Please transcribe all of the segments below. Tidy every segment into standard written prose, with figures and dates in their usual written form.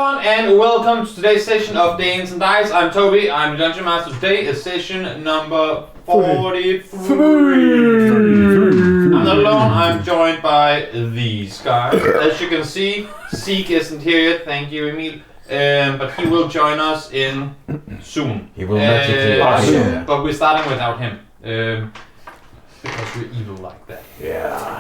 everyone, and welcome to today's session of Danes and Dice. I'm Toby, I'm the Dungeon Master. Today is session number 43. I'm not alone, I'm joined by these guys. As you can see, Zeke isn't here yet, thank you Emil. But he will join us in soon. He will magically soon. But we're starting without him. Because we're evil like that. Yeah.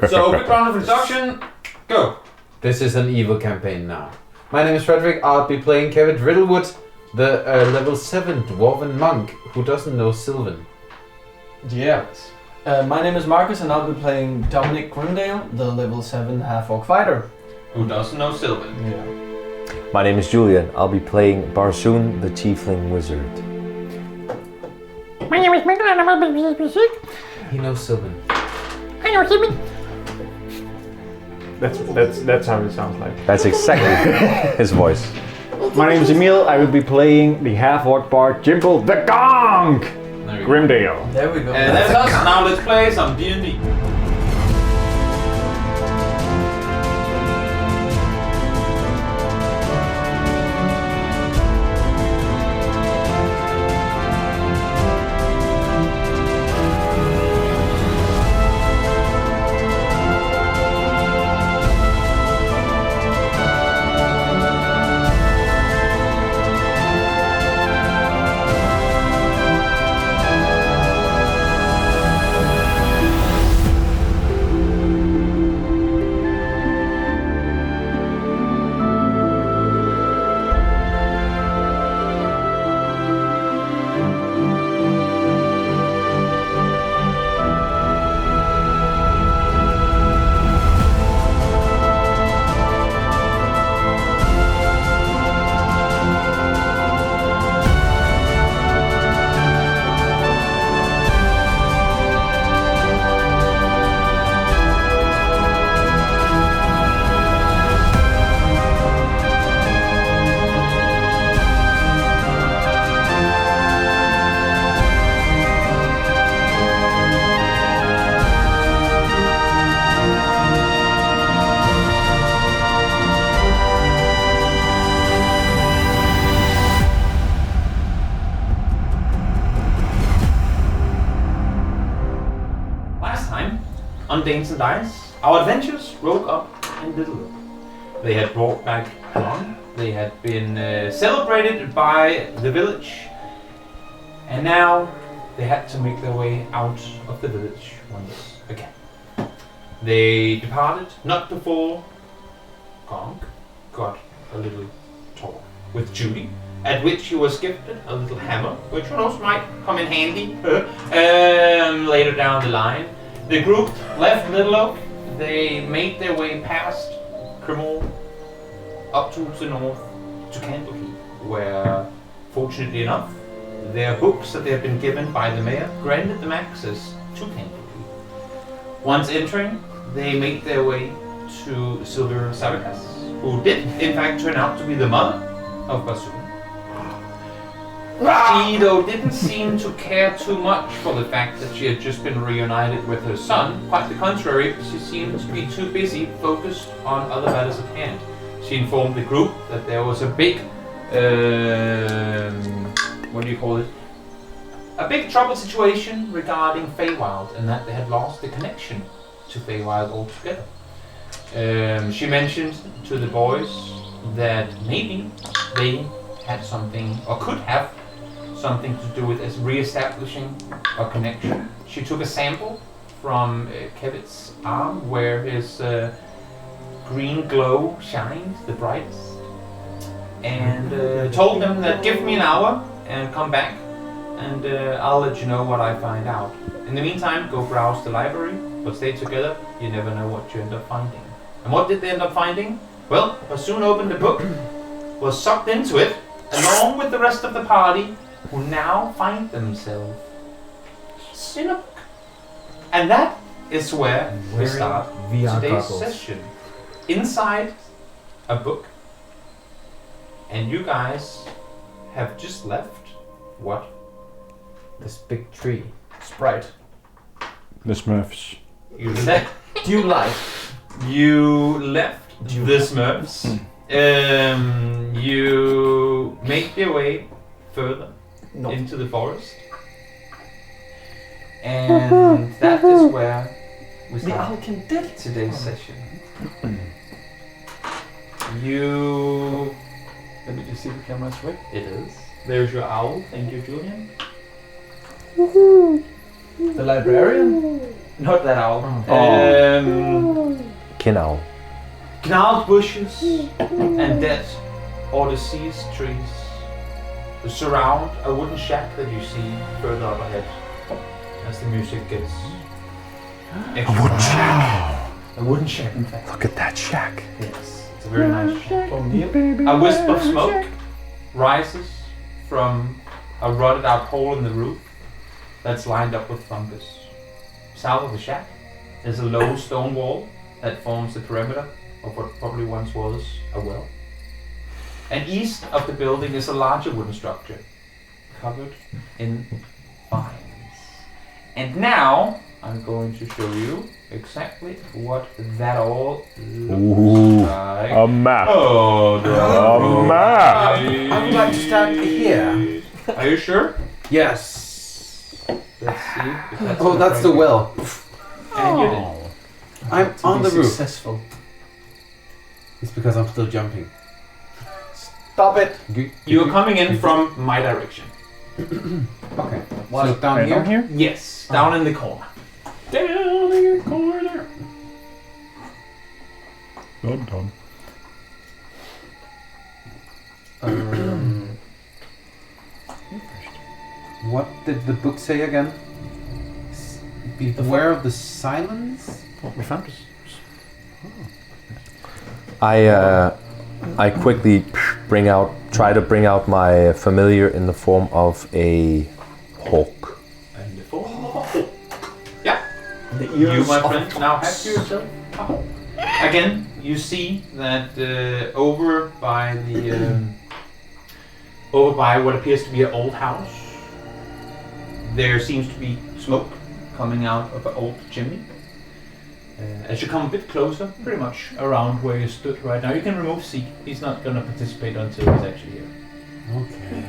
So, quick round of introduction, go. This is an evil campaign now. My name is Frederick. I'll be playing Kevin Riddlewood, the level 7 dwarven monk who doesn't know Sylvan. Yes. My name is Marcus and I'll be playing Dominic Grimdale, the level 7 half-orc fighter. Who doesn't know Sylvan. Yeah. My name is Julian. I'll be playing Barsoon, the tiefling wizard. My name is Michael and I'm a music. He knows Sylvan. I know Sylvan. That's how it sounds like. That's exactly his voice. My name is Emil. I will be playing the half-orc bard Jimble the Gong Grimdale. There we go. And that's us. Now let's play some D&D. On Danes and Dice, our adventures broke up in Little. They had brought back Ron, they had been celebrated by the village, and now they had to make their way out of the village once again. They departed not before Gonk got a little talk with Judy, at which he was gifted a little hammer, which who knows might come in handy later down the line. The group left Little Oak. They made their way past Cremor up to the north to Candlekeep, where, fortunately enough, their books that they had been given by the mayor granted them access to Candlekeep. Once entering, they made their way to Silver Sabakas, who did, in fact, turn out to be the mother of Bassoon. She, though, didn't seem to care too much for the fact that she had just been reunited with her son. Quite the contrary, she seemed to be too busy, focused on other matters at hand. She informed the group that there was a big, a big trouble situation regarding Feywild, and that they had lost the connection to Feywild altogether. She mentioned to the boys that maybe they had something, or could have something to do with as re-establishing a connection. She took a sample from Kevin's arm where his green glow shines the brightest, and told them that give me an hour and come back, and I'll let you know what I find out. In the meantime, go browse the library, but stay together, you never know what you end up finding. And what did they end up finding? Well, Bassoon opened the book, was sucked into it, along with the rest of the party, who now find themselves in a book. And that is where we start VR today's goggles. session. Inside a book. And you guys have just left what? This big tree. Sprite. The Smurfs. You left Dew light. the Smurfs You make your way further into the forest. And that is where we start today's session. You... Let me just see the camera switch. It is. There's your owl. Thank you, Julian. The librarian? Not that owl. Kinau. Gnarled bushes and dead or deceased trees surround a wooden shack that you see further up ahead as the music gets extra. A wooden shack. A wooden shack, in fact. Look at that shack. Yes, it's a very nice shack. O'Neill? A wisp of smoke rises from a rotted out hole in the roof that's lined up with fungus. South of the shack is a low stone wall that forms the perimeter of what probably once was a well. And east of the building is a larger wooden structure covered in vines. And now I'm going to show you exactly what that all looks like. A map. Oh, A map. I would like to stand here. Are you sure? Yes. Let's see if that's Oh, that's the well. And you did. I'm on the roof. Successful. It's because I'm still jumping. Stop it! You're coming in from my direction. Okay. What? So down here? here? Yes, down in the corner. Down in the corner. Done. What did the book say again? Beware of the silence? We found this. I quickly try to bring out my familiar in the form of a hawk. And the form of a hawk. Yeah. The You, my friend, now have to yourself a hawk. Again, you see that over by what appears to be an old house, there seems to be smoke coming out of an old chimney. As you come a bit closer, pretty much around where you stood right now, you can remove Zeke. He's not going to participate until he's actually here. Okay.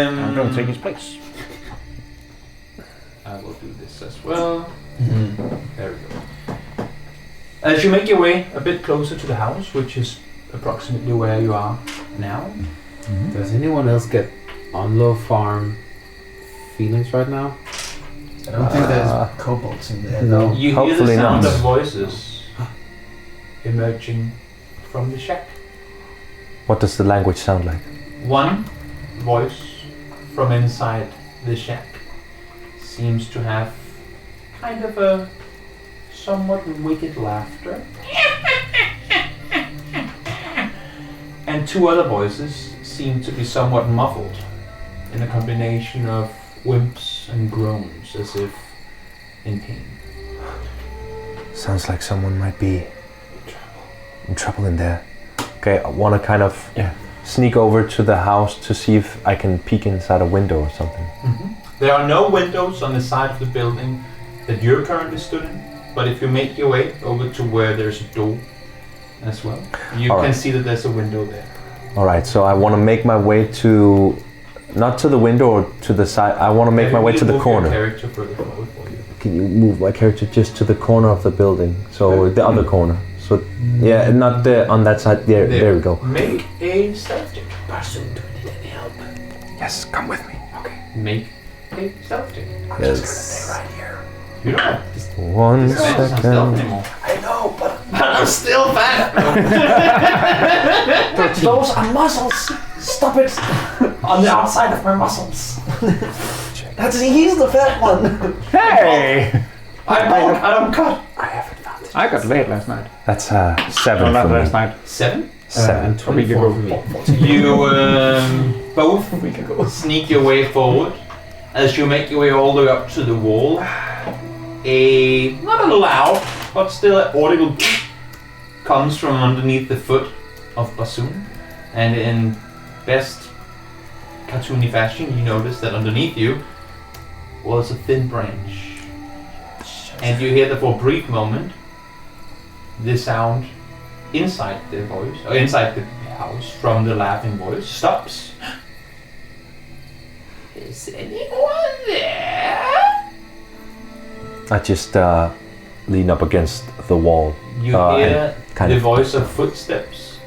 I'm going to take his place. I will do this as well. There we go. As you make your way a bit closer to the house, which is approximately where you are now. Does anyone else get on-low farm feelings right now? I don't think there's kobolds in there. No. You hear the Hopefully sound not. of voices emerging from the shack. What does the language sound like? One voice from inside the shack seems to have kind of a somewhat wicked laughter. And two other voices seem to be somewhat muffled in a combination of whimps and groans, as if in pain. Sounds like someone might be in trouble in there. Okay, I want to kind of sneak over to the house to see if I can peek inside a window or something. There are no windows on the side of the building that you're currently stood in, but if you make your way over to where there's a door as well, you All can right. see that there's a window there. Alright, so I want to make my way to... Not to the window or to the side. I want to make my way to the Move corner. your character further forward for you. Can you move my character just to the corner of the building? So the other corner. So yeah, not the on that side. There we go. Make a stealth check. Barsoom, do we need any help? Yes, come with me. Okay. Make a stealth check. Yes. Right here. You don't have to 1 spend some stealth second. anymore. I know, but I'm still fat. Those are muscles! Stop it! On the outside of my muscles. He's the fat one. Hey! I don't cut. I have advantage. I got laid last night. That's 7 No, not for last me. night. 7. 7. And A week 24 ago. for me. You both sneak your way forward. As you make your way all the way up to the wall, not a loud, but still an audible comes from underneath the foot of Bassoon. And in best cartoony fashion, you notice that underneath you was a thin branch. And you hear that for a brief moment, the sound inside the voice, or inside the house from the laughing voice stops. Is anyone there? I just lean up against the wall. You hear kind the of- voice of footsteps,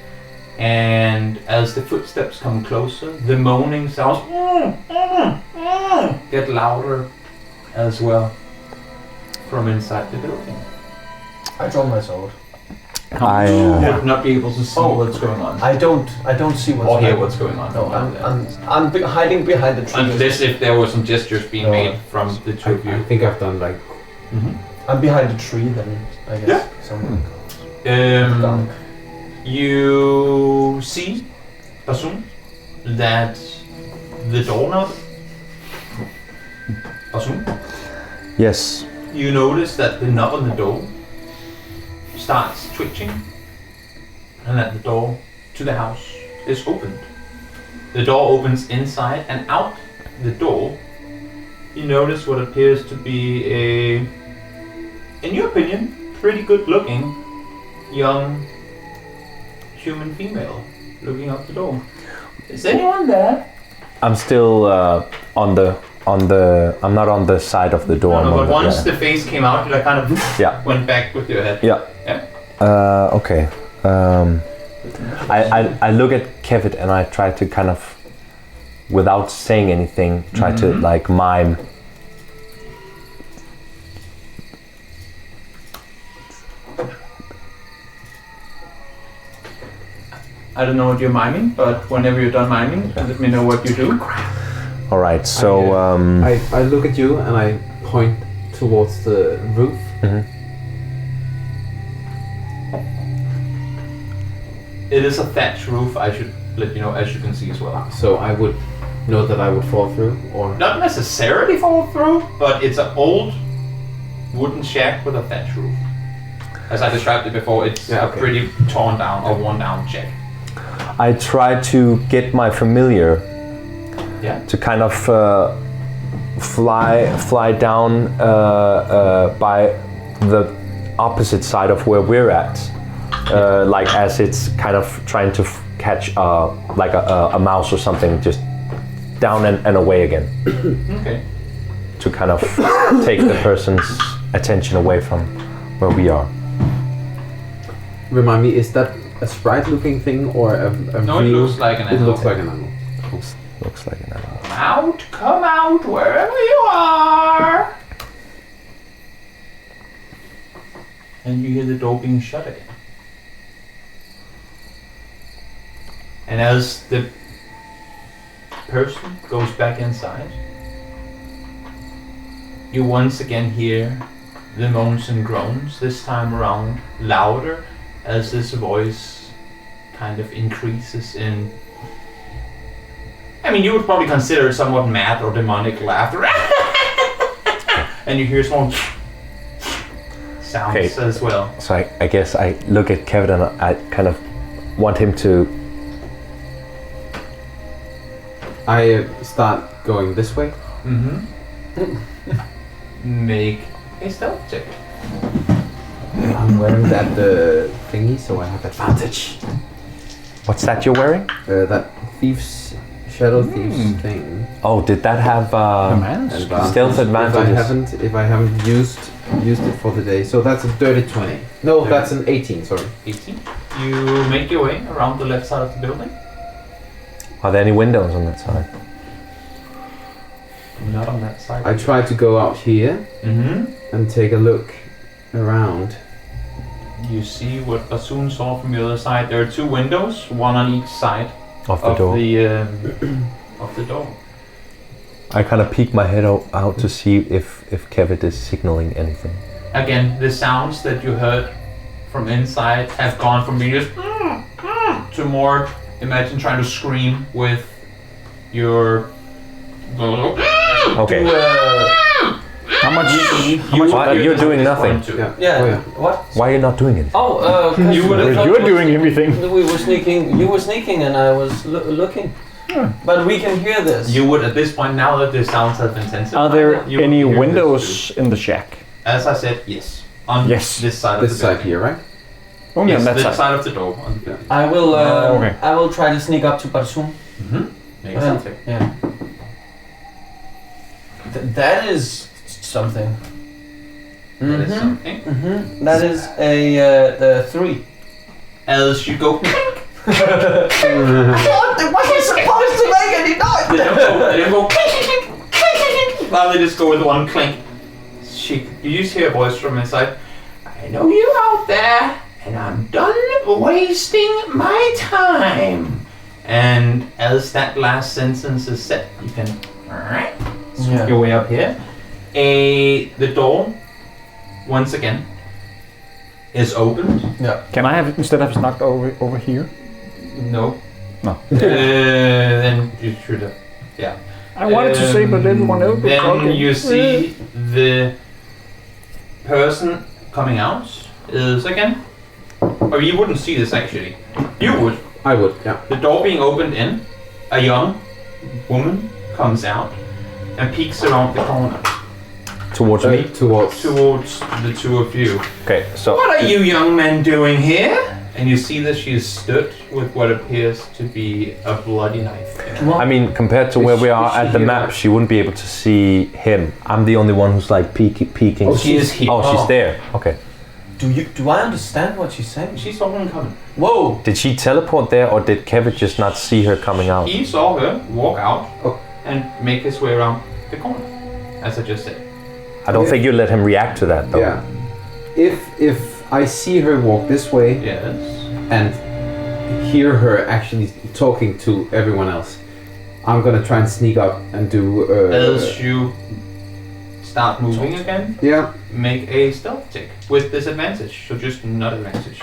and as the footsteps come closer, the moaning sounds get louder as well from inside the building. I draw my sword. You would not be able to see what's going on. I don't see what's Or hear happening. what's going on. No, I'm hiding behind the tree. Unless if there were some gestures being made from the two of I you. think I've done like. I'm behind the tree then, I guess. Yeah. Somewhere. You see, Basun, that the doorknob. Basun, Yes. you notice that the knob on the door starts twitching, and that the door to the house is opened. The door opens inside, and out the door, you notice what appears to be in your opinion, pretty good-looking young human female looking out the door. Is anyone there? I'm still on the. I'm not on the side of the door. No, I'm on but once yeah. the face came out, you like kind of Yeah. went back with your head. Yeah. Yeah. Okay. I look at Kevin and I try to kind of, without saying anything, try to like mime. I don't know what you're miming, but whenever you're done miming, let me know what you do. All right. So I look at you and I point towards the roof. It is a thatch roof, I should let you know, as you can see as well. So I would know that I would fall through, or Not necessarily fall through, but it's an old wooden shack with a thatch roof. As I described it before, it's Yeah, a okay. pretty torn down or worn down shack. I try to get my familiar Yeah. to kind of fly down by the opposite side of where we're at, like as it's kind of trying to catch like a mouse or something, just down and away again, Okay. to kind of take the person's attention away from where we are. remind me, is that a sprite-looking thing or a No, it real? looks like an It animal. looks like an animal. Looks like an animal. Come out, wherever you are! And you hear the door being shut again. And as the person goes back inside, you once again hear the moans and groans, this time around louder, as this voice kind of increases in, I mean, you would probably consider it somewhat mad or demonic laughter. And you hear some sounds Okay. as well. So I guess I look at Kevin and I kind of want him to. I start going this way. Make a stealth check. I'm wearing that thingy, so I have advantage. What's that you're wearing? That shadow thieves thing. Oh, did that have Advantage. stealth advantages? If I haven't used it for the day, so that's a dirty 20. No, that's an 18. Sorry. 18. You make your way around the left side of the building. Are there any windows on that side? Not on that side. I try to go out here and take a look around. You see what Bassoon saw from the other side. There are two windows, one on each side Of the of door. of the door. I kind of peek my head out to see if Kevin is signaling anything. Again, the sounds that you heard from inside have gone from being just to more, imagine trying to scream with your... Okay. How much? You're doing nothing. Yeah. Oh, yeah. What? Why are you not doing anything? Oh, You would have thought You're doing everything. We were sneaking. You were sneaking, and I was looking. But we can hear this. You would at this point, now that the sounds have intensified. Are there you would any hear this windows in the shack? too. As I said, yes. On Yes. this side of This the side building. here, right? Only Yes, on that the side. side of the door. On the I will. Okay. I will try to sneak up to Barsum. Make a stealth check. Yeah. That is something. That is something. That is a 3. As you go, What was supposed to make any noise? they don't go. Well, they just go with one clink. You just hear a voice from inside. I know you out there, and I'm done wasting my time. And as that last sentence is said, you can swing your way up here. The door, once again, is opened. Yeah. Can I have instead have snuck over here? No. No. Then you should have. Yeah. I wanted to say, but everyone else was Then talking. you see the person coming out is again. Or you wouldn't see this actually. You would. I would, yeah. The door being opened in, a young woman comes out and peeks around the corner Towards me? Towards. towards the two of you. Okay, so What are you young men doing here? And you see that she is stood with what appears to be a bloody knife. I mean, compared to where we are Is she at the here? map, she wouldn't be able to see him. I'm the only one who's like peeking. She is here. Oh, she's there. Okay. Do I understand what she's saying? She saw him coming. Whoa! Did she teleport there, or did Kevin just not see her coming out? He saw her walk out Oh. and make his way around the corner, as I just said. I don't think you let him react to that, though. Yeah. If I see her walk this way Yes. and hear her actually talking to everyone else, I'm gonna try and sneak up and do. As you start moving again, Yeah. make a stealth check with disadvantage. So just not advantage.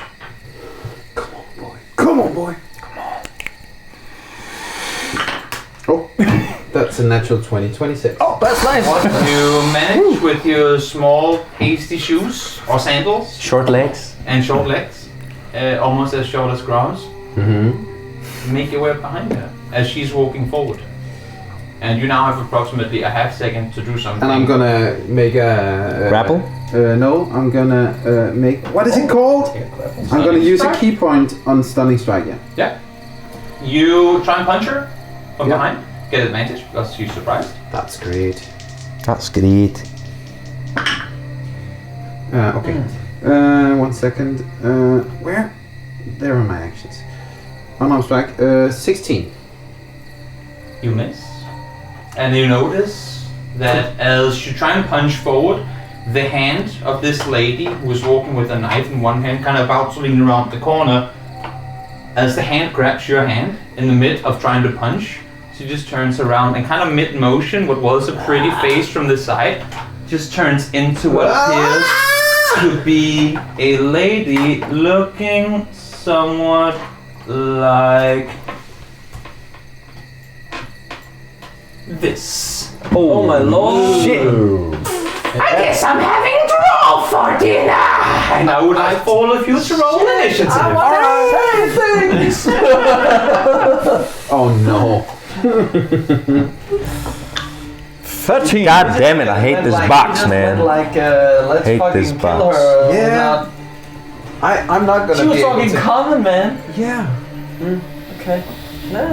Come on, boy. Oh, that's a natural 20, 26. Oh, that's nice. What you manage with your small, hasty shoes or sandals Short legs. and short legs, almost as short as grass, make your way up behind her as she's walking forward. And you now have approximately a half second to do something. And I'm gonna make a. Grapple? No, I'm gonna make. What is it called? I'm gonna use a key point on stunning strike. Yeah. Yeah. You try and punch her from Yeah. behind. Get advantage because she's surprised. That's great. That's great. Okay. 1 second. Where? There are my actions. Unarmed strike. 16. You miss. And you notice that as you try and punch forward, the hand of this lady who is walking with a knife in one hand, kind of about to lean around the corner, as the hand grabs your hand in the mid of trying to punch, she just turns around and kind of mid-motion, what was a pretty face from the side, just turns into what appears to be a lady looking somewhat like this. Oh my lord! Shit! I guess I'm having to roll for dinner. And I would like all of you to roll initiative. Oh no. 13. God damn it, I hate this box, man. Like, let's Hate fucking this kill box. her. Yeah. I'm not gonna She was be able talking to. common, man. Yeah. Okay. No.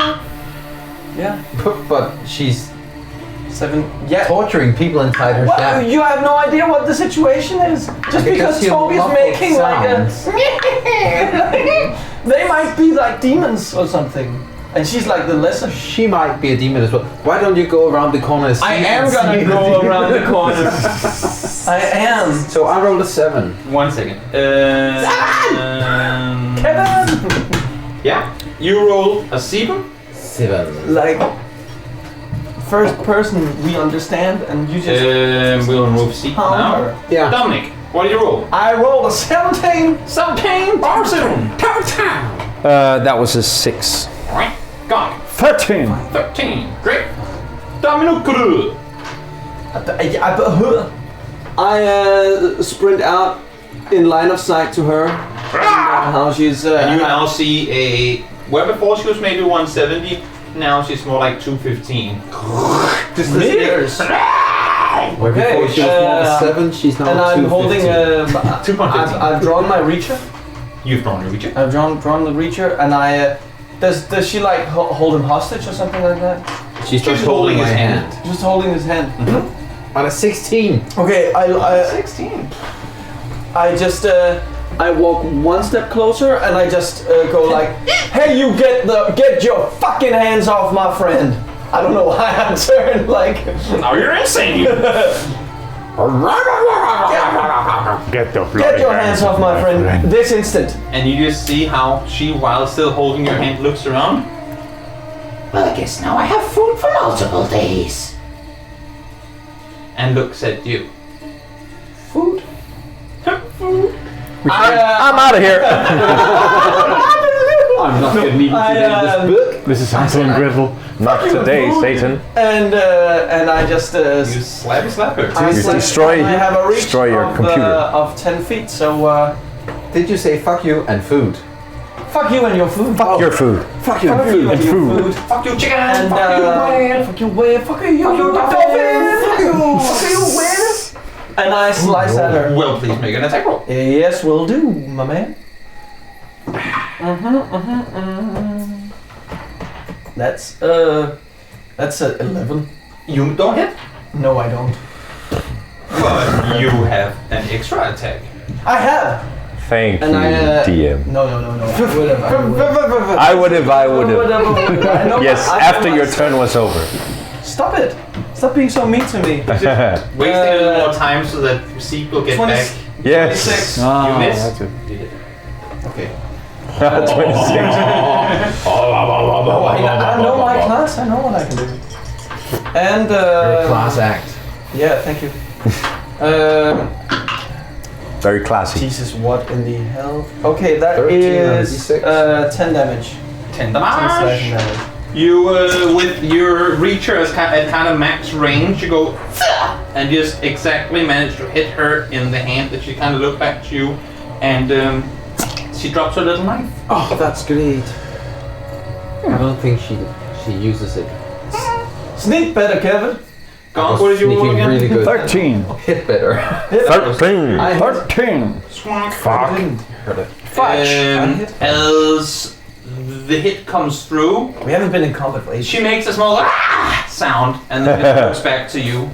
Yeah. But she's 7. Yeah. torturing people inside her Well, shack. you have no idea what the situation is. Just because you Toby's muffled making like a. sounds. They might be like demons or something. And she's like the lesser. She might be a demon as well. Why don't you go around the corner and see I and am see gonna the go demon? around the corner. I am. So I rolled a 7. 1 second. Kevin! Yeah, you roll a 7. 7. Like, first person we understand, and you just. We'll remove C pound now. her. Yeah. Dominic, what do you roll? I rolled a 17! 17 Barson! That was a 6. Alright, Guy, 13. 13. Great. Dominic. I sprint out in line of sight to her. How she's. And you now see where before she was maybe 170, now she's more like 215. just meters. Where before she was more 7, she's now And I'm holding 215. 2.15. I've drawn my reacher. You've drawn your reacher. I've drawn the Reacher, and I. Does she like hold him hostage or something like that? She's Just holding his hand. Just holding his hand. On a 16. Okay, I 16. I just I walk one step closer and I just go like, hey, you get your fucking hands off my friend. I don't know why I turned like. Now you're insane. Get your hands off my friend this instant. And you just see how she, while still holding your hand, looks around. Well, I guess now I have food for multiple days. And looks at you. Food. I'm out of here. I'm not gonna need to read this book. This is Hansel and Gretel. Not today, Satan. And I just You slap her. I You slap- destroy- I have a reach destroy your of, computer. of 10 feet. So Did you say fuck you and food? fuck you and your food. Fuck your food. Fuck you Fuck and you food. and your food. Fuck you, chicken. And fuck you, whale. fuck you, whale. Fuck you, dolphin. Fuck you, whale. And I slice at her. Well, please make an attack roll. Yes, will do, my man. That's a 11. You don't hit. No, I don't. But you have an extra attack. I have. Thank And you, I, DM. No. I would have. Whatever. Yes, after your turn was over. Stop it. Stop being so mean to me. Wasting a little more time so that Zeke will get 20 back. Yes. 26. You miss. that's it. You hit. Okay. 26. I know my class. I know what I can do. And Class act. yeah, thank you. Very classy. Jesus, what in the hell? Okay, that 13 on is D6. 10 damage. 10 10 slashing damage. damage. You, with your reacher at kind of max range, you go and just exactly manage to hit her in the hand that she kind of looked back at you, and she drops her little knife. Oh, that's great. I don't think she uses it. Sneak better, Kevin. Gone, what did you roll Sneaking again? really good. 13. Hit better. 13. I 13. Fuck. Heard it. As the hit comes through, We haven't been in combat for ages. she makes a small sound, and then it looks back to you,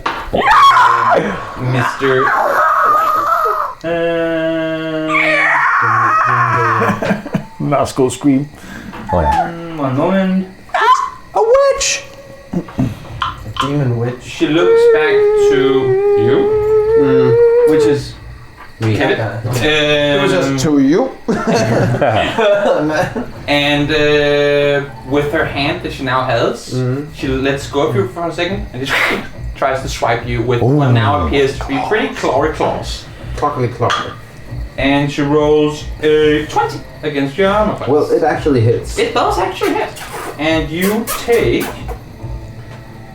Mr. Nasco scream. Oh yeah. One moment. A witch. Demon witch. She looks back to you. Which is Kevin. it was just to you. And with her hand that she now has, she lets go of you for a second and just tries to swipe you with what now appears to be pretty clawy claws. Clockly. And she rolls a 20 against your armor class. Well, it actually hits. It does actually hit. And you take...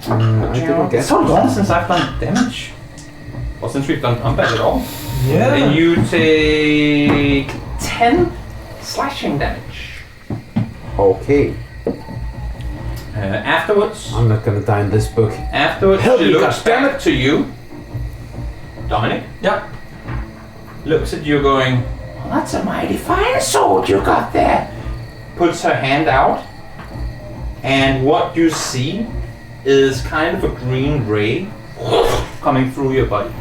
I didn't It's get so long since I've done damage. Well, since we've done combat at all. Yeah. And you take 10 slashing damage. Okay. Afterwards, I'm not gonna die in this book. she looks back to you. Dominic? Yeah. Looks at you going, Well, that's a mighty fine sword you got there. puts her hand out, and what you see is kind of a green ray coming through your body.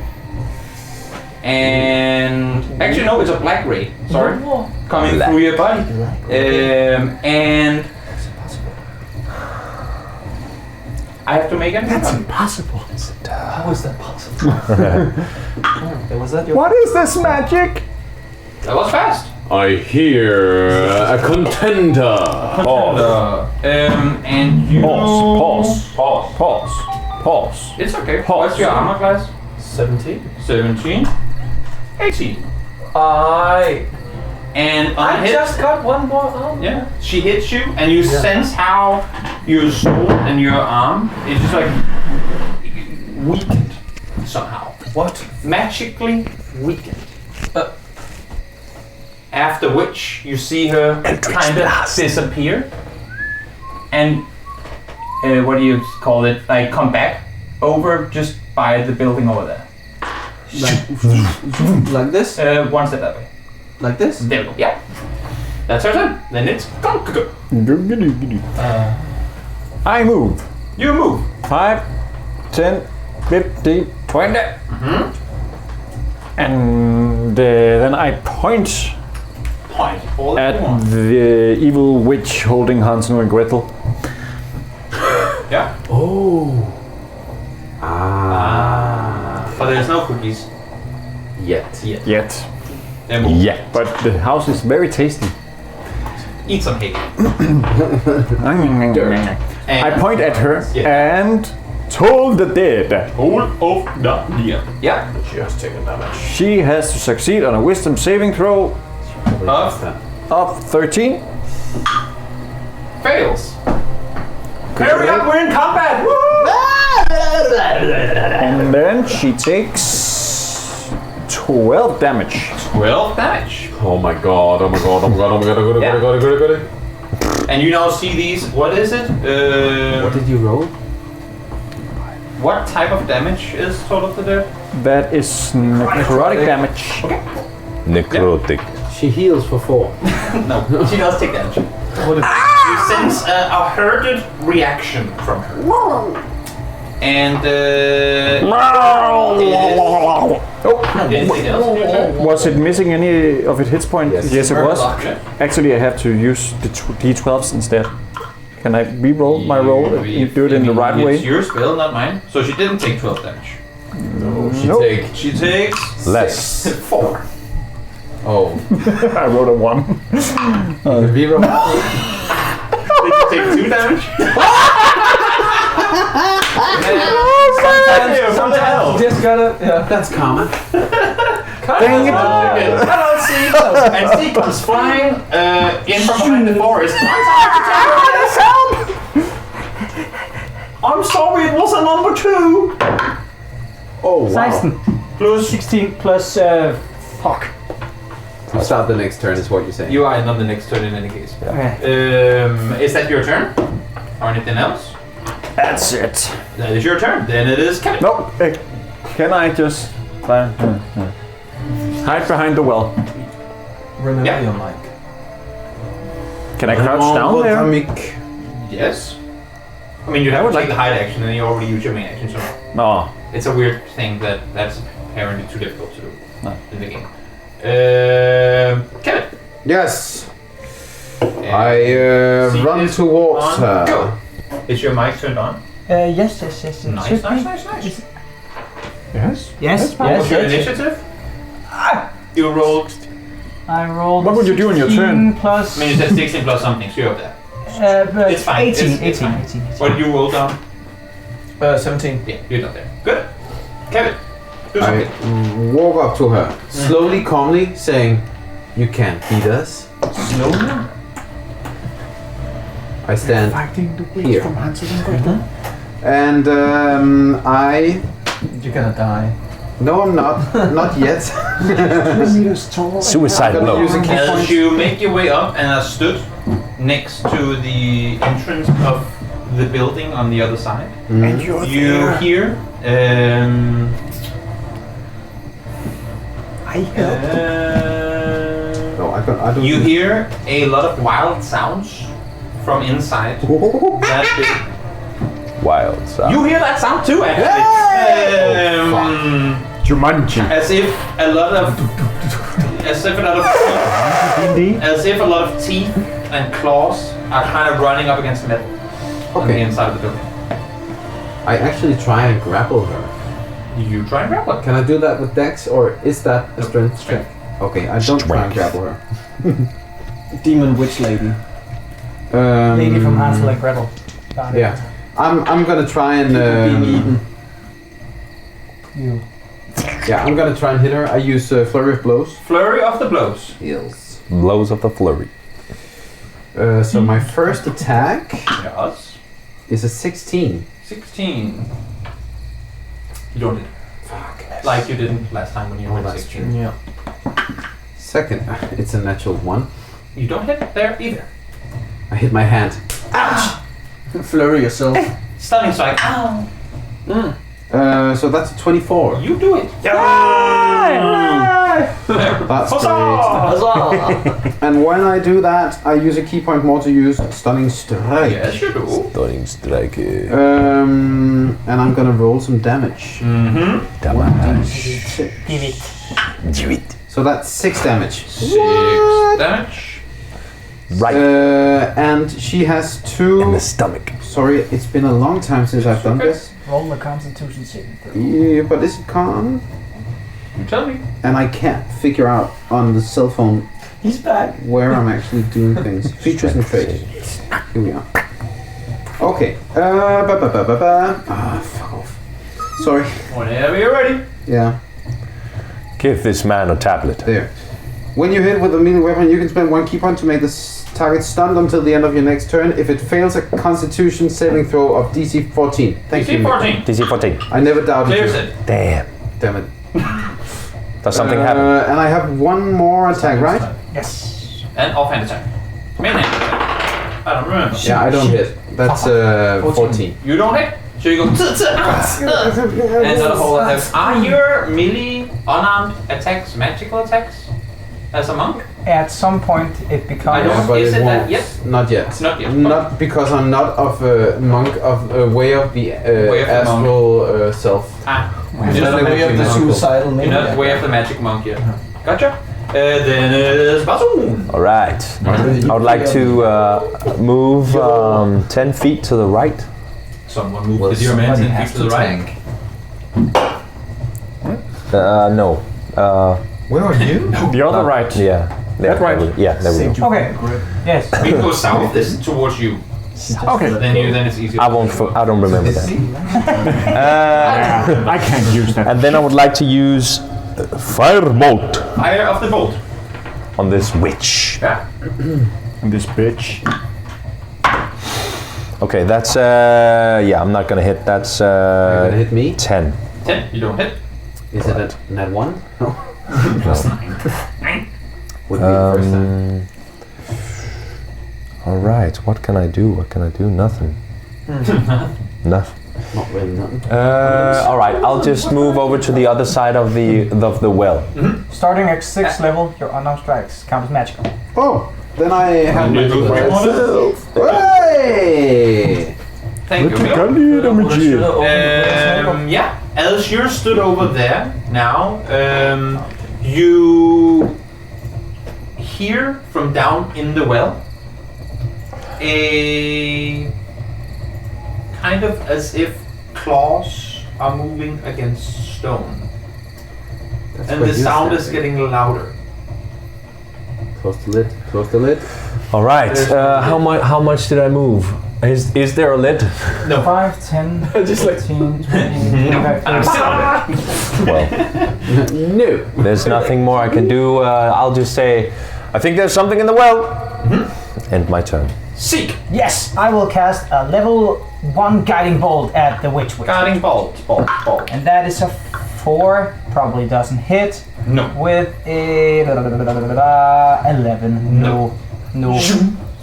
And actually no, it's a black ray. Sorry, coming through your body. And I have to make it. That's impossible. How is that possible? Was that your? What is this magic? That was fast. I hear a contender. And you. Pause. It's okay. Pause. What's your armor class? 17. 17. 18. And on I hit, just got one more arm. yeah, she hits you, and you sense how your sword and your arm is just like weakened somehow. What? Magically weakened. After which you see her kind of disappear, and what do you call it? Like come back over just by the building over there. Like this? One step that way. Like this? There we go. Yeah. That's our turn. Then it's Gonk. I move. You move. 5, 10, 15, 20. And then I point Point. All that at you want. the evil witch holding Hansel and Gretel. Yeah. But there's no cookies Yet. Yet. Then we'll But the house is very tasty. eat some cake. I point at her Yeah. and told the dead Hold of the deer. Yeah. Just taking damage. she has to succeed on a wisdom saving throw of 13. Fails. Hurry up, we're in combat! And then she takes 12 damage. 12 damage. Oh my god, oh my god, oh my god, oh my god, oh my god, oh my god, oh my god. And you now see these, what is it? What did you roll? What type of damage is total to death? That is necrotic damage. Necrotic. She heals for 4. No, she does take damage. You sense a hurted reaction from her. And anything else in your turn? Was it missing any of its hit points? Yes, it was. Okay. Actually, I have to use the D12s instead. Can I re-roll my roll if you do it in the right way? It's your spell, not mine. So she didn't take 12 damage. No, Nope. She takes Less. 4. Oh. I rolled a 1. Reroll. Did you take 2 damage? Sometimes you just gotta. Yeah. That's common. Dang it! Hello, Zeke! And Zeke comes flying in from behind the forest. I'm sorry, it was a number 2. Oh, wow. 16 Plus 16 plus fuck. You start the next turn is what you're saying. You are on the next turn in any case. Okay. Is that your turn? Or anything else? That's it. That is your turn. Then it is Kevin. No, can I just hide behind the well? Remember Yeah. your mic. Can I crouch down there? Yes. I mean, you have to take the hide action and you already use your main action, so No. it's a weird thing that's apparently too difficult to do in the game. Kevin. Yes. And I Zeke run is towards on her. Go. Is your mic turned on? Yes. Nice. Yes. Yes. What's your initiative? You rolled. I rolled. What would you do in your 16 turn? Plus. I mean, you said 16 plus something, so you have that. But It's fine. 18. It's 18. fine. 18. What did you roll down? 17. Yeah, you're not there. Good. Kevin, do I something. walk up to her, slowly, calmly, saying, "You can't beat us." Slowly. I stand Fighting the witch here. from Hansel and Gretel. And I... You're gonna die. No, I'm not. Not yet. Suicide I'm gonna blow. use a key As point. you make your way up and are stood next to the entrance of the building on the other side, And you're you hear No, I don't... you hear a lot of wild sounds from inside that building. Wild sound. You hear that sound too, actually. Jumanji. As if a lot of teeth and claws are kind of running up against metal on the Okay. inside of the building. I actually try and grapple her. You try and grapple it. Can I do that with Dex, or is that a strength Strength. check? Okay, I don't try and grapple her. Demon witch lady. Lady from Hansel and Gretel. Got it. Yeah. I'm gonna try and... Being eaten. You. Yeah, I'm gonna try and hit her. I use Flurry of Blows. Flurry of the blows. Heals. Blows of the flurry. So my first attack Yes. is a 16. 16. You don't hit. Fuck. Like you didn't last time when you went that's 16. Yeah. Second, it's a natural 1. You don't hit there either. I hit my hand. Flurry yourself. Stunning strike. Ow. So that's a 24. You do it. That's great. Huzzah! And when I do that, I use a key point more to use Stunning Strike. Yes, you do. Stunning strike. And I'm gonna roll some damage. Give it. So that's 6 damage. 6 damage. Right And she has 2. in the stomach. Sorry, it's been a long time since I've done this. Roll the Constitution saving throw. Yeah, but is it con? You tell me. And I can't figure out on the cell phone He's back. where I'm actually doing things. Features and traits. Here we are. Okay. Fuck off. Sorry. Whenever you're ready. Yeah, Give this man a tablet. there. When you hit with a melee weapon, you can spend 1 key point to make the target stunned until the end of your next turn. If it fails a Constitution saving throw of DC 14. Thank you. DC 14. DC 14. I never doubted Clears you. it. Damn. Damn it. Does something happen? And I have 1 more attack, right? Yes. And offhand attack. Main hand attack. I don't remember. Yeah, I don't hit. That's 14. You don't hit. So you go and another whole attack. Are your melee unarmed attacks magical attacks? As a monk? At some point, it I becomes. don't- But Is it it that won't. yet? Not yet. Not yet. Not because I'm not of a monk of a way of the Way of the astral self. Ah, I'm You're just not like way of the magical. suicidal you're maniac. not way of the magic monk yet. Gotcha. Then it's Bazoon. All right. I would like to move 10 feet to the right. Someone move the dear man 10 feet to the right. No. Where are you? The other right. Yeah. That right? Yeah, there we go. Okay. Yes. We go south. This is towards you. Okay. Then it's easier. I don't remember that. I can't use that. And then I would like to use Firebolt Fire of the bolt. on this witch. Yeah. This bitch. Okay, that's yeah, I'm not gonna hit. That's You're gonna hit me? 10. 10. You don't hit. Is it a nat 1? No. Plus 9. Would be the first time. All right, what can I do? What can I do? Nothing. Nothing. Not really nothing. All right, I'll just move over to the other side of the well. Starting at 6th level, your unarmed strikes count as magical. Oh, then I have my You two Hey! Thank you. Yeah, as you're stood over there now, you hear from down in the well a kind of as if claws are moving against stone, and the sound is getting louder. Close the lid. Close the lid. All right, how much did I move? Is there a lid? No. 5, 10, 15, 20, 25, I'm 30. still on it. Well, No. there's nothing more I can do. I'll just say, I think there's something in the well. End my turn. Seek. Yes, I will cast a level 1 guiding bolt at the witch. Guiding bolt. And that is a 4, probably doesn't hit. No. With a 11. No.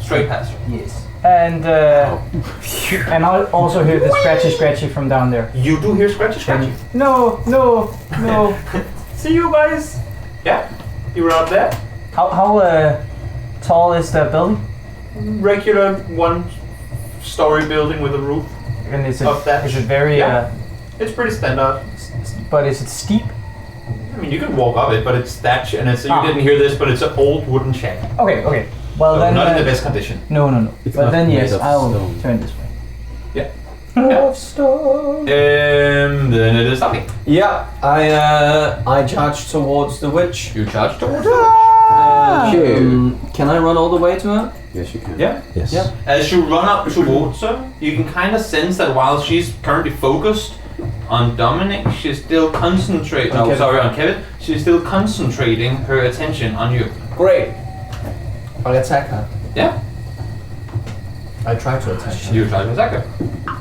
Straight past. Yes. And and I also hear the scratchy from down there. You do hear scratchy. No. See you guys. Yeah. You were out there. How tall is the building? Regular 1-story building with a roof. And is Of that. it very Yeah. It's pretty standard. but is it steep? I mean, you can walk up it, but it's thatch, and it's you didn't hear this, but it's an old wooden shack. Okay. Well So then not in the best condition. No. It's But not then made yes, of I'll stone. turn this way. Yeah. Of stone. Then it is nothing. Yeah, I charge towards the witch. You charge towards it. Can I run all the way to her? Yes, you can. Yeah. Yes. Yeah. As you run up towards her, you can kind of sense that while she's currently focused on Dominic, she's still concentrating. On Kevin. On Kevin. She's still concentrating her attention on you. Great. I'll attack her. Yeah. I try to attack her. You try to attack her.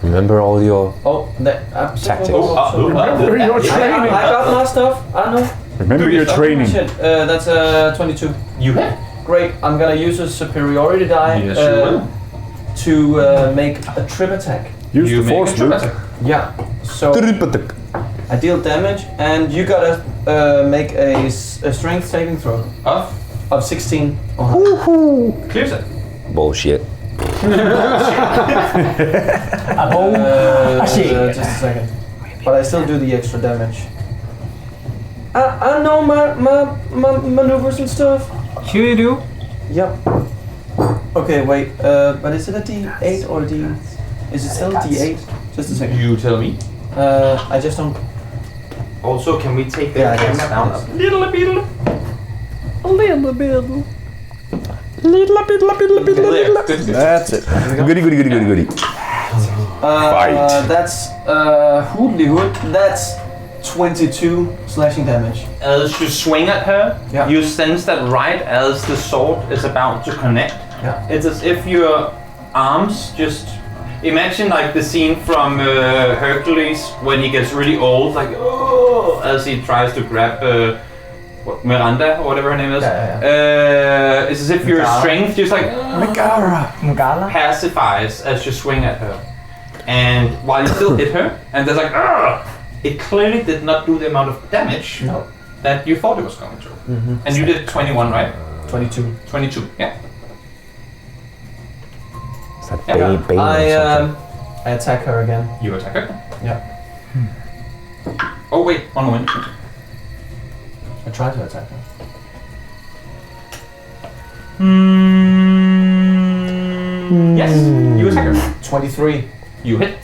Remember all your Oh, that Tactics. Remember your training. I got my stuff. I know. Remember your training. Shit. That's 22. You hit. Great. I'm gonna use a superiority die Yes, you will. to make a trip attack. Use You the make force, a trip Luke. attack. Yeah. So I deal damage, and you gotta make a strength saving throw of 16. Clears it. Bullshit. Just a second. But I still do the extra damage. I know my maneuvers and stuff. Sure you do. Yep. Okay, wait. But is it a D8 or a D? Is it still D8? Just a second. You tell me. I just don't. Also, can we take the Yeah, I camera guess. down a little bit? There, good. That's it. Goody. Fight. That's hoodly. That's 22 slashing damage. As you swing at her, Yeah. you sense that right as the sword is about to connect, Yeah. it's as if your arms just... Imagine like the scene from Hercules when he gets really old, like oh, as he tries to grab Miranda or whatever her name is. It's as if your Megara. strength just like Mugala. pacifies as you swing at her. And while you still hit her, and there's like, "Ugh!" It clearly did not do the amount of damage No. that you thought it was going to. And you did 21, right? 22. 22, yeah. Is that Yeah. Bane or something? I attack her again. You attack her. Yeah. Oh wait, one moment. I try to attack her. Yes, you attack her. 23. You hit.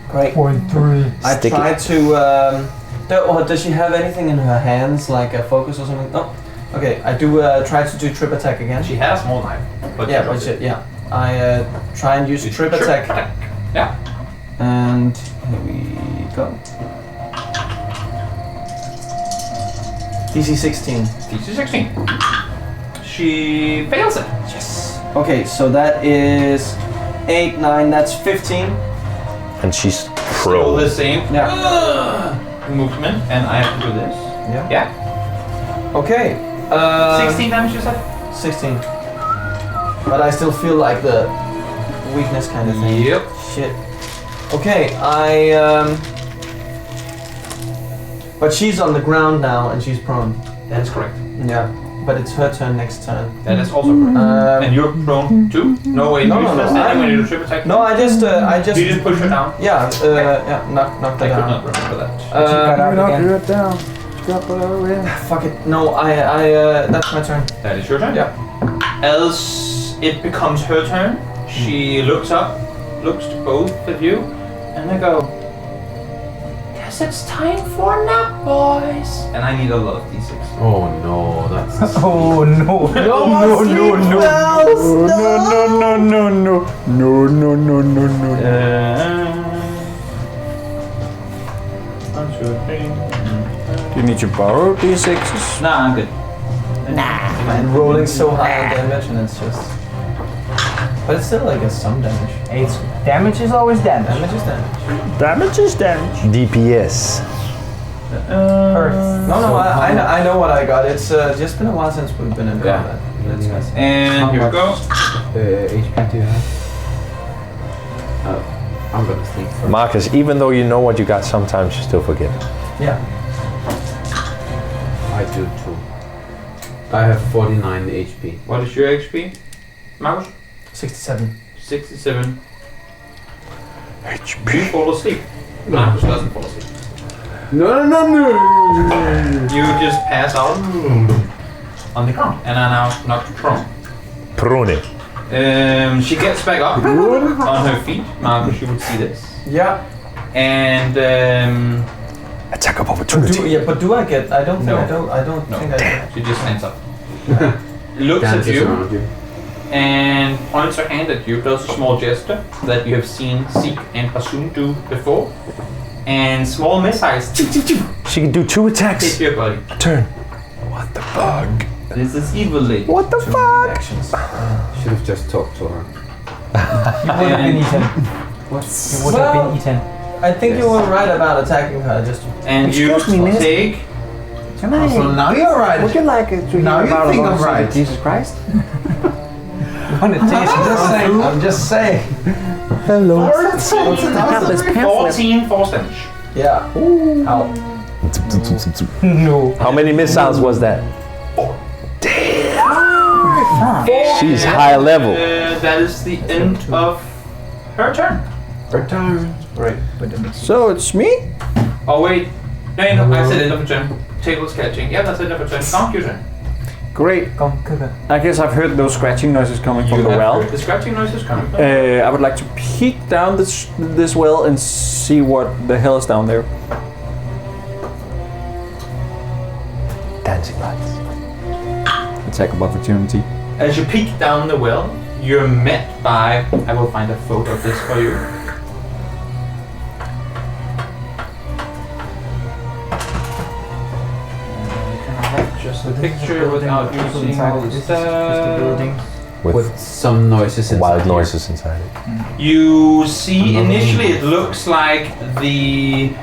Great. 0.3. I Sticky. try to. Does she have anything in her hands, like a focus or something? No. Okay, I do try to do trip attack again. She has a small knife. But Yeah, you but dropped it. yeah. I try and use trip attack. Yeah. And here we go. DC 16. DC 16. She fails it. Yes. Okay, so that is 8, 9, that's 15. And she's Still the pro. same movement, and I have to do this. Yeah. Yeah. Okay. 16 damage, you said? 16. But I still feel like the weakness kind of thing. Yep. Shit. Okay, but she's on the ground now and she's prone. That is correct. Yeah. But it's her turn next turn. That is also correct. And you're prone too? No way. No, you no, just no, standing when I'm- you do trip attack? No, I just You just push her down? yeah, knock I her could down. not remember that. It down. Fuck it. No, that's my turn. That is your turn? Yeah. As it becomes her turn, she looks up, looks to both of you, and I go, guess it's time for a nap, boys. And I need a lot of d6. Oh no, that's. Oh no. One, two, three. Do you need to borrow D6s? Nah, I'm good. Man, rolling so high on damage and it's just. But it's still, I guess, some damage. It's damage is always damage. Damage is damage. Damage is damage. DPS. Earth. No, I know what I got. It's just been a while since we've been in combat. Let's go. And here we go. HP do you have? I'm gonna think first. Marcus, even though you know what you got, sometimes you still forget. Yeah. I do too. I have 49 HP. What is your HP? Mouse? 67. 67. You fall asleep. Marcus doesn't fall asleep. No. You just pass out on the ground and are now knocked prone. Prone. She gets back up on her feet. Marcus, you would see this. Yeah. And Attack of opportunity. But do I get? I don't think No. I don't No. think I get. she just stands up. Looks at Dances you around you. and points her hand at you, does a small gesture that you have seen Zeke and Bassoon do before. And small missiles She can do 2 attacks. hit your body. Turn. What the fuck? This is evil lady. What the Too fuck? many actions. Should have just talked to her. You would have been eaten. What? You would have been eaten. I think you were right about attacking her. Just And you Excuse me, miss. take So now you're right. Would you like to hear Now you about think Lord I'm right. Jesus Christ? Want to taste I'm just saying. Hello. Have this pamphlet. 14 force damage. Yeah. How? No. How many missiles was that? She's high level. That is the end of her turn. Return. Right. So it's me? Oh wait. No, I said end of her turn. Table's catching. Yeah, that's end of her turn. Conk your turn. Great. Kom, kigge. I guess I've heard those scratching noises coming from the have well. heard the scratching noises coming from. I would like to peek down this well and see what the hell is down there. Dancing lights. Attack of opportunity. As you peek down the well, you're met by. I will find a photo of this for you. Just a picture without you seeing all the Just the building. With some noises inside. Wild here. noises inside it. You see, initially it looks like the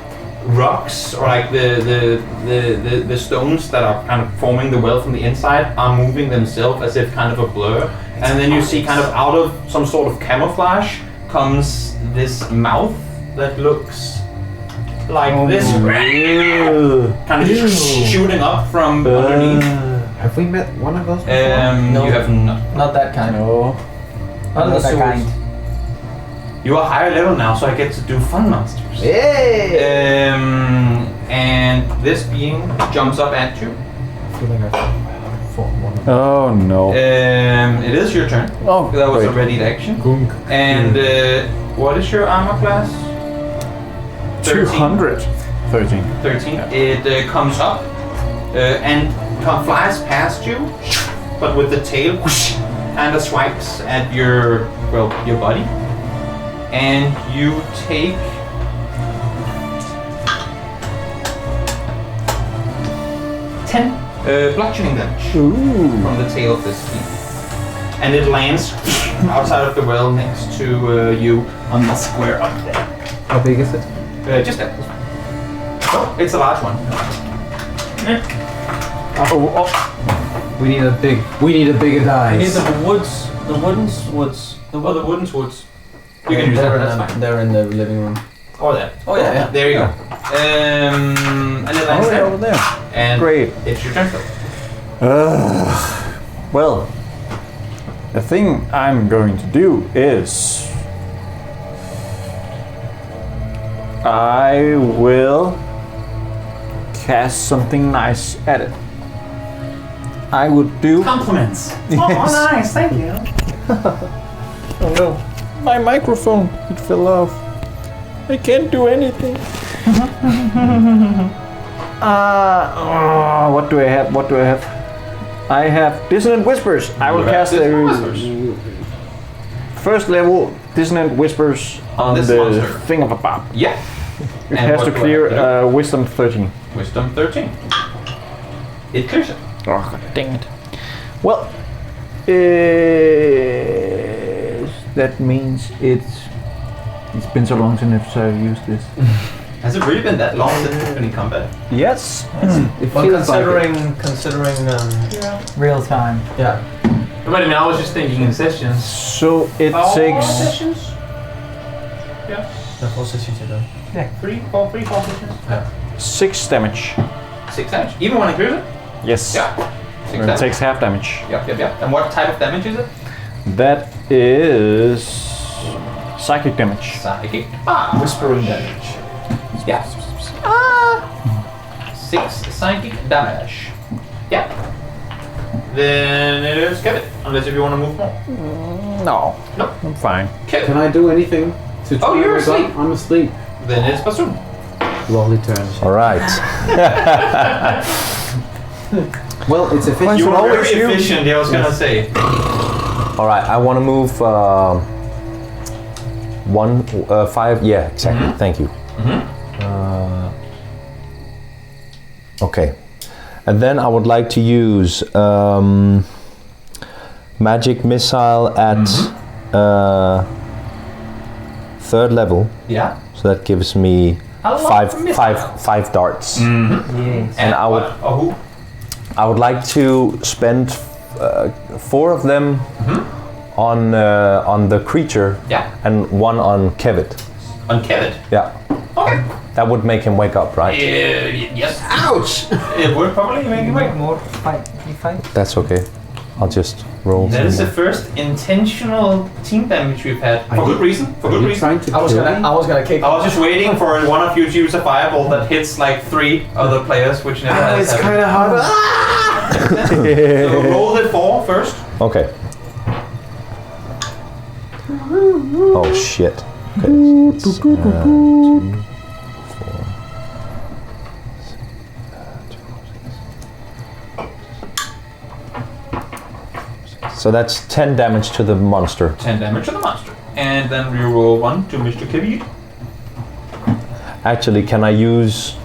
rocks or like the stones that are kind of forming the well from the inside are moving themselves as if kind of a blur. And then you see kind of out of some sort of camouflage comes this mouth that looks like this. Kind of just shooting up from underneath. Have we met one of those before? No. You have not. Not that kind. No. Not the that sewers. kind. You are higher level now, so I get to do fun monsters. Yay! And this being jumps up at you. I feel like I fought one of them. Oh no. It is your turn. Oh, That was a great. ready action. Gunk. And what is your armor class? 200. 13. 13. It comes up and flies past you, but with the tail kind of swipes at your body. And you take 10 bludgeoning damage from the tail of this beast. And it lands outside of the well next to you on the square up there. How big is it? Just that. Oh, it's a large one. We need a bigger dice. I need the woods. The wooden's woods. Oh, the wooden's woods. You can use that, that's fine. They're in the living room. Or there. Oh yeah. There you go. And it lands Oh, there. over there. And Great. it's your turn, Phil. Well, the thing I'm going to do is I will cast something nice at it. I would do. Compliments. Yes. Oh, nice, thank you. Oh no. My microphone, it fell off. I can't do anything. What do I have? What do I have? I have Dissonant Whispers. I will cast a first level Dissonant Whispers on this the monster. thing of a bob. Yeah. It has to clear Wisdom 13. Wisdom 13. It clears it. Oh, God dang it. Well, that means it's been so long since I've used this. Has it really been that long since we've been in combat? Yes. It Well, feels like it. considering, Real time. yeah. But I mean, I was just thinking in sessions. So it All takes sessions? Yeah. The full session to go. Three, four sessions? 6 damage. 6 damage. Even when it clears it? Yes. Yeah. 6 It damage. takes half damage. Yep. And what type of damage is it? That is psychic damage. Psychic. Whispering damage. Yeah. 6 psychic damage. Yeah. Then it is Kevin. Unless if you want to move more. No. No. I'm fine. Kevin. Can I do anything to try you're to wake up? asleep. I'm asleep. Then it's Bassoon. Lovely turn. All right. Well, it's efficient. You were always very you. efficient, I was gonna say. All right. I want to move 5. Yeah, exactly. Thank you. Okay. And then I would like to use magic missile at 3rd level. Yeah. So that gives me I love missiles. five darts. Yes. And I would Oh, who? I would like to spend 4 of them on the creature Yeah. and 1 on Kevit. On Kevin. Yeah. Okay. That would make him wake up, right? Yes. Ouch! It would probably make you wake. More 5d5. That's okay. I'll just roll. That is the first intentional team damage we've had. For good reason. For good reason. Trying to I was kill gonna kick. I was just waiting for one of you to use a fireball that hits like 3 other players, which never has It's happened. kind of hard. So roll the 4 first. Okay. Oh shit. Okay. So it's, 2, 4, 6. So that's 10 damage to the monster. 10 damage to the monster. And then we roll 1 to Mr. Kibby. Actually, can I use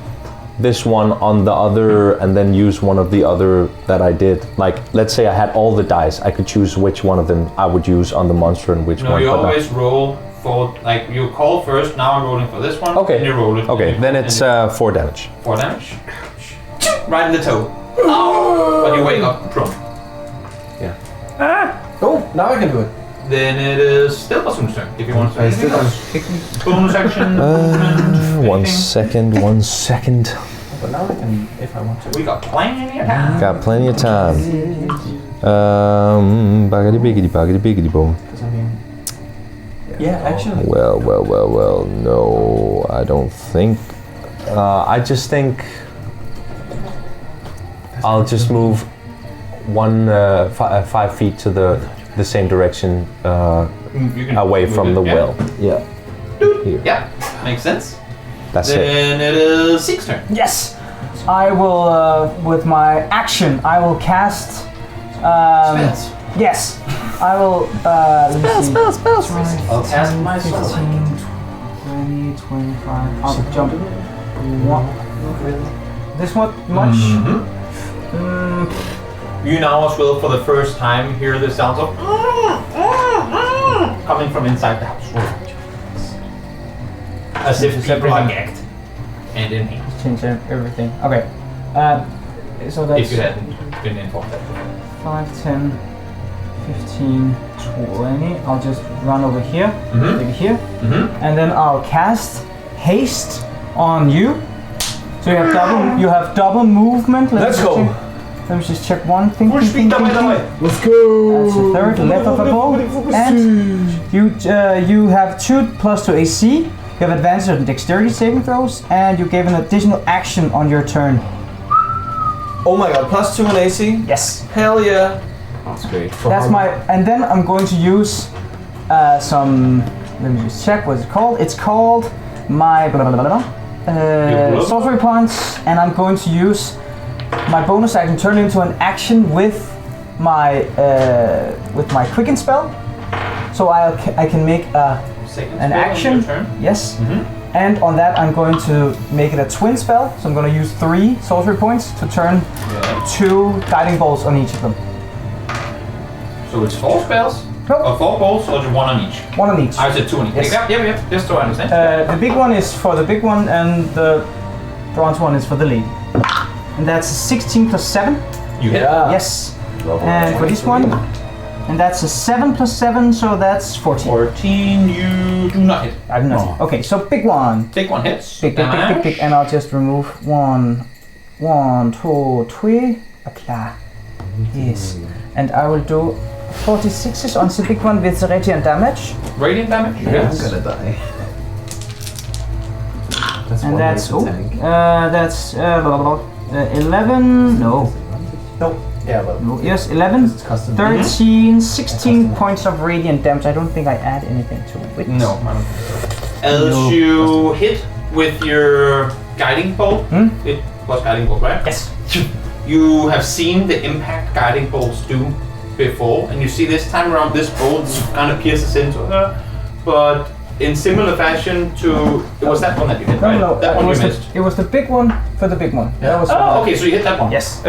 this one on the other and then use one of the other that I did? Like, let's say I had all the dice. I could choose which one of them I would use on the monster and which No, one. you but not- always roll for, like, you call first, now I'm rolling for this one. Okay. And you roll it. Okay, then it's 4 damage. 4 damage. Right in the toe. But you wake up prone. Oh, now I can do it. Then it is still Basum's turn, if you want to say anything else. Bonus action, movement, anything. One second. But now I can, if I want to. We got plenty of time. Got plenty of time. Baggity biggity boom. Because I mean, yeah, actually. Well, no, I don't think. I just think I'll just move 5 feet to the same direction You can away move from it, the yeah. well. Yeah. Here. Yeah, makes sense. That's it. Then it is Zeke's turn. Yes! I will, with my action, I will cast... Spells. Yes! I will, let me see. Spells. I'll cast my 15, sword. 20, 25. I'll jump. One. This much? You now as well, for the first time, hear the sounds of coming from inside the house. As if people are gagged and in pain. Change everything. Okay. So that's If you hadn't been informed that before. 5, 10, 15, 20. I'll just run over here, maybe here, and then I'll cast haste on you. So you have double movement. Let's go. Let me just check one thing. Full speed, That's Let's go! the third left of the ball. And you have 2 + 2 AC. You have advantage on dexterity saving throws, and you gave an additional action on your turn. Oh my god, +2 in AC? Yes. Hell yeah. That's great. That's my, and then I'm going to use some, let me just check what it's called. It's called my sorcery points, and I'm going to use my bonus action turn into an action with my quicken spell. So I can make Second an spell on action. your turn. Yes. And on that I'm going to make it a twin spell. So I'm going to use 3 sorcery points to turn 2 guiding bolts on each of them. So it's 4 spells? Nope. Or 4 bolts, or just 1 on each? 1 on each. I said 2 on each. Yes. Yep, just so I understand. The big one is for the big one, and the bronze one is for the lady. And that's a 16 + 7. You hit. Yes. And for this one, and that's a 7 + 7, so that's 14. 14, you do not hit. I have nothing. Okay, so big one. Big one hits. Big, and I'll just remove 1, 2, 3. Klar. Yes. And I will do 46s on the big one with the radiant damage. Radiant damage? Yes. I'm gonna die. And that's 11. No. Yeah, but No, yes, 11, 13, 16 points of radiant damage. I don't think I add anything to it. No, I don't think so. As you hit with your guiding bolt, it was guiding bolt, right? Yes. You have seen the impact guiding bolts do before, and you see this time around this bolt kind of pierces into her, but in similar fashion to, it was that one that you hit, right? No, That one you missed. it was the big one for the big one. That was Oh, okay, so you hit that one. Yes.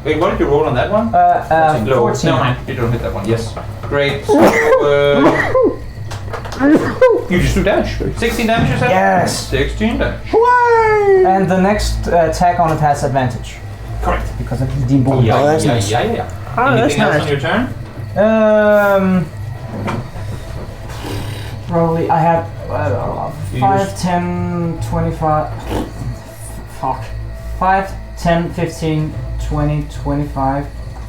Wait, what did you roll on that one? 14. No, man, you don't hit that one. Yes. Great. So, you just do damage. 16 damage, you said? Yes. 16 damage. And the next attack on it has advantage Correct. because of the bolt. Yeah. that's nice. Anything else on your turn? Probably I have You 5, 10, 25. Fuck. 5, 10, 15, 20, 25,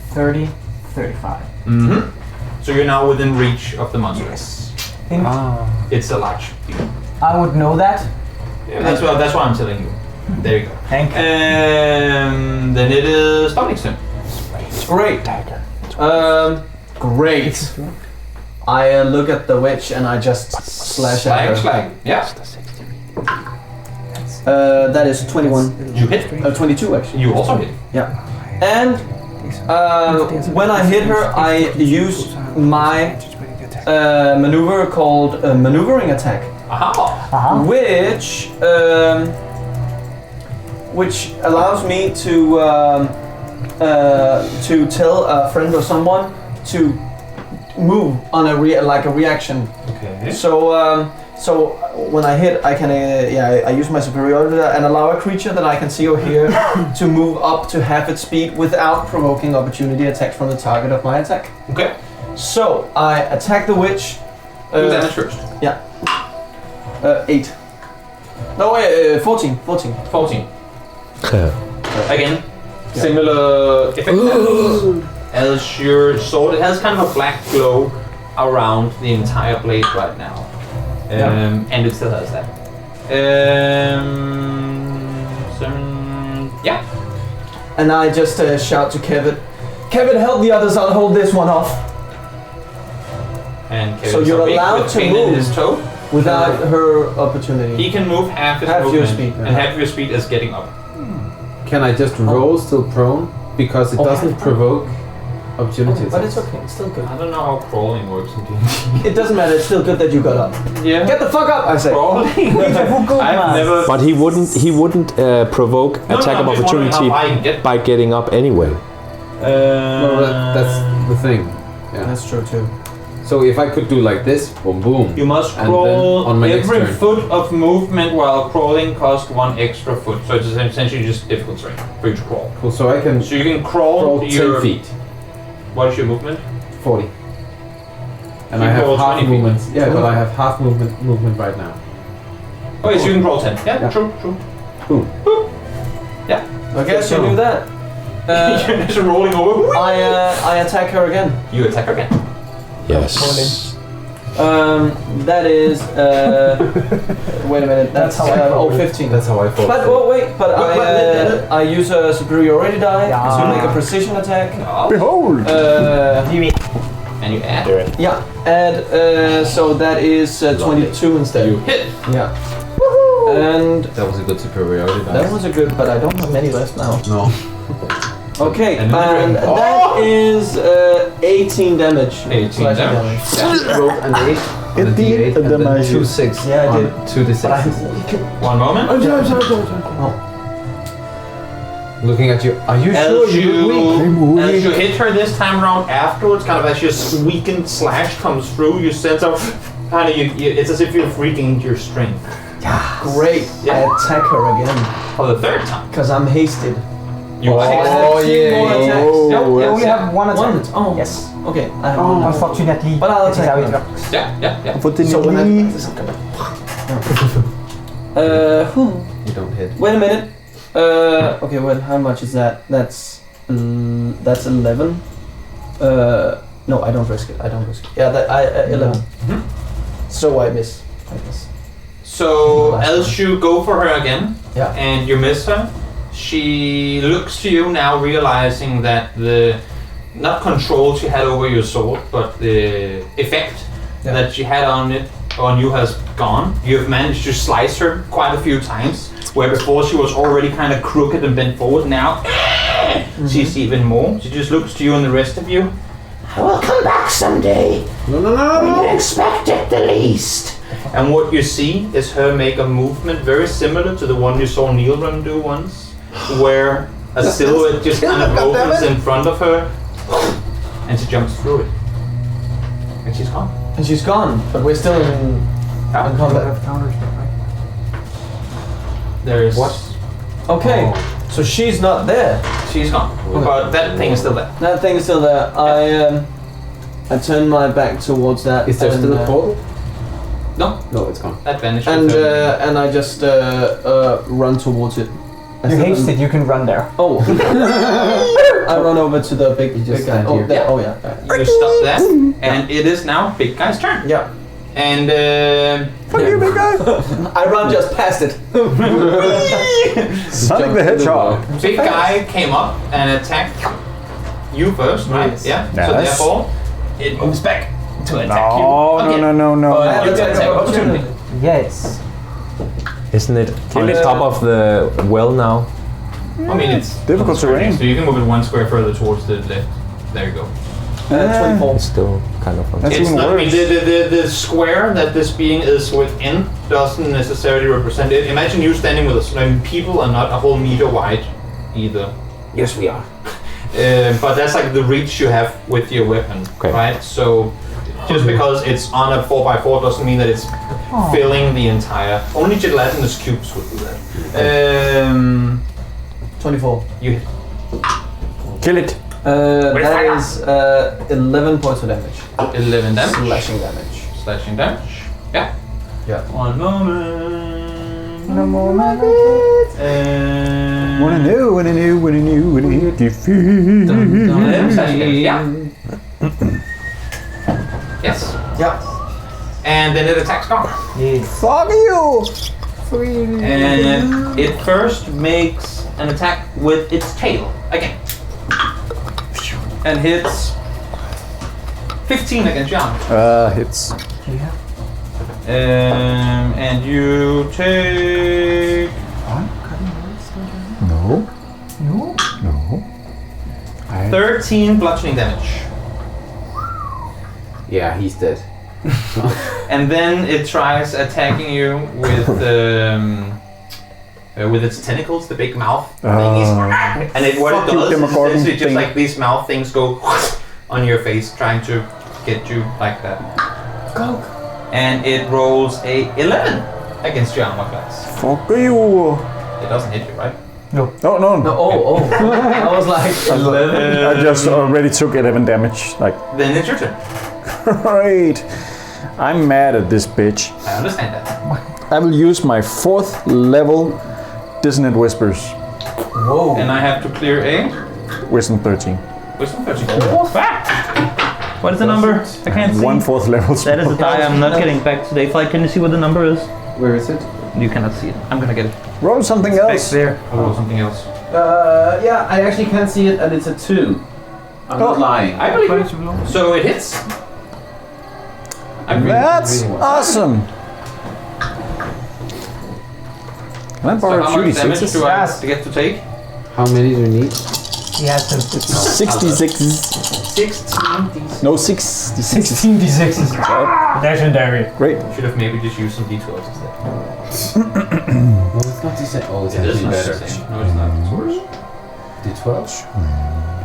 30, 35. Mm-hmm. So you're now within reach of the monster. Yes. It's a large beetle. I would know that. Yeah, that's why I'm telling you. There you go. Thank you. Then it is Dominic's turn. Great. Great. I look at the witch and I just slash at her. Slag. Yeah. That is 21. You hit. 22 actually. You also hit. Yeah. And when I hit her, I use my maneuver called maneuvering attack, Aha. which allows me to tell a friend or someone to move on a reaction. Okay. So when I hit, I can I use my superiority and allow a creature that I can see or hear to move up to half its speed without provoking opportunity attacks from the target of my attack. Okay. So I attack the witch. Do damage first. Yeah. 8. No, wait, 14. 14. 14. Again, similar effect as your sword. It has kind of a black glow around the entire blade right now. And it still has that. Yeah. And I just shout to Kevin, Kevin, help the others, I'll hold this one off. And Kevin's So you're awake allowed with to pain in move. his toe. Without her opportunity. He can move half his Half your movement, speed. and half your speed is getting up. Can I just roll still prone? Because it doesn't provoke opportunity But attacks. it's okay, it's still good. I don't know how crawling works in D&D. It doesn't matter, it's still good that you got up. Yeah. Get the fuck up, I say. Crawling? I've never... But he wouldn't provoke attack of I'm just wondering opportunity how high you can get. by getting up anyway. Well, that's the thing. Yeah. That's true too. So if I could do like this, boom, boom. You must And crawl then on my next every turn. foot of movement while crawling costs 1 extra foot. So it's essentially just difficult terrain for you to crawl. Cool. So I can So you can crawl, 10 your... feet, What is your movement? 40. And You I have crawl half 20 feet. movement. Yeah, but I have half movement right now. Okay, so you can crawl 10. Yeah, Yeah. true. Boom. Yeah. I guess you do that. You're just rolling over. I attack her again. You attack her again. Yes. That is wait a minute. That's how I 15. That's how I thought. But I use a superiority die to make a precision attack. Behold! And you add. Yeah, and so that is 22 instead. You hit. Yeah. And That was a good superiority die. that was a good, but I don't have many left now. No. Okay, And and that is 18 damage. 18 Slashing damage. Roll an 8 on a 18 D8 and then damage. 2 6 Yeah, I on did. 2 D6. 1 moment. Looking at you. Are you sure As you're weak? as you hit her this time around afterwards, kind of as your weakened slash comes through, you sense of kind of it's as if you're freaking your strength. Great. Yeah. I attack her again For the third time. because I'm hasted. You I hit. have 3 more attacks. Yeah, we have one attack. Oh. Yes. Okay. I have one. Unfortunately, But I'll that is attack how it her. works. Yeah. So when You don't hit. wait a minute. Okay. Well, how much is that? That's 11. No, I don't risk it. Yeah, that 11. So I miss. I guess. So as you go for her again, Yeah. and you miss her, she looks to you now, realizing that the not control she had over your sword, but the effect that she had on you has gone. You've managed to slice her quite a few times, where before she was already kind of crooked and bent forward. Now she's even more. She just looks to you and the rest of you. I will come back someday. No. When you expect it the least. And what you see is her make a movement very similar to the one you saw Neil run do once, where a silhouette just kind of opens in front of her, and she jumps through it. And she's gone. And she's gone, but we're still in combat. There's... What? Okay. So she's not there. She's gone. But that thing is still there. That thing is still there. I turn my back towards that. Is there and, still a portal? No, No, it's gone. that vanished. And I just run towards it. You hasted, you can run there. Oh. I run over to the big just guy. stand Oh, here. there. Oh yeah. You stop that, and it is now big guy's turn. Yeah. And Fuck you, big guy! I run just past it. Sonic the Hedgehog. big guy came up and attacked you first, right? Yes. Yeah. Yes. So therefore, it moves back to attack you. No, again. no. But you get attack opportunity. Yes. Isn't it on top of the well now? I mean, it's Difficult terrain. So you can move it 1 square further towards the left. There you go. 24. It's still kind of on That's top. It's even not, I mean, worse. the square that this being is within doesn't necessarily represent it. Imagine you standing with us. I mean, people are not a whole meter wide either. Yes, we are. But that's like the reach you have with your weapon, Okay. right? So just because it's on a 4x4 doesn't mean that it's filling the entire. Only gelatinous cubes would do that. 24. You hit. Kill it. That is 11 points of damage. 11 damage. Slashing damage. Slashing damage. Yeah. Yeah. 1 moment. No more Wanna know, defeat. 11 slashing damage. Yeah. Yes. Yeah. And then it attacks Gong. Yes. Fuck you! And it first makes an attack with its tail again. And hits 15 against Jan. Hits. And you take No. No. No. 13 bludgeoning damage. Yeah, he's dead. And then it tries attacking you with its tentacles, the big mouth thingies. And what Fuck it you, does is Demogorgon essentially just thing. like these mouth things go on your face, trying to get you like that. Go. And it rolls a 11 against your armor class. Fuck you! It doesn't hit you, right? No. No, oh. I was like 11. I just already took 11 damage. Like, Then it's your turn. right. I'm mad at this bitch. I understand that. I will use my 4th level Dissonant Whispers. Whoa. And I have to clear a Wisdom 13. wisdom 13. What is the number? I can't see. 1/4 level That is a die I'm not getting back today. Flight, can you see what the number is? Where is it? You cannot see it. I'm gonna get it. Roll something Back else. there. I'll roll something else. Yeah, I actually can't see it, and it's a 2. I'm not lying. I believe it. So it hits. That's awesome. Can I So borrow how Judy much damage sixes? do I have to get to take? How many do you need? He has to. 66. 16 d6. No, 66. 16 d6s. Legendary. Great. Should have maybe just used some d12s instead. No, it's not decent. Oh, it's It is actually not better. the same. No, it's not. It's worse. D12?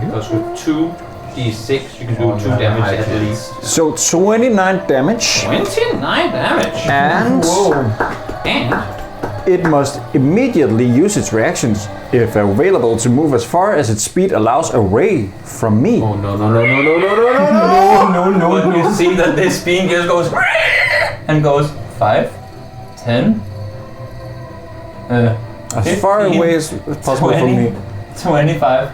Because with 2 d6, you can do Oh, 2 yeah, damage I at can. least. So 29 damage, 29 damage. and And it must immediately use its reactions, if available, to move as far as its speed allows away from me. Oh, no. but you see that this being just goes and goes 5, 10, As far 15, away as possible from 20. me. 25,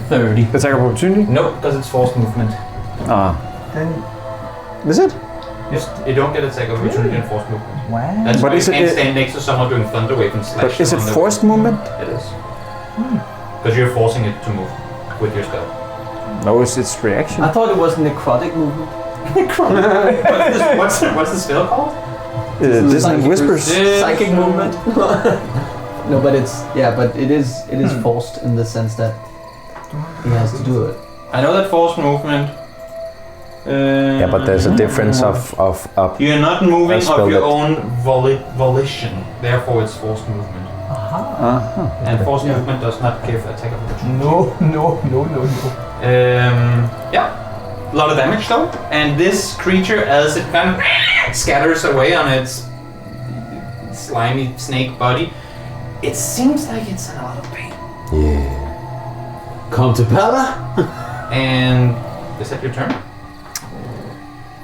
30. Attack of opportunity? Nope, because it's forced movement. Is it? You don't get attack of opportunity in forced movement. Wow. That's But why you is it- can't stand next to someone doing thunder wave and slash. But is it them on the- forced movement? It is. Because you're forcing it to move with your spell. No, it's reaction. I thought it was necrotic movement. What's the spell called? Dissonant Psychic Whispers. Psychic movement. No, but it is forced in the sense that he has to do it. I know that forced movement. Yeah, but there's a difference of You're not moving I spelled of your it. own volition, therefore it's forced movement. And forced movement does not give attack of opportunity. No. Yeah, a lot of damage though. And this creature, as it kind of scatters away on its slimy snake body, it seems like it's in a lot of pain. Yeah. Come to Pella? And is that your turn?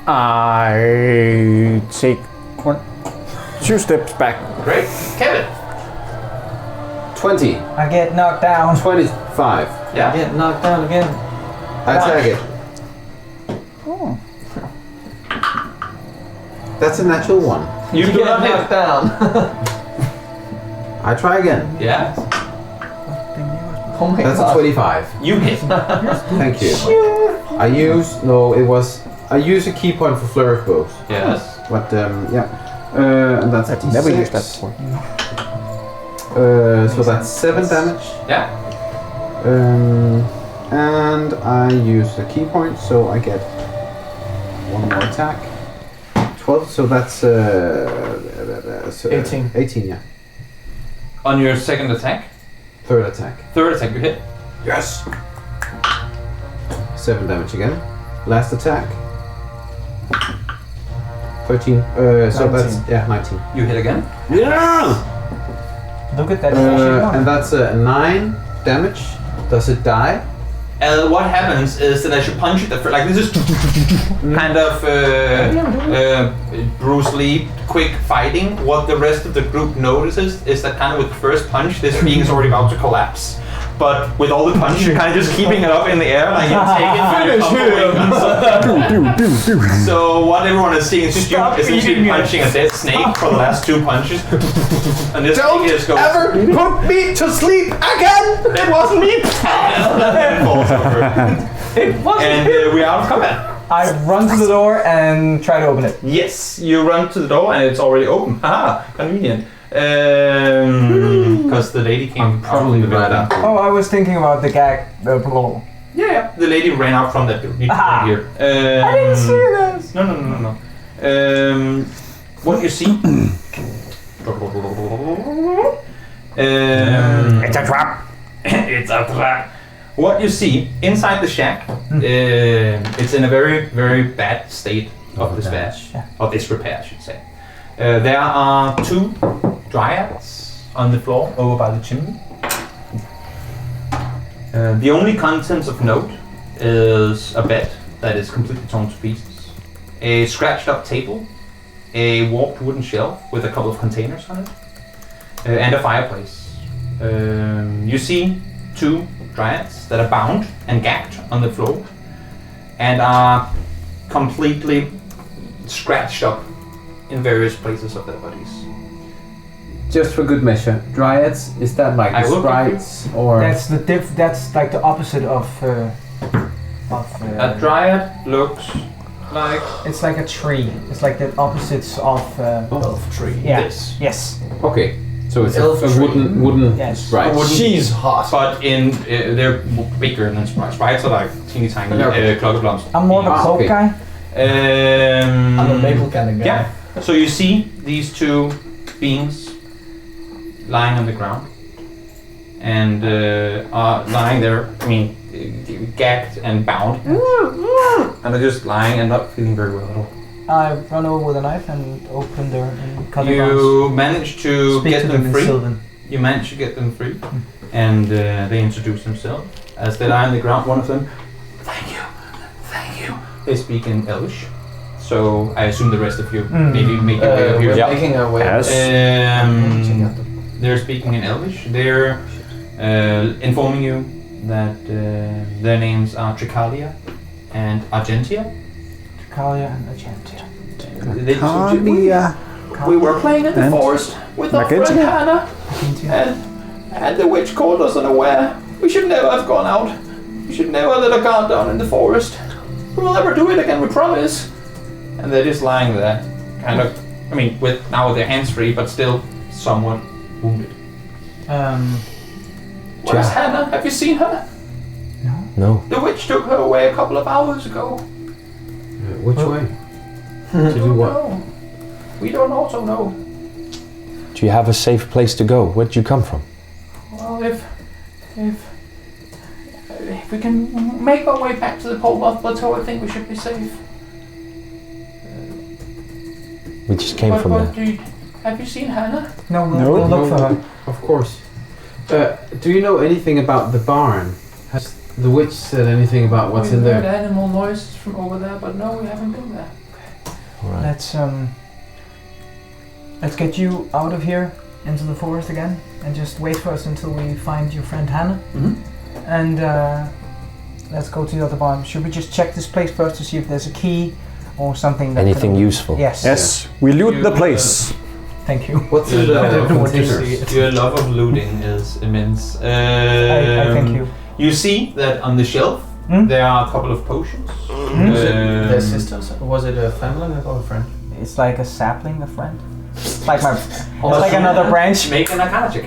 I take 2 steps back. Great. Kevin. 20. I get knocked down. 25. Yeah. Get knocked down again. I tag it. Oh. That's a natural 1. You do get not hit. knocked down. I try again. Yeah. Oh my That's god. a 25. You hit. Thank you. I use a key point for flurry of blows. Yes. But yeah. And that's I've D6. never used that before. So that's 7 damage. Yeah. And I use a key point, so I get 1 more attack. 12, so that's 18. 18, yeah. On your second attack. Third attack. Third attack, you hit. Yes! 7 damage again. Last attack. 13. So 19. that's, yeah, 19. You hit again. Yeah! Look at that. And that's 9 damage. Does it die? What happens is that as you punch it, like this is kind of Bruce Lee quick fighting. What the rest of the group notices is that kind of with the first punch, this being is already about to collapse. But with all the punch, you're kind of just keeping it up in the air, like you take it through your So what everyone is seeing is just you essentially punching a dead snake for the last 2 punches. And this thing just goes. Ever put me to sleep again! It wasn't me! And falls over. It wasn't. And we're out of combat. I run to the door and try to open it. Yes, you run to the door and it's already open. Haha, convenient. Because the lady came Probably right after. Oh, I was thinking about the gag. Yeah, the lady ran out from that building here. I didn't see this. No. What you see? It's a trap. It's a trap. What you see inside the shack, it's in a very, very bad state of disrepair, or disrepair, I should say. There are 2 dryads on the floor over by the chimney. The only contents of note is a bed that is completely torn to pieces, a scratched up table, a warped wooden shelf with a couple of containers on it, and a fireplace. You see 2 dryads that are bound and gagged on the floor and are completely scratched up in various places of their bodies. Just for good measure, dryads, is that like I the will sprites or? That's like the opposite of. A dryad looks like It's like a tree. It's like the opposites of. Elf tree. Yeah. this. Yes. Okay, so it's Elf a tree. wooden Yes. sprite. She's hot. But in they're bigger than sprites. Sprites are like teeny tiny clockblums. I'm more of a cloak okay. guy. I'm a maple kind of guy. Yeah. So you see these 2 beings lying on the ground and are lying there. I mean, gagged and bound, and they're just lying and not feeling very well at all. I run over with a knife and open their and cut the You manage to Speak get to them in free. Sylvan. You manage to get them free, and they introduce themselves as they lie on the ground. One of them, thank you. They speak in Elvish, so I assume the rest of you maybe make your way up here. We're making our way. Yes. They're speaking in Elvish. They're informing you that their names are Tricalia and Argentia. Kalia and Argentia. We were playing in the And forest with our friend Argentia. Hannah, and the witch called us unaware. We should never have gone out. We should never let a guard down in the forest. We will never do it again, we promise. And they're just lying there, kind of. I mean, with their hands free, but still somewhat wounded. Where's Hannah? Have you seen her? No. The witch took her away a couple of hours ago. Which way? To do what? No. We don't also know. Do you have a safe place to go? Where'd you come from? Well, if we can make our way back to the Pole Moth Plateau, I think we should be safe. We just came from there. Have you seen Hannah? No, we'll look for her. Of course. Do you know anything about the barn? Has the witch said anything about what's in We've heard there? animal noises from over there, but no, we haven't been there. All right. Let's let's get you out of here into the forest again, and just wait for us until we find your friend Hannah. And let's go to the other barn. Should we just check this place first to see if there's a key or something? That Anything useful? Yes. Yes, we loot the place. Thank you. What's Your in the love, containers? your love of looting is immense. I thank you. You see that on the shelf there are a couple of potions. Their sisters? Was it a family member or a friend? It's like a sapling, a friend. It's like my. It's like another branch. Make an arcana check.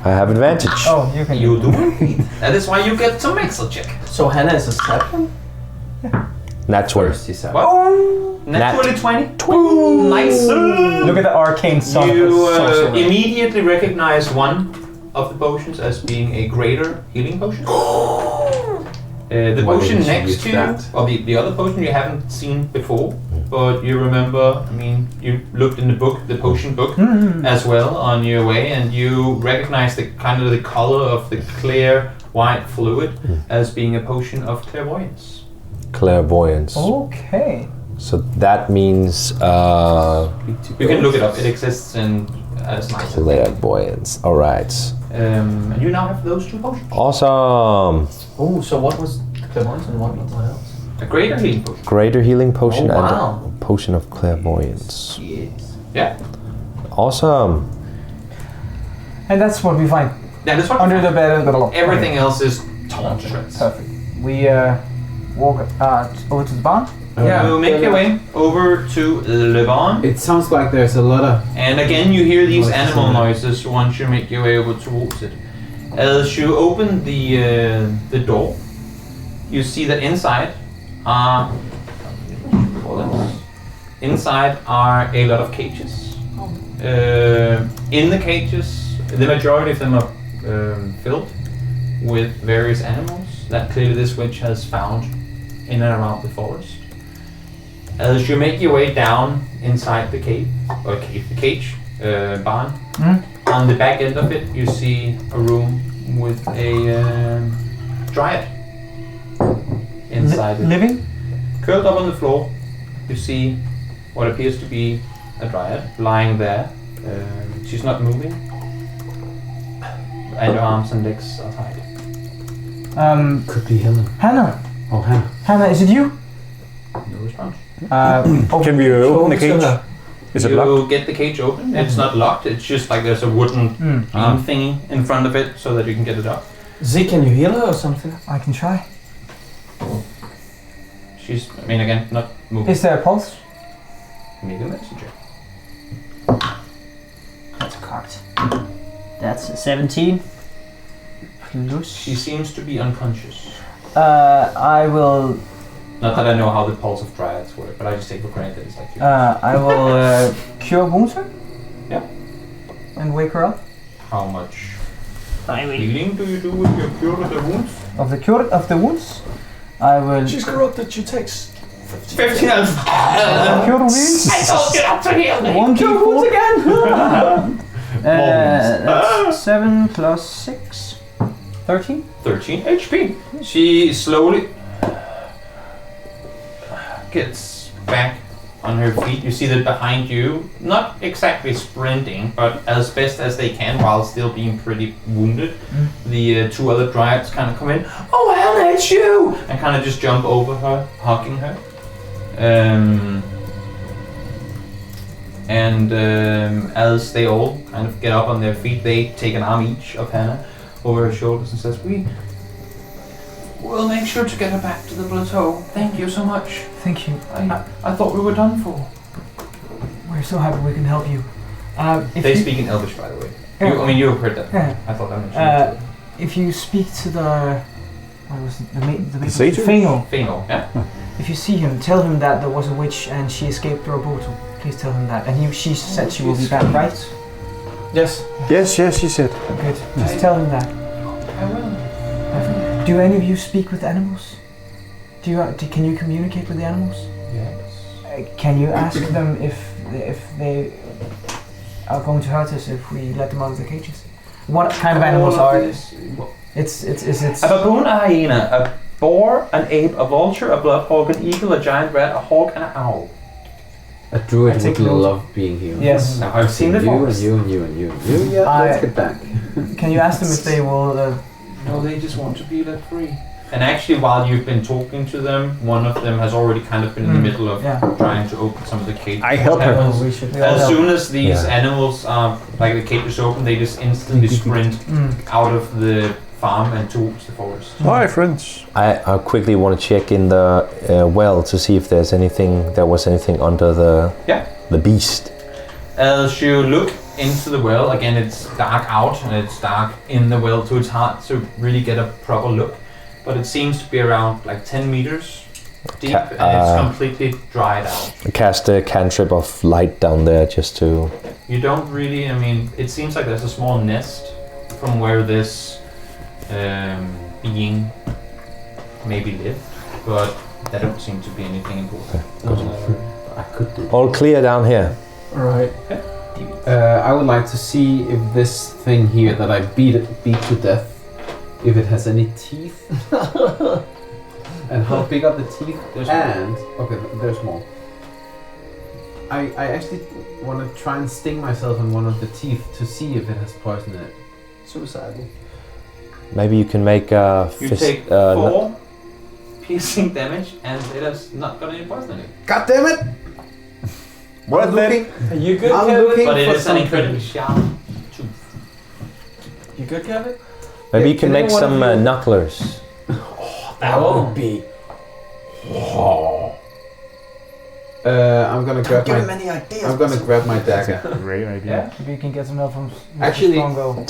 I have advantage. Oh, you can. You do indeed. That is why you get to make a check. So Hannah is a sapling? Nat 20. First, he said. What? Naturally 20. Nice. Look at the arcane son of a You sorcerer. immediately recognize one of the potions as being a greater healing potion. The Why potion didn't you next use to you, that? or the other potion you haven't seen before, but you remember, I mean, you looked in the book, the potion book, as well on your way, and you recognize the kind of the color of the clear white fluid as being a potion of clairvoyance. Clairvoyance. Okay. So that means You can look it up, it exists in as nice. clairvoyance. All right. And you now have those two potions. Awesome. Oh, so what was clairvoyance and what else? A greater healing potion. Greater healing potion Oh, and wow. a potion of clairvoyance. Yes. Yeah. Awesome. And that's what we find That is what under the bed and the everything else is torn to shreds. Perfect. We walk over to the barn. You make your way over to Le Bon, It sounds like there's a lot of. and again you hear these Noises. animal noises once you make your way over towards it. As you open the door, you see that inside are a lot of cages. In the cages, the majority of them are filled with various animals that clearly this witch has found in and around the forest. As you make your way down inside the cage, barn, on the back end of it, you see a room with a dryad inside it. Living? Curled up on the floor, you see what appears to be a dryad lying there. She's not moving, and her arms and legs are tied. Could be Helen. Hannah. Oh, Hannah. Hannah, is it you? No response. Can we open the cage? Is it You locked? get the cage open. It's not locked. It's just like there's a wooden beam thingy in front of it so that you can get it up. Z, can you heal her or something? I can try. She's, I mean, again, not moving. Is there a pulse? Make a medicine check. That's a card. That's a 17. Plus. She seems to be unconscious. I will. Not that I know how the pulse of dryads work, but I just take for granted it's like you. I will cure wounds her. Yeah. And wake her up. How much I will. healing do you do with your cure of the wounds? Of the cure of the wounds, I will. She's corrupted, she takes 15 out of Cure wounds. I told you not to heal me. 1d4 again! That's 7 plus 6. 13? 13 HP. She slowly gets back on her feet. You see that behind you, not exactly sprinting, but as best as they can while still being pretty wounded, the two other dryads kind of come in. Oh, Hannah, it's you! And kind of just jump over her, hugging her. As they all kind of get up on their feet, they take an arm each of Hannah over her shoulders and says, We'll make sure to get her back to the plateau. Thank you so much. Thank you. I thought we were done for. We're so happy we can help you. They speak in Elvish, by the way. Yeah. You have heard that. Yeah. I thought I mentioned it If you speak to the... What was it? The satyr? Fengel. too. Fengel, yeah? If you see him, tell him that there was a witch and she escaped through a portal. Please tell him that. And she said she will be back, right? Yes. Yes, she said. Good. Just tell him that. I will. Do any of you speak with animals? Can you communicate with the animals? Yes. Can you ask them if they are going to hurt us if we let them out of the cages? What kind of animals are it? It's A baboon, a hyena, a boar, an ape, a vulture, a bloodhawk, an eagle, a giant rat, a hawk, and an owl. A druid I take would note. love being here. Yes, Now I've seen the it. You and forest. you and you and you. Yeah, let's get back. Can you ask them if they will? No, they just want to be let free. And actually, while you've been talking to them, one of them has already kind of been in the middle of trying to open some of the cages. I help her. We should. As soon as these animals are, like the cage is open, they just instantly sprint out of the farm and towards the forest. Hi, friends. I quickly want to check in the well to see if there was anything under the beast. As you look into the well, again it's dark out and it's dark in the well, so it's hard to really get a proper look. But it seems to be around like 10 meters deep and it's completely dried out. Cast a cantrip of light down there just to... You don't really, I mean, it seems like there's a small nest from where this being maybe lived, but there don't seem to be anything important. I could do. All clear down here. Alright. I would like to see if this thing here that I beat to death, if it has any teeth. And how big are the teeth? Okay, they're small. I actually want to try and sting myself in one of the teeth to see if it has poison in it. Suicidal. Maybe you can make a You fist... take 4 piercing damage and it has not got any poison in it. God damn it! What I'm looking. Are you good, I'm Kevin? looking But it for is an something. incredibly sharp tooth. You good, Kevin? Maybe you Can can make anyone some of you- knucklers. That would be. I'm gonna grab Give him my. any ideas. I'm gonna grab my dagger. Great idea. Maybe you can get some help from Actually, Strongo.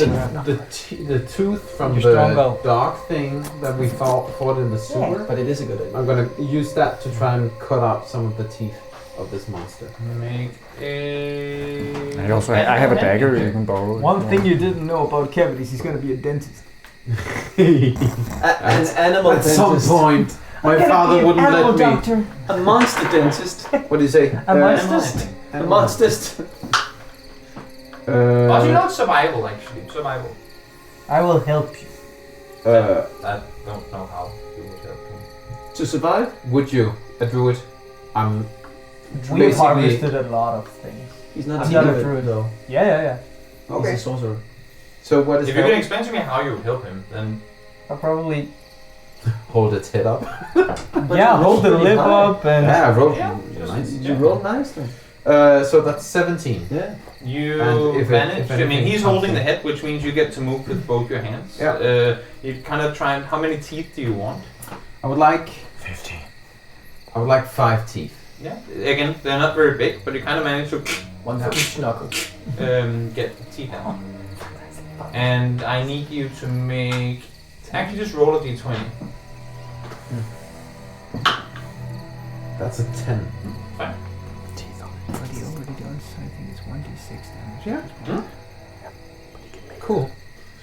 the tooth from You're the Strongo. dark thing that we fought in the sewer. But it is a good idea. I'm gonna use that to try and cut out some of the teeth of this monster. Make a... I also I have a dagger you can borrow. One thing you didn't know about Kevin is he's gonna be a dentist. An animal At some dentist. point, my father wouldn't let me. A monster dentist. What do you say? A monster. A monsterist. But you know survival actually. Survival. I will help you. I don't know how you would help him. To survive? Would you, a druid? I'm We basically- harvested a lot of things. He's not I'm a not a druid, druid. though. Yeah. He's a sorcerer. So what is If you can help? explain to me how you would help him, then I'll probably Hold its head up. hold the lip up and Yeah, I rolled Yeah, nice. You rolled nicely. So that's 17. Yeah. you And if manage. I mean, anything he's comes holding in. the head, which means you get to move with both your hands. Yeah. You kind of try and. How many teeth do you want? I would like 15. I would like 5 teeth. Yeah. Again, they're not very big, but you kind of manage to One for each knuckle. get the teeth out. And I need you to make. Actually, just roll a d20. That's a 10. Fine. Already done, so I think it's 1d6 damage. Yeah. Cool.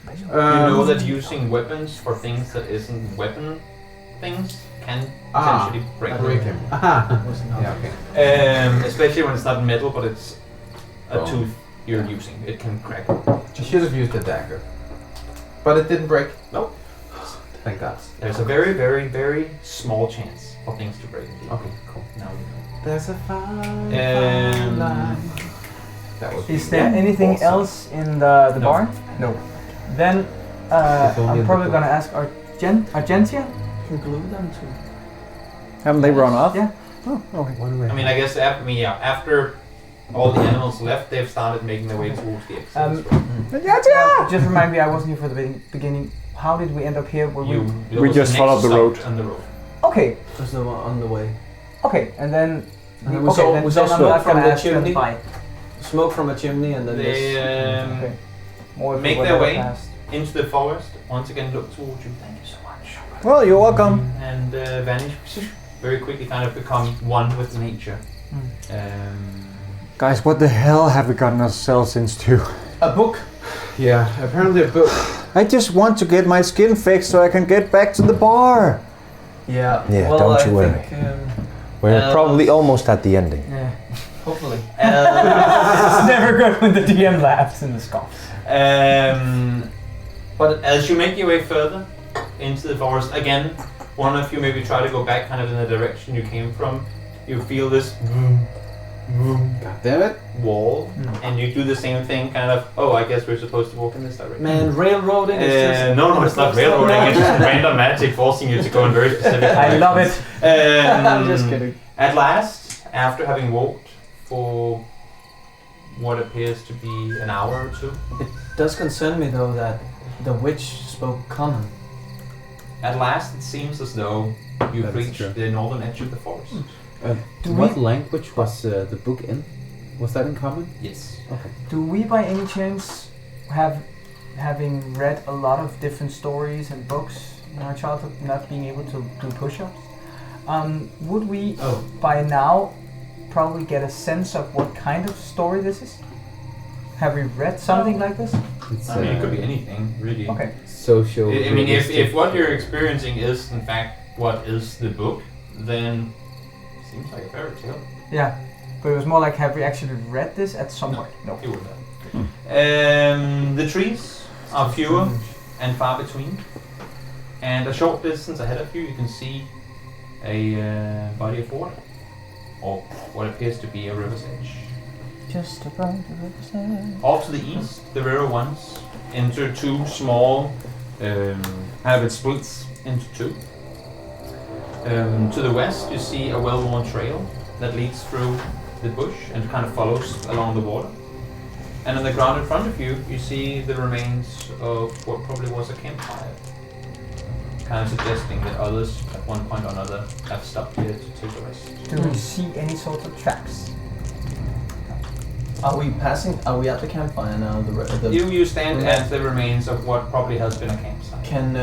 You know that using weapons for things that isn't weapon things can potentially break break him. Aha. Yeah, okay. especially when it's not metal, but it's a Oh. tooth you're using. It can crack. You should have used a dagger. But it didn't break. Nope. Thank God. There's a very, very, very small chance for things to break. Okay, cool. Now you know. There's a fine line. That was is there anything awesome. else in the No. barn? No. Then If only I'm in probably the gonna ask Argentia. You can glue them to. Haven't they run off? Yeah. Oh, okay. One way. I mean, I guess after all the animals left, they've started making their way towards the exit. as well. Just remind me, I wasn't here for the beginning. How did we end up here? Were It We was just next followed the stop road. On the road. Okay, Because they were on the way. okay, and then And then we okay, saw- then, we saw then I'm smoke not from gonna the ask them chimney. bye. Smoke from a chimney and then They this. Okay. More make for their whatever way passed. into the forest. Once again, look towards you. Thank you so much. Well, you're welcome. And vanish. Very quickly, kind of become one with nature. Guys, what the hell have we gotten ourselves into? A book. Yeah, apparently a book. I just want to get my skin fixed so I can get back to the bar. Yeah. Yeah, well, don't I you worry. think, We're probably almost at the ending. Yeah. hopefully. It's never good when the DM laughs in the scoffs. But as you make your way further into the forest, again, one of you maybe try to go back kind of in the direction you came from. You feel this God damn it. wall, and you do the same thing, kind of. Oh, I guess we're supposed to walk in this direction. Man, railroading is just... No, it's not railroading. It's just random magic forcing you to go in very specific I love it. I'm just kidding. At last, after having walked for what appears to be an hour or two, It does concern me though that the witch spoke common. at last it seems as though you've That is reached true. the northern edge of the forest. What language was the book in? Was that in common? Yes. Okay. Do we by any chance having read a lot of different stories and books in our childhood, not being able to do push-ups, would we by now probably get a sense of what kind of story this is? Have we read something like this? It's, I mean, it could be anything, really. Okay. social. I mean, if realistic. what you're experiencing is in fact what is the book, then it seems like a fairy tale. Yeah, but it was more like, have we actually read this at some point? No. You would have. The trees are fewer and far between, and a short distance ahead of you, you can see a body of water, or what appears to be a river's edge. Just about the riverside. Off to the east, the river runs into two small, it splits into two. To the west, you see a well-worn trail that leads through the bush and kind of follows along the water. And on the ground in front of you, you see the remains of what probably was a campfire, kind of suggesting that others, at one point or another, have stopped here to take a rest. Do we see any sort of tracks? Are we at the campfire now? You stand at the remains of what probably has been a campsite. Can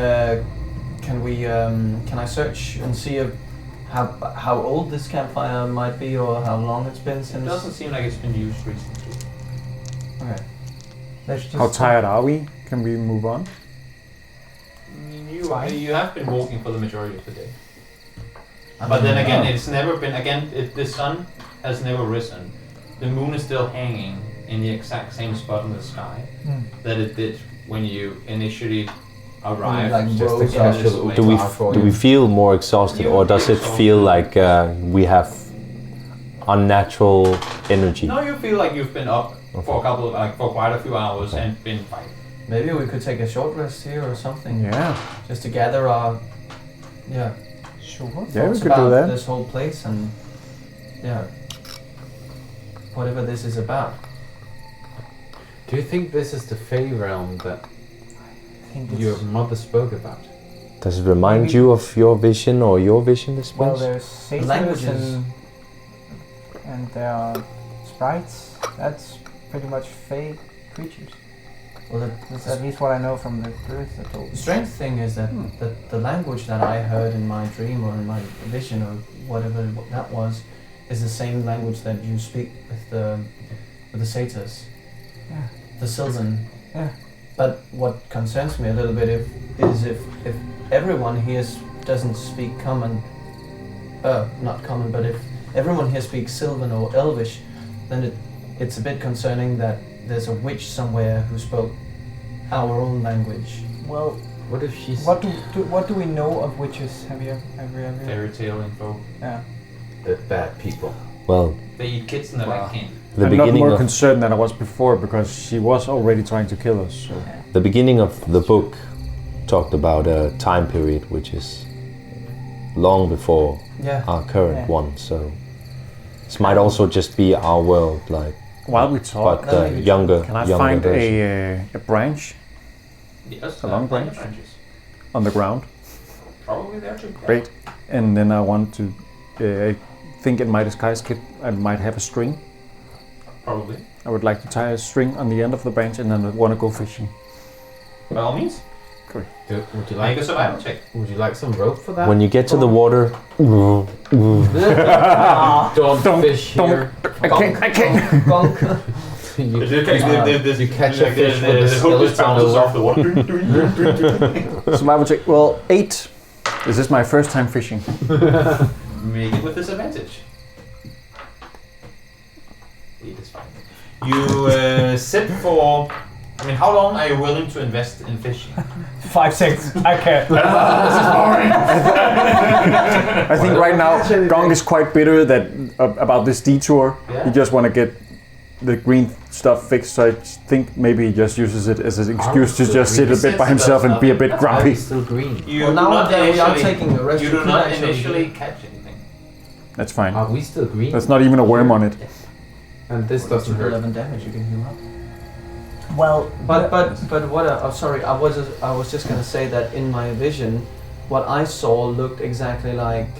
I search and see if how old this campfire might be or how long it's been since? It doesn't seem like it's been used recently. Okay. Let's just How tired are we? Can we move on? You have been walking for the majority of the day. But then again, it's never been, the sun has never risen. The moon is still hanging in the exact same spot in the sky that it did when you initially arrived. Like Just rose a up. casual Do we bar for do you. we feel more exhausted, or does it feel like we have unnatural energy? No, you feel like you've been up for for quite a few hours and been fighting. Maybe we could take a short rest here or something. Yeah. Just to gather our sure. Yeah, we thoughts could about do that. this whole place and whatever this is about. Do you think this is the Fey realm that I think your mother spoke about? Does it remind you of your vision or your vision, this well, place? there's satyrs Languages. and there are sprites. That's pretty much fey creatures. Well, That's at least what I know from the spirits that told the me. strange thing is that the language that I heard in my dream or in my vision or whatever that was is the same language that you speak with the satyrs. Yeah. The Sylvan. Yeah. But what concerns me a little bit is if everyone here doesn't speak common, not common, but if everyone here speaks Sylvan or Elvish, then it's a bit concerning that there's a witch somewhere who spoke our own language. Well, What if she's what do we know of witches? Have you ever? Fairy tale info. Yeah. the bad people? Well, They eat kids in the back camp. the I'm not beginning more of concerned than I was before because she was already trying to kill us. So. the beginning of the book talked about a time period which is long before Yeah. our current Yeah. one. So this might also just be our world, like While we talk, but younger. can I younger find version. a branch Yes, A long plenty of branch? branches. on the ground? Probably there too. Great. And then I want to. I think in my disguise kit I might have a string. Probably. I would like to tie a string on the end of the branch, and then I want to go fishing. By all means, Would you make like a survival check. Would you like some rope for that? When you get to the water, Don't fish here. I can't. Gonk. You, You you catch a fish with a the hook just skeleton bounces over. off the water. Survival check. Well, 8. This is my first time fishing. Make it with disadvantage. 8 is fine. You sit for I mean, how long are you willing to invest in fishing? 5 seconds. I can't. This is boring. I think right now Gong is quite bitter that about this detour. Yeah. He just want to get the green stuff fixed. So I think maybe he just uses it as an excuse to just sit a bit by himself and be a bit grumpy. Still green. You Well, do now not that we are initially- taking a rest, You you do could not actually- initially catch anything. That's fine. Are we still green? There's not even a worm on it. And this doesn't hurt. 11 damage. You can heal up. Well, But what? Sorry, I was just gonna say that in my vision, what I saw looked exactly like,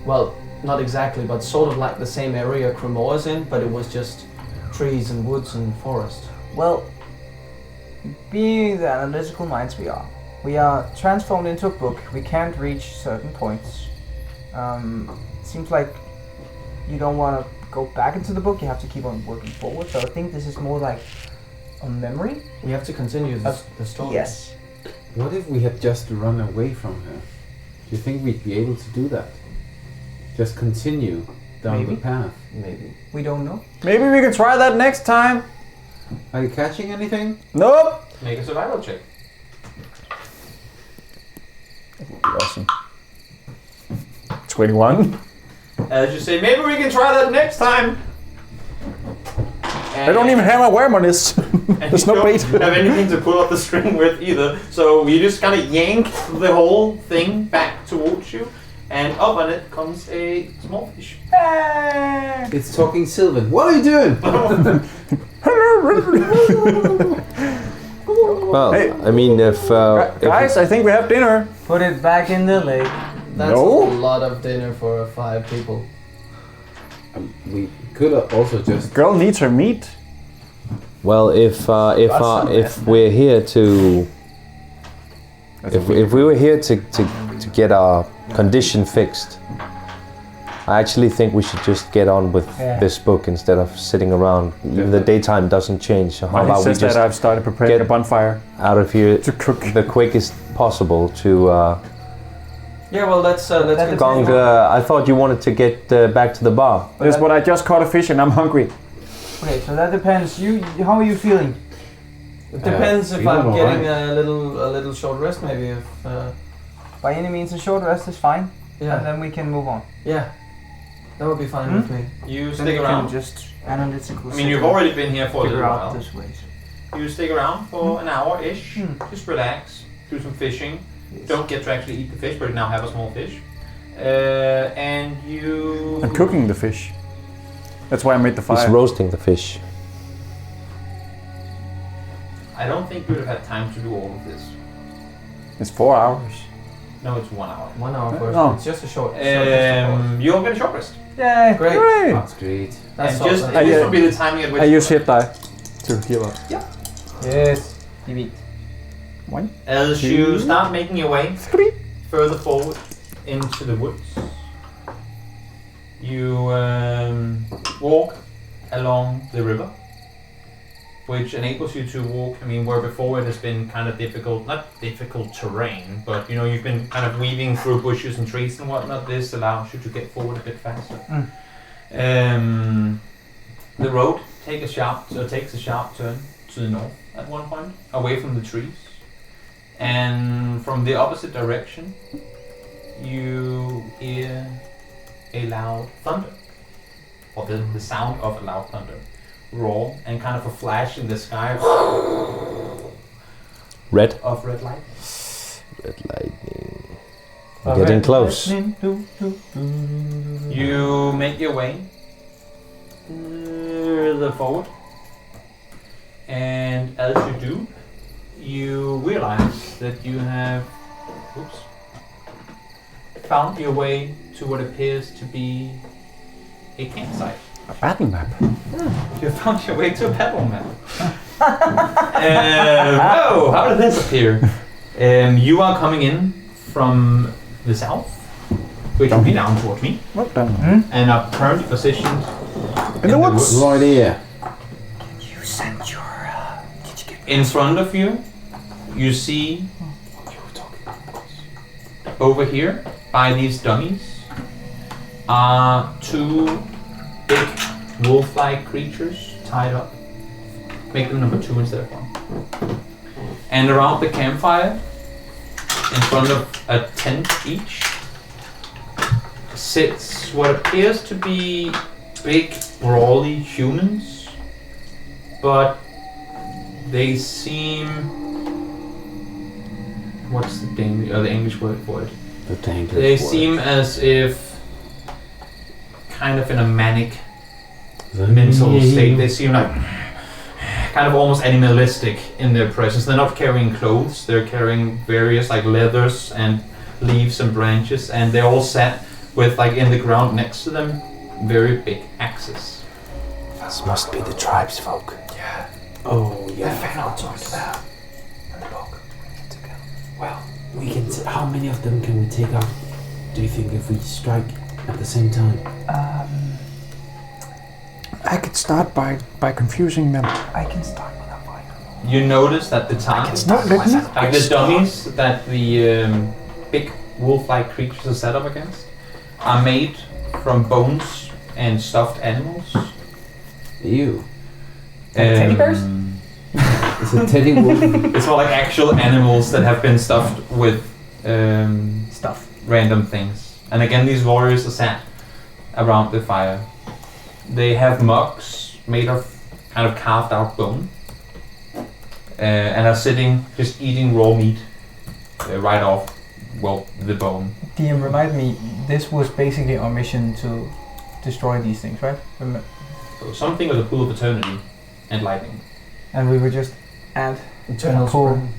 well, not exactly, but sort of like the same area Cremor is in, but it was just trees and woods and forest. Well, being the analytical minds we are transformed into a book. We can't reach certain points. Seems like you don't want to go back into the book. You have to keep on working forward. So I think this is more like a memory. We have to continue the story. Yes. What if we had just run away from her? Do you think we'd be able to do that? Just continue down Maybe. the path. Maybe. We don't know. Maybe we can try that next time. Are you catching anything? Nope. Make a survival check. Awesome. 21. As you say, maybe we can try that next time. I don't even have a worm on this. There's no bait. You don't have anything to pull up the string with either. So you just kind of yank the whole thing back towards you, and up on it comes a small fish. It's talking Sylvan. What are you doing? Well, Hey. I mean, if Guys, I think we have dinner. Put it back in the lake. That's No. a lot of dinner for 5 people. We could also just. Girl needs her meat. well, if we're here to if we were here to get our condition fixed, I actually think we should just get on with this book instead of sitting around. Even the daytime doesn't change. So how He about we says that just I've started preparing get a bonfire out of here to cook. the quickest possible to. Yeah, well, let's continue. Gong, I thought you wanted to get back to the bar. Yes, but I just caught a fish and I'm hungry. Okay, so that depends. How are you feeling? It depends if feeling I'm getting alright. a little short rest, maybe. If By any means, a short rest is fine, and yeah, then we can move on. yeah, that would be fine with me. You Then stick we around. can just analytical. I mean, you've already been here for a figure little out while. this way. You stick around for an hour-ish. Just relax, do some fishing. Don't get to actually eat the fish, but you now have a small fish. And you... I'm cooking the fish. That's why I made the He's fire. roasting the fish. I don't think you would have had time to do all of this. It's 4 hours. No, it's 1 hour. 1 hour first. Oh. It's just a short. short rest, of course. You'll get a short rest. Yay! Great. Hooray! That's great. That's And all. just, That's- this will be the timing at which... I use hit die to heal up. Yes. Give 1, As 2, you start making your way 3. further forward into the woods, you walk along the river, which enables you to walk, I mean, where before it has been kind of difficult, not difficult terrain, but you know, you've been kind of weaving through bushes and trees and whatnot. This allows you to get forward a bit faster. The road takes a sharp turn to the north at one point, away from the trees. And from the opposite direction, you hear a loud thunder, or the sound of a loud thunder, roar, and kind of a flash in the sky Red. of red light. Red lightning. We're getting close. You make your way further forward, and as you do, you realize that you have found your way to what appears to be a campsite. A battle map. You found your way to a battle map. Whoa, how did this appear? You are coming in from the south, which will be down towards me, Well done. and are currently positioned In the woods. Right here. You sent your. Did you get? in front of you. You see over here by these dummies are 2 big wolf-like creatures tied up Make them number 2 instead of 1. And around the campfire, in front of a tent each, sits what appears to be big, brawly humans, but they seem... What's the English word for it? They seem as if kind of in a manic mental state. They seem like kind of almost animalistic in their presence. They're not carrying clothes, they're carrying various like leathers and leaves and branches, and they're all sat with like in the ground next to them very big axes. This must be the tribes folk. Yeah. Oh, yeah. The fan art talked about. And the book. Well, we can. How many of them can we take out? Do you think if we strike at the same time? I could start by confusing them. I can start with a fire. You notice that the targets, No, let me. like the dummies that the big wolf-like creatures are set up against, are made from bones and stuffed animals. Ew. Teddy bears? It's a teddy wolf. It's more like actual animals that have been stuffed with Stuff. random things. And again, these warriors are sat around the fire. They have mugs made of kind of carved out bone, and are sitting just eating raw meat right off, the bone. DM, remind me, this was basically our mission to destroy these things, right? So something with a pool of eternity and lightning. And we would just add Eternal pool. spring.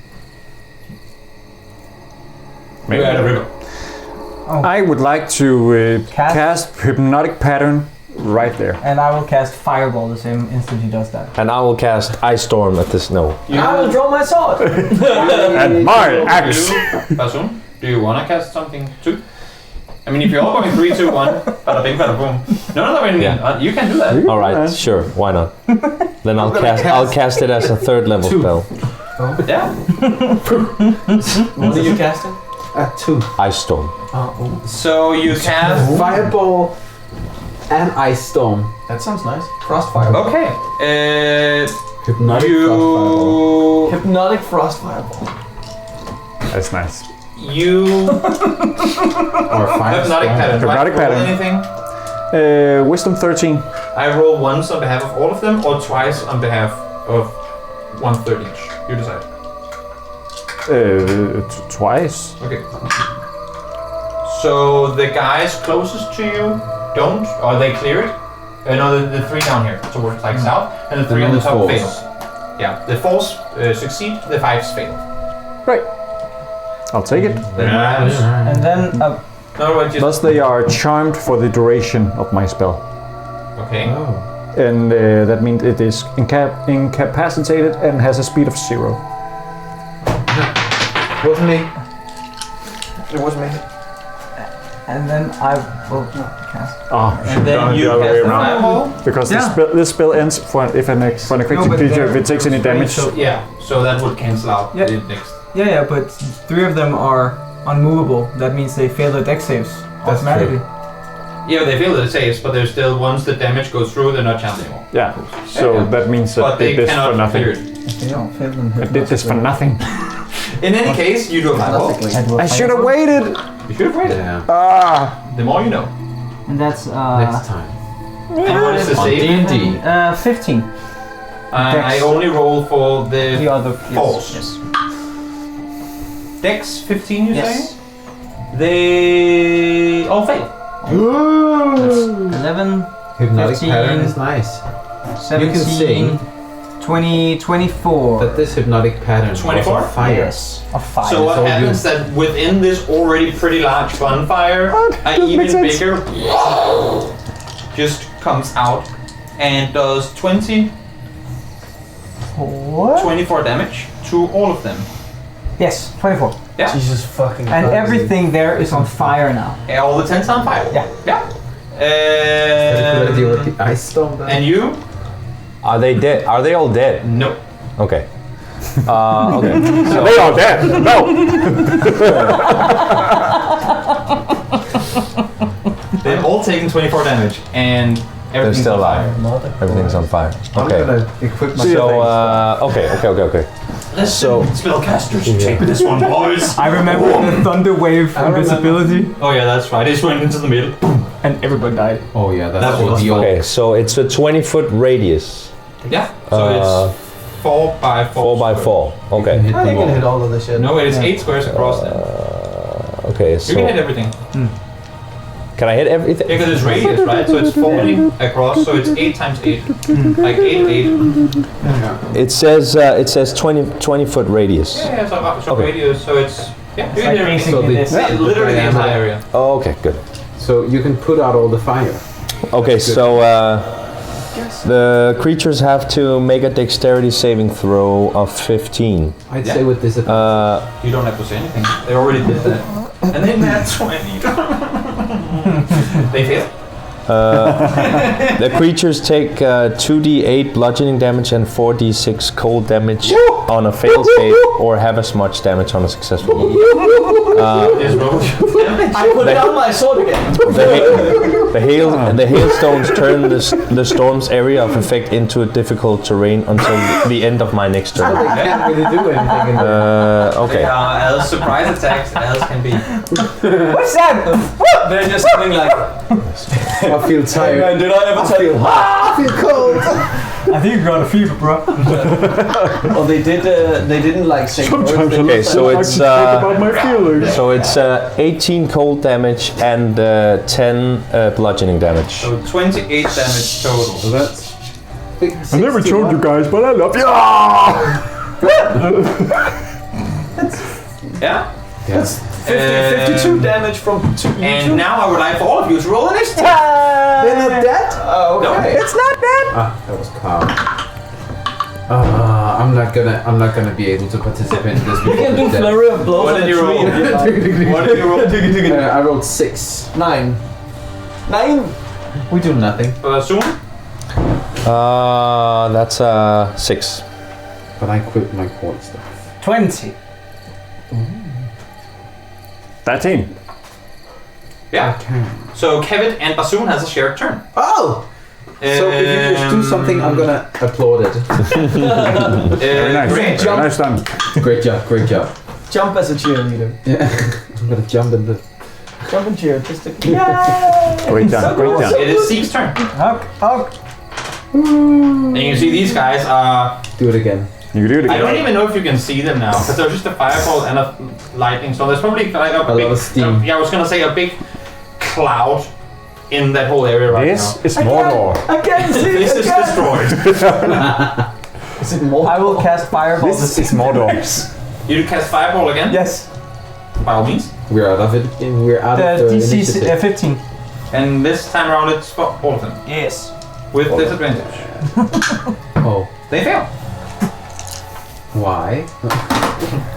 Maybe add a river. Oh. I would like to cast hypnotic pattern right there. And I will cast Fireball the same instant he does that. And I will cast Ice Storm at this. No. I will draw my sword. And my axe. Basun, do you want to cast something too? I mean, if you're all going 3, 2, 1, bada bing, bada boom. No, I mean, you can do that. All right, sure. Why not? Then I'll cast it as a 3rd level spell. Yeah. What are you casting? 2. Ice Storm. So you cast. Fireball and ice storm. That sounds nice. Frost fireball. Okay. Hypnotic You. Hypnotic frost fireball. That's nice. You. Or fire Hypnotic pattern. Do I Hypnotic roll pattern. Anything? Wisdom 13. I roll once on behalf of all of them, or twice on behalf of 1/3 each. You decide. Twice. Okay. So the guys closest to you don't, or they clear it. No, the 3 down here towards like south, and the 3 on the top fail. Yeah, the 4s succeed, the 5s fail. Right. I'll take it. And then No, but just Thus they are charmed for the duration of my spell. okay. And that means it is incapacitated and has a speed of 0. Wasn't me. It wasn't me. and then I will cast. Oh, And then you cast the fireball. Because Yeah. this spell ends for an affected but creature if they're it takes any damage. So, yeah, so that would cancel out Yeah. the next. Yeah, but 3 of them are unmovable. That means they fail their dex saves automatically. Yeah, they fail the saves, but there's still once the damage goes through, they're not charmed anymore. Yeah, so Yeah. that means that But I they did this for cannot nothing. clear it. They don't fail them. I did this for nothing. In any case, you do a fireball. I should have waited! You should have waited. Yeah. Ah! The more you know. And that's Next time. And what is the On save? D&D. 15. I only roll for The the other false. Yes. Dex 15, you Yes. say? They all fail. 11, Hypnotic 15. pattern is nice. 17, You can see 20, 24. that this hypnotic pattern 24? of fire. Yes. Of 5. So what all happens that within this already pretty large bonfire, an doesn't make even sense. bigger just comes out and does 24 damage to all of them. Yes, 24. Yeah. Jesus fucking And Christ. everything there is on fire now. And all the tents on fire. Yeah. Yeah. The ice storm then? And you? Are they dead? Are they all dead? No. Okay. Okay. So, They are dead! No! They've all taken 24 damage, and They're still on alive. Mother. Everything's on fire. I'm Okay. gonna equip my. So, okay. Listen, spellcasters, take this one, boys. I remember the thunder wave invisibility, Oh yeah, that's right. They just went into the middle. and everybody died. Oh yeah, that's That was the old. Okay, so it's a 20-foot radius. Yeah. So it's 4 by 4. 4 by 4. Okay. Hit Oh, them you can all. hit all of this shit. No, it is 8 squares across then. Okay, You so can hit everything. can I hit everything? Because it's radius, right? So it's 40 across, so it's 8 times 8. Like 8. It says 20 foot radius. Yeah, so Okay. radius, so it's... Yeah, you It's can like hit everything. basically the- this. Yeah. Literally the entire Diameter. area. Oh, okay, good. So you can put out all the fire. Okay, so the creatures have to make a dexterity saving throw of 15. I'd Yeah. say with this. You don't have to say anything. They already did that. And then that 20. They fail. The creatures take 2d8 bludgeoning damage and 4d6 cold damage on a failed save, or have as much damage on a successful roll. Yes, roll. I put down my sword again. The hailstones turn the storm's area of effect into a difficult terrain until the end of my next turn. I can't really do anything in there. Okay. As surprise attacks as can be. What's that? They're just coming like, I feel tired. man, did I ever tell you? I feel cold. I think you got a fever, bro. Oh, they didn't like say words. Sometimes They I Okay, just so like, it's about my feelings. so it's 18 cold damage and 10 bludgeoning damage. So 28 damage total. So that's. I never told you guys, but I love you. Yeah? Yes. 52 damage from two. And now I would like for all of you to roll initiative. They're not dead. Oh, okay. No, it's not bad. Ah, that was Carl. I'm not gonna be able to participate in this. You can do before flurry of blows What on did a you tree roll? if you like. What did you roll? I rolled 6. 9. We do nothing. Soon? That's 6. But I quit my quarter stuff. 20. 13. Yeah. Okay. So Kevin and Bassoon has a shared turn. Oh! So if you just do something, I'm gonna applaud it. Very nice. Great. Very nice done. Great job, great job. Jump as a cheerleader. Yeah. I'm gonna jump in the. Jump and cheer. Just to... Great done. Great done. It is Zeke's turn. Hug. And you can see these guys are... Do it again. You can do it I don't again. even know if you can see them now, because there's just a fireball and a lightning storm. There's probably like a big... lot of steam. yeah, I was gonna say a big cloud in that whole area right This now. is Mordor. I can't see This is destroyed. Is it more? I will cast fireball. This is Mordor. You cast fireball again? Yes. By all means. We're out of it. We're out The of the DC initiative. 15. And this time around it's for all of them. Yes. With disadvantage. Oh, They fail. why?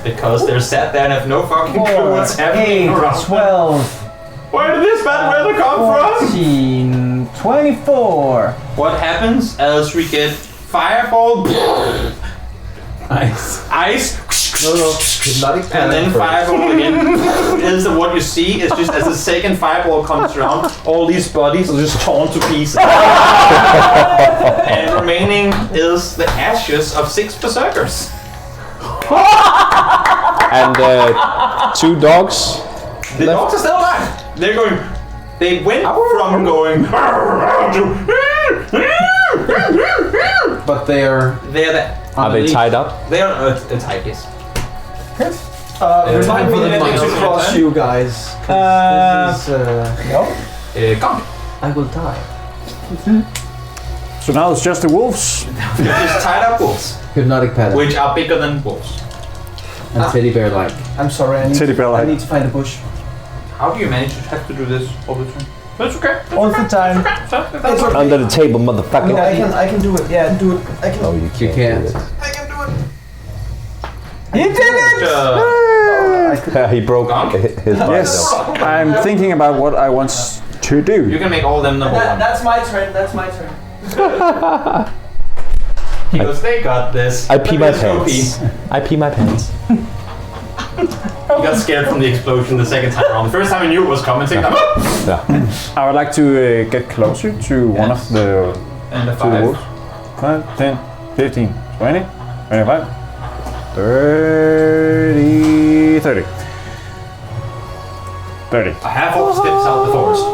Because they're sat there and have no fucking clue what's happening 8, around. 12, Where did this bad weather come from? 14, 24. What happens as we get fireball, Nice. ice, Hypnotic and then first. fireball again? Is what you see is just as the second fireball comes around, all these bodies are just torn to pieces. And remaining is the ashes of 6 berserkers. And 2 dogs. The dogs are still alive. They're going. They went from going. But they're. They're the. Are they tied up? They are tight, yes. Remind me for the never monster to cross turn. you guys. This is, Gone. I will die. So now it's just the wolves. Just tied up wolves, Hypnotic pattern. which are bigger than wolves. And teddy bear like. I'm sorry, I need, Teddy bear I like. need to find a bush. How do you manage to have to do this all the time? That's okay. All the time. That's okay. It's okay. Under the table, I mean, motherfucker. I can do it. Yeah, do it. I can. Oh, you You can't. do I can do it. You did it! He broke Gone? his Yes, I'm thinking about what I want to You do. can make all of them number one. That's my turn. That's my turn. He goes, they got this. I pee my Let's go pants. I pee my pants. He got scared from the explosion the second time around. The first time he knew it was coming, second time. Yeah. I would like to get closer to one of the And the to the 5. wolves. 5, 10, 15, 20, 25, 30, 30. 30. A half orc steps out the forest.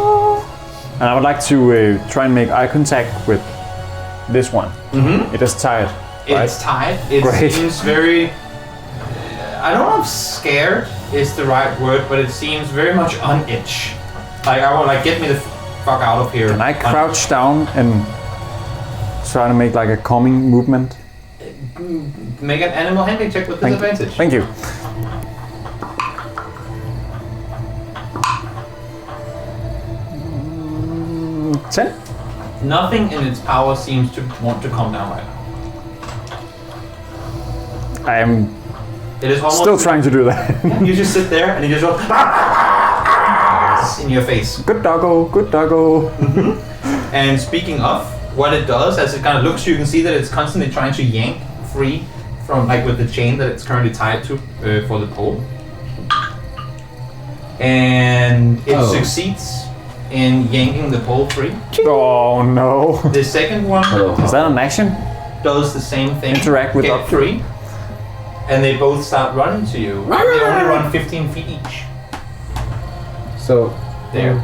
And I would like to try and make eye contact with this one. Mm-hmm. It is tired. It's tied. It Great. seems very. I don't know if scared is the right word, but it seems very much on itch. Like I want, like, get me the fuck out of here. And I crouch down and try to make like a calming movement. Make an animal handling check with disadvantage. Thank you. Mm, 10? Nothing in its power seems to want to calm down right now. I am It is almost. still trying to do that. You just sit there and you just go in your face. Good doggo, good doggo. And speaking of, what it does, as it kind of looks, you can see that it's constantly trying to yank free from, like, with the chain that it's currently tied to for the pole. And it succeeds in yanking the pole free. Oh no. The second one Is that an action? does the same thing. Interact with get object. free. And they both start running to you. They only run 15 feet each. So There.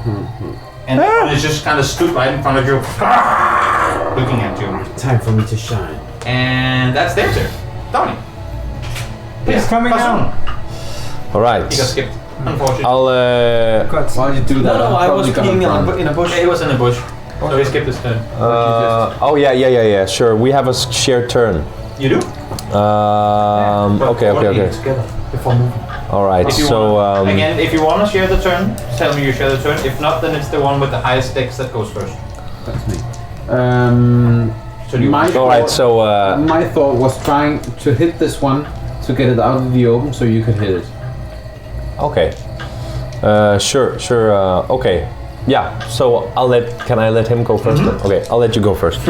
And it's just kind of stood right in front of you, looking at you. time for me to shine. And that's their turn. Donnie. He's coming Passon. down. All right. He got skipped, unfortunately. I'll. Why did you do that? No, I was peeing in a bush. Yeah, he was in the bush, so he skipped his turn. Oh yeah. Sure. We have a shared turn. You do? Okay. Together before moving. All right. If you So wanna, again, if you want to share the turn, tell me you share the turn. If not, then it's the one with the highest dex that goes first. That's me. So do you My all right. So my thought was trying to hit this one to get it out of the open so you could hit it. okay. Sure. Okay. Yeah. So Can I let him go 1st then? Okay. I'll let you go first.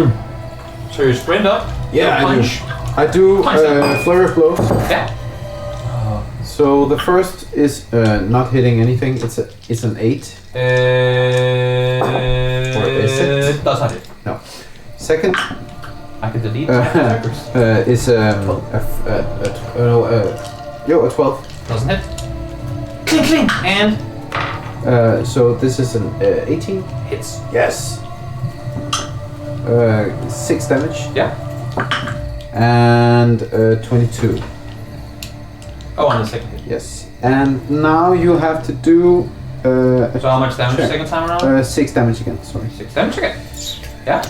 So you sprint up. Yeah, you I do. punch. I do flurry of blows. Yeah. So the first is not hitting anything. It's an 8. Or is it? Does not hit. No. Second I can delete is a 12. Doesn't hit. Clink clink. And So this is an 18. hits. Yes. 6 damage. Yeah. And 22. Oh, on the second hit. Yes. And now you have to do So how much damage check. second time around? 6 damage again. Sorry. 6 damage again. Yeah.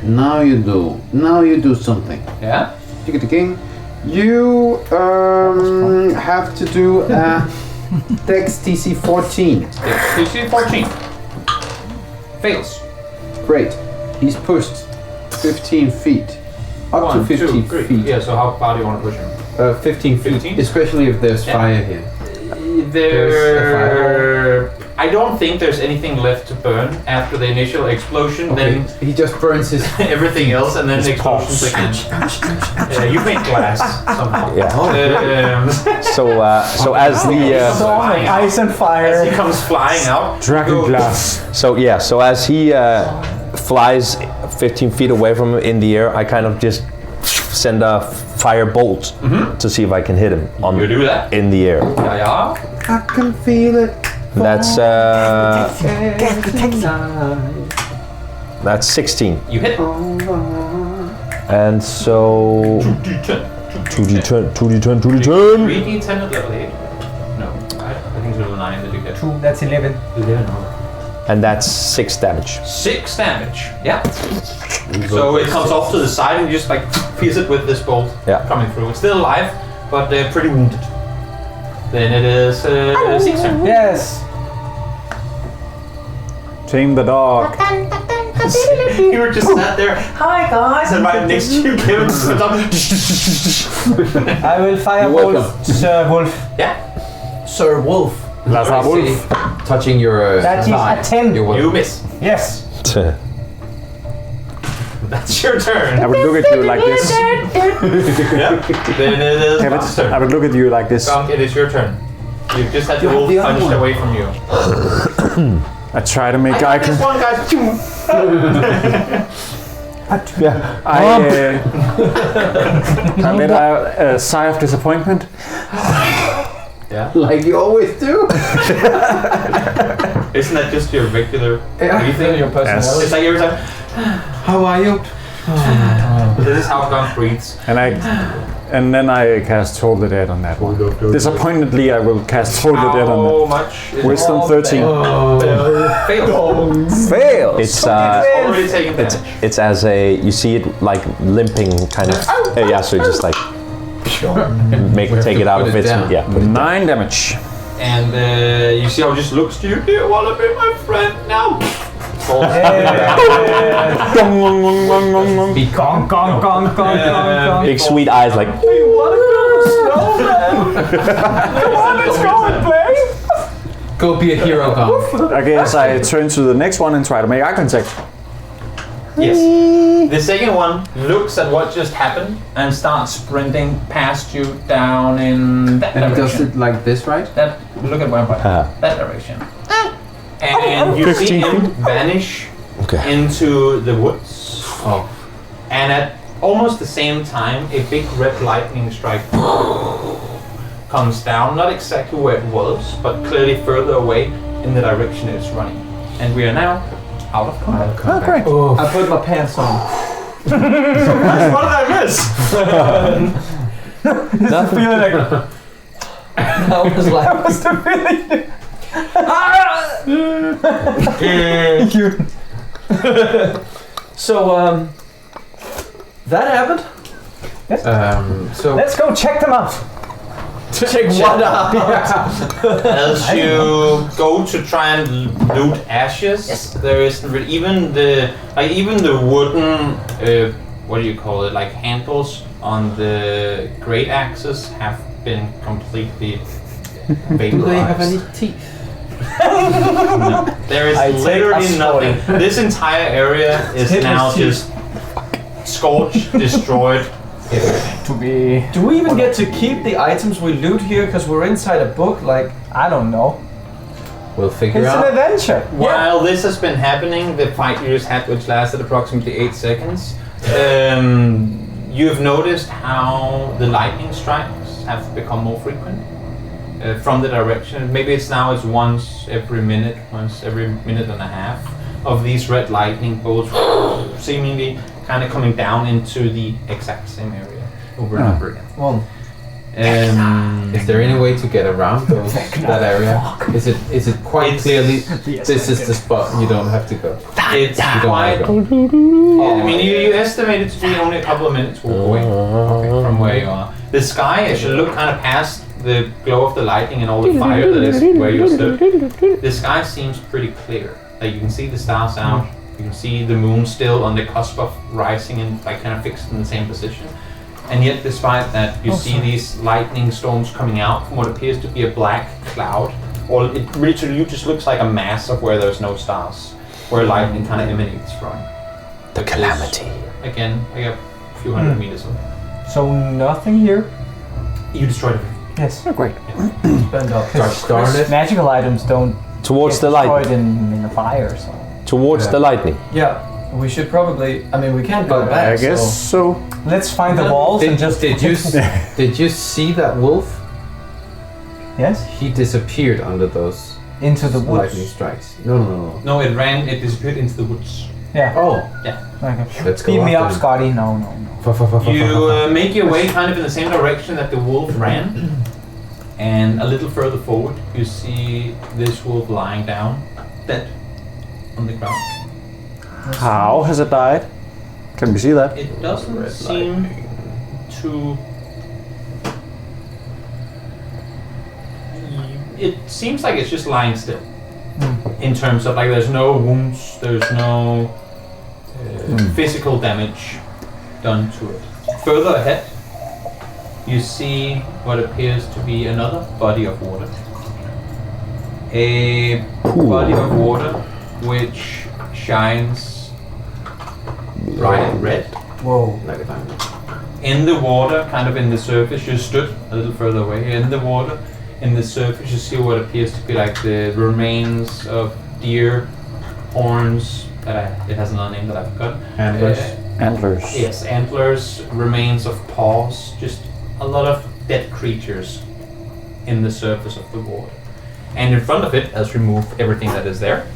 Now you do. Now you do something. Yeah. You get the king. You have to do a Dex DC 14. Yeah. DC 14. Fails. Great. He's pushed 15 feet. Up 1, to 15 2, 3. feet. Yeah, so how far do you want to push him? 15 feet. 15? Especially if there's Yeah. fire here. There... I don't think there's anything left to burn after the initial explosion. Okay. He just burns his. Then everything else, and then the explosions again. You made glass somehow. Yeah. So as the flying out, Ice and as he fire. comes flying out, Dragon go- glass. so as he flies 15 feet away from him in the air, I kind of just send a fire bolt to see if I can hit him on You do that? in the air. Yeah. I can feel it. That's 16. You hit. And so 2d10. 2d10. 3d10 at level 8. No, I think it's level 9 that you get. 2, that's 11. 11. And that's 6 damage. 6 damage. Yeah. So it comes off to the side and you just like pierce it with this bolt coming through. It's still alive, but they're pretty wounded. Then it is Zeke's turn. Yes. Tame the dog. You were just sat there. Hi guys, and right next to you, Kevin stood up. I will fire You're bolt, Sir Wolf. Yeah. Sir Wolf. Lazar Wolf. Touching your That is thigh. a 10. You're welcome. You miss. Yes. That's your turn. I would look at you like this. Yeah. Then it is Buck's I turn. would look at you like this. Gunk, it is your turn. You've just had the wolf punched away from you. I try to make I eye got this contact. one, guys. I let out a sigh of disappointment. Yeah. Like you always do. Isn't that just your regular breathing? Your personality. It's like every time. How are you? This is how God breathes. And then I cast Hold the Dead on that one. Disappointedly, I will cast Hold the Dead on How that. much? Is Wisdom 13. Fail. Fail! It's Already taken damage. it's as a you see it like limping kind of. Yeah, so you just like take it out of its down. yeah. Put it 9 damage. And you see how it just looks to you. Do you want to be my friend now? Be gong, gong, gong, gong, gong, gong. big sweet eyes like. Do you want to go snowman? Go be a hero, Gong. I guess I turn to the next one and try to make eye contact. Yes. The second one looks at what just happened and starts sprinting past you down in that And he does direction. it like this, right? Look at where I'm pointing. That direction. And you see 15 him vanish Okay. into the woods. Oh. And at almost the same time, a big red lightning strike comes down, not exactly where it was, but clearly further away in the direction it's running. And we are now out of combat. Oh, great. I put my pants on. What did I miss? Nothing. I was like, so that happened. So Let's go check them out. Check what out. As you go to try and loot ashes, there is even the wooden what do you call it, like handles on the great axes have been completely vaporized. do they have any teeth? No. There is I take literally a nothing. This entire area is now just scorched, destroyed. To be... Do we even get to keep the items we loot here? Because we're inside a book, like... I don't know. We'll figure It's an out. adventure. While this has been happening, the fight you just had, which lasted approximately 8 seconds, you've noticed how the lightning strikes have become more frequent from the direction. Maybe it's once every minute and a half of these red lightning bolts seemingly kind of coming down into the exact same area over and over again. Well, Is there any way to get around that area? Is it quite clearly this is the spot you don't have to go? It's You don't quite. want to go. I mean, you estimate it to be only a couple of minutes walk away from where you are. The sky, as you look kind of past the glow of the lightning and all the fire that is where you stood, the sky seems pretty clear. Like you can see the stars out, you can see the moon still on the cusp of rising and like kind of fixed in the same position. And yet, despite that, you see these lightning storms coming out from what appears to be a black cloud, or it literally just looks like a mass of where there's no stars, where lightning kind of emanates from. The calamity. Again, like a few hundred meters away. So nothing here? You destroyed everything. Yes. Oh, great. spend up. Darn it. Magical items don't Towards get the destroyed lightning. in a fire, so... Towards the lightning. Yeah, we should probably. I mean, we can't go back. I guess so. Let's find the walls and just... Did you see that wolf? Yes? He disappeared under those Into the lightning woods. strikes. No. No, it disappeared into the woods. Yeah. Oh, Okay. let's go. Beat me up, then. Scotty. No. You make your way kind of in the same direction that the wolf ran, and a little further forward, you see this wolf lying down, dead, on the ground. How has it died? Can we see that? It doesn't seem to. It seems like it's just lying still. In terms of like, there's no wounds, there's no physical damage done to it. Further ahead, you see what appears to be another body of water. A body of water which shines bright red. Whoa. In the water, kind of in the surface, you stood a little further away. In the water In the surface, you see what appears to be like the remains of deer horns. It has another name that I forgot. Antlers. Antlers. Yes, antlers, remains of paws, just a lot of dead creatures in the surface of the water. And in front of it, as we move everything that is there,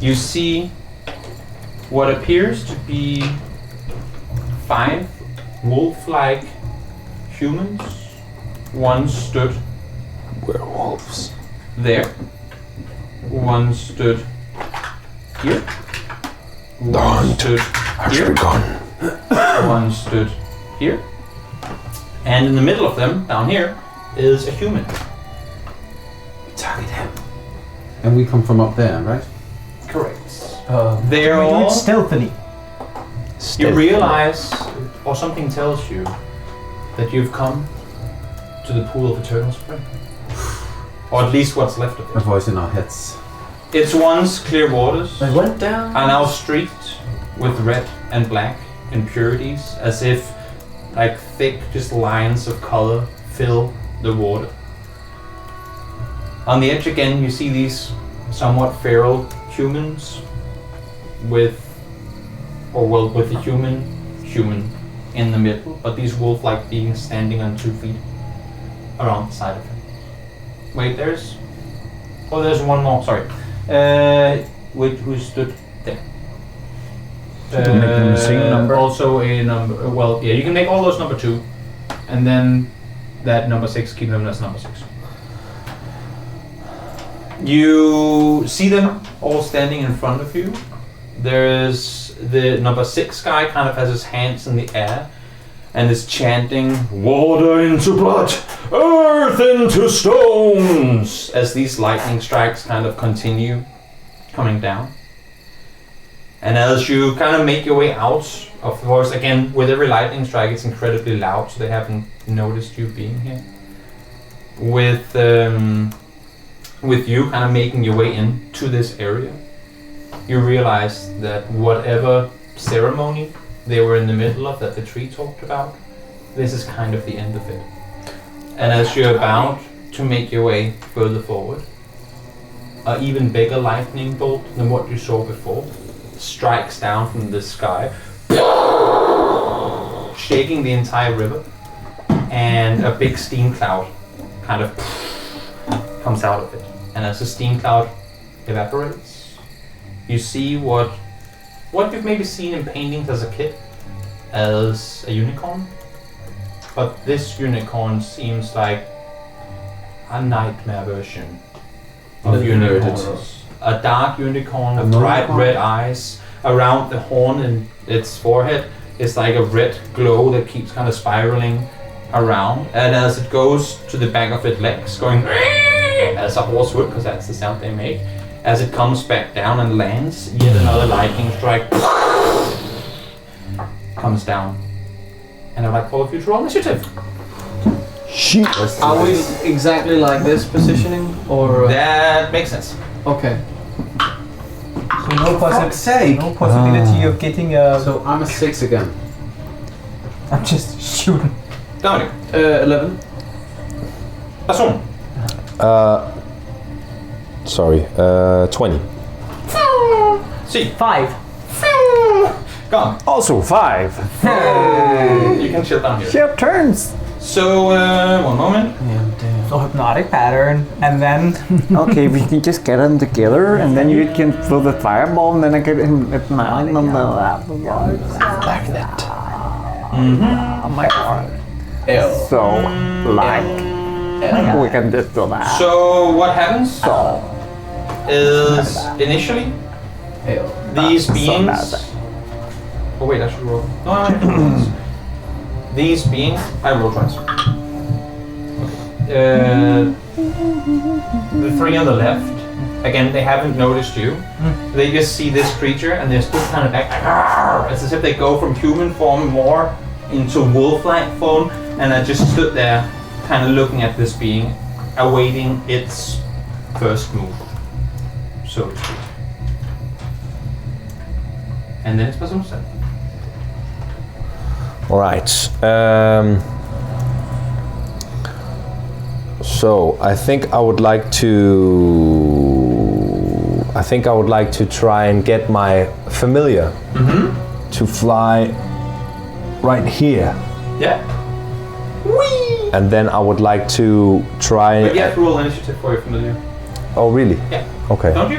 you see what appears to be 5 wolf-like humans. One stood Werewolves. there. One stood here. One stood here. Gone. One stood here. And in the middle of them, down here, is a human. Target him. And we come from up there, right? Correct. We They're do it all... stealthily. You realize, or something tells you, that you've come to the pool of eternal spring. Or at least what's left of A it. voice in our heads. It's once clear waters, I went down. are now streaked with red and black impurities, as if like thick just lines of color fill the water. On the edge again you see these somewhat feral humans with the human in the middle, but these wolf-like beings standing on 2 feet around the side of him. Wait, there's one more, sorry. Who stood there? Make them the same number? Also a number, you can make all those number 2, and then that number 6, keep them as number 6. You see them all standing in front of you. There's the number 6 guy kind of has his hands in the air and is chanting, "Water into blood, earth into stones," as these lightning strikes kind of continue coming down. And as you kind of make your way out, of course, again, with every lightning strike, it's incredibly loud, so they haven't noticed you being here. With you kind of making your way into this area, you realize that whatever ceremony they were in the middle of that the tree talked about, this is kind of the end of it. And as you're about to make your way further forward, an even bigger lightning bolt than what you saw before strikes down from the sky, shaking the entire river, and a big steam cloud kind of comes out of it. And as the steam cloud evaporates, you see what you've maybe seen in paintings as a kid as a unicorn. But this unicorn seems like a nightmare version of unicorns. A dark unicorn with bright red eyes. Around the horn and its forehead is like a red glow that keeps kind of spiraling around. And as it goes to the back of its legs, going as a horse would, because that's the sound they make, as it comes back down and lands, yet another lightning strike comes down. And I'd like for all of you to roll initiative. Shit. Are we exactly like this positioning, or? That makes sense. Okay. So no possibility of getting a... So I'm a 6 again. I'm just shooting. Dominic. 11. Person. Sorry, 20. See. 5. Gone. Also 5. You can chill down here. Your turns. So, one moment. So hypnotic pattern, and then... Okay, we can just get them together, and then you can throw the fireball, and then I get him at my Oh my god. So, we can just do that. So, what happens is initially these beings. Oh wait, I should roll. No, I should roll once. These beings, I roll twice. The 3 on the left, again, they haven't noticed you. They just see this creature and they're still kind of back. It's as if they go from human form more into wolf-like form, and I just stood there, kind of looking at this being, awaiting its first move, so to speak. And then it's Basum's turn. All right. So I think I would like to try and get my familiar to fly right here. Yeah. Whee! And then I would like to try. But you have to roll initiative for your familiar. Oh really? Yeah. Okay. Don't you?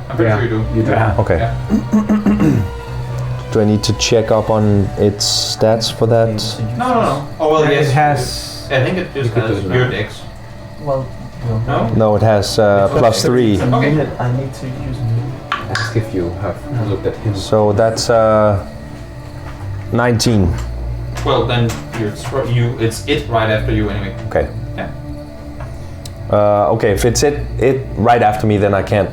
I'm pretty sure you do. You do. Okay. Yeah. Do I need to check up on its stats for that? No. Oh well, yes. It has. I think it just could do has it now. your dex. Well, No. No, it has plus 3. Okay. I need to use. Ask if you have looked at him. So that's 19. Well, then it's it right after you anyway. Okay. Yeah. Okay, if it's it right after me, then I can't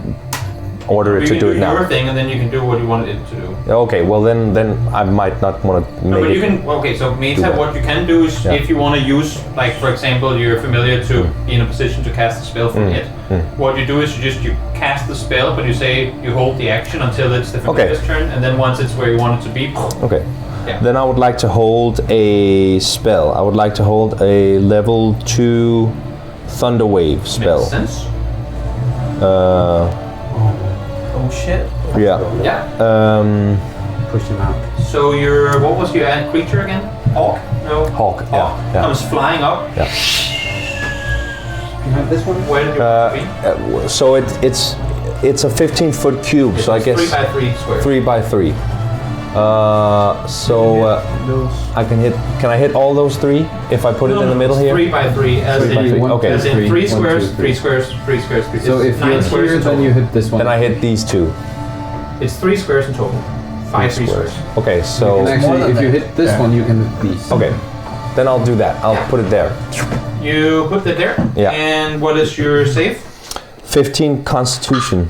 order it You to can do it your now. thing, and then you can do what you wanted it to do. Okay, well then I might not want to No, make but it. you can. Okay, so do meantime, that. what you can do is, Yeah. if you want to use, like for example, you're familiar to be in a position to cast a spell from it. What you do is you cast the spell, but you say you hold the action until it's the familiar's turn, and then once it's where you want it to be. Okay. Yeah. Then I would like to hold a spell. I would like to hold a level 2 Thunder Wave spell. Makes sense. Oh shit. Yeah. Yeah. Push him out. So what was your creature again? Hawk? No. Hawk. Hawk Yeah. comes flying up. You have this one? Where did you be? So it's a 15-foot cube. So I guess 3 by 3 square. 3 by 3. I can hit. Can I hit all those 3 if I put it in the middle here? 3 by 3, as 3 by in 3. Okay. as in 3 1, squares, 2, 3 squares, 3 squares, 3 So if 9 you're squares here, in then total. you hit this one. Then I hit these 2. It's 3 squares in total. 5 3 squares. Okay, You so can more actually, than if you that. hit this one, you can hit these. okay, then I'll do that. I'll put it there. You put that there. Yeah. And what is your save? 15 Constitution.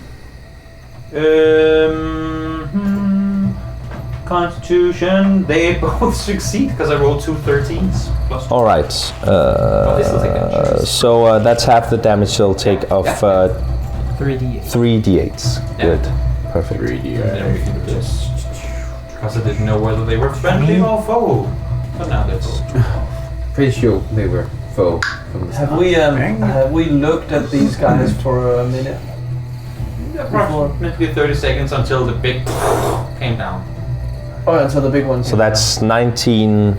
Constitution. They both succeed because I rolled 2 13s. Plus All right. they still take damage. So that's half the damage they'll take of 3d8. 3d8s. Yeah. Good. Perfect. And then we can do this. Because I didn't know whether they were friendly or foe. But now they're foe. Pretty sure they were foe from the start. Have we looked at these guys for a minute? Approximately 30 seconds until the big came down. Oh, until the big ones. So that's 19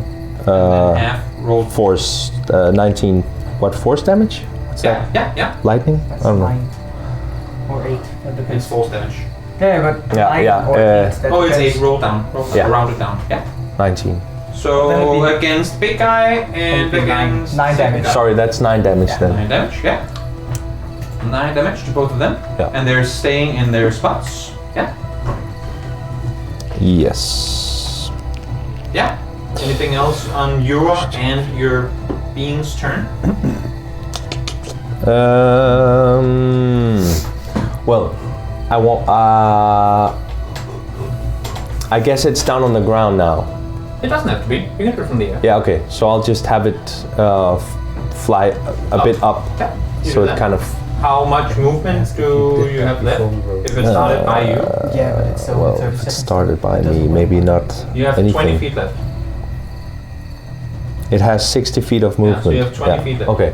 Half rolled. force. 19. What force damage? What's that? Yeah. Lightning? That's I don't know. 9 or 8. That It's depends. force damage. Yeah, but Yeah, 9 yeah, or 8. That Oh, it's depends. 8. Roll down. Yeah. Round it down. Yeah. 19. Then So it'd be- against big guy and It'd be nine- against 9 second damage. guy. Sorry, that's 9 damage then. 9 damage. Yeah. 9 damage to both of them. Yeah. And they're staying in their spots. Yeah. Yes. Yeah. Anything else on your and your being's turn? Well, I won't. I guess it's down on the ground now. It doesn't have to be. You can do it from the air. Yeah. Okay. So I'll just have it fly a bit up, Yeah. You so do it that. kind of. How much movement do you have left? If it started by you, Yeah, but it's only Well, 30 if it seconds. started by It me, doesn't work. maybe not you have anything. 20 feet left. It has 60 feet of movement. so you have 20 feet left. Okay.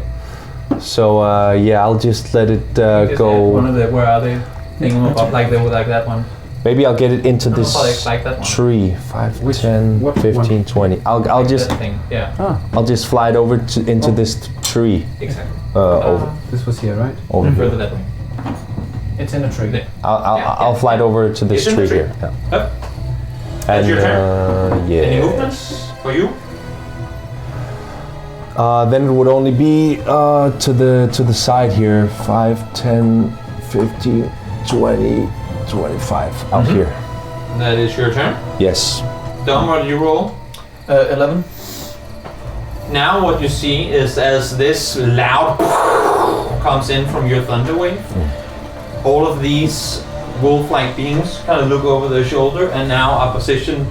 So yeah, I'll just let it Just add go. One of the, where are they? Thinking them up like they would like that one. Maybe I'll get it into No, this like that one. tree. 5, Which- 10, what 15, one? 20. I'll Like just that thing. Yeah. I'll just fly it over into this tree. Exactly. Over This was here, right? over Further here. that way. It's in a tree. There. I'll fly it over to this It's in the tree tree. here. Yeah. Up. And your turn. yeah. Any movements for you? Then it would only be to the side here. 5, 10, 15, 20, 25 out here. That is your turn. Yes. Dom, what do you roll? 11. Now what you see is as this loud comes in from your thunder wave, all of these wolf-like beings kind of look over their shoulder and now are positioned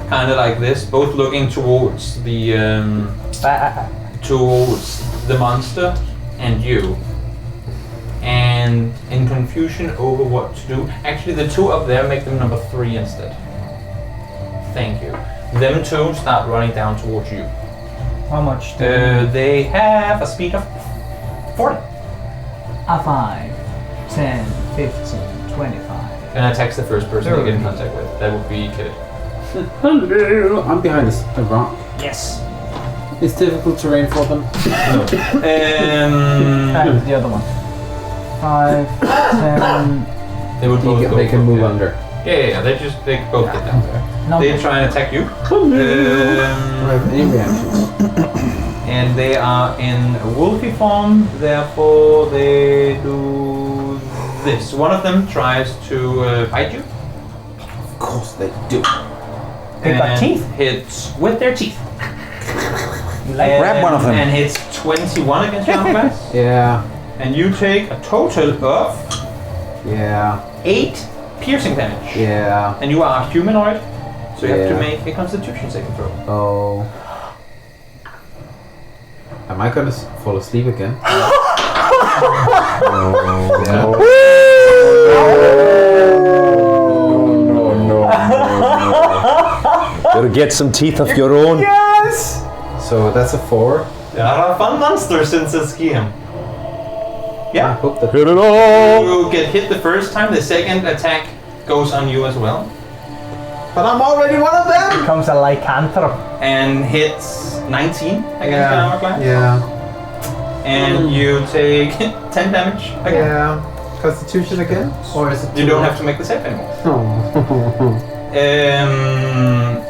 kind of like this, both looking towards the monster and you. And in confusion over what to do, actually the 2 up there, make them number 3 instead. Thank you. Them 2 start running down towards you. How much? do They have a speed of 40. A 5, 10, 15, 25. And attacks the first person you get in contact with. That would be Kevin. Hello. I'm behind this rock. Yes. It's difficult terrain for them. And the other one. 5, 10. They would both go They can move under. Yeah. They both get down there. No. They try and attack you. Any reactions? And they are in wolfy form, therefore they do this. One of them tries to bite you. Of course they do. They got and teeth. hits with their teeth. You like Grab one of them. And hits 21 against your armor class. Yeah. And you take a total of Yeah. 8 piercing damage. Yeah. And you are a humanoid, so you have to Yeah. make a constitution saving throw. Oh. Am I gonna fall asleep again? Yeah. Gotta get some teeth of your own. Yes! So that's a 4. They are a fun monster since it's game. I Yeah. hope that. Hit it all! You get hit the first time, the second attack goes on you as well. But I'm already one of them. Becomes a lycanthrope. And hits 19 against your armor class. Yeah. And you take 10 damage again. Yeah. Constitution again? Or is it? You don't have to make the save anymore. Oh.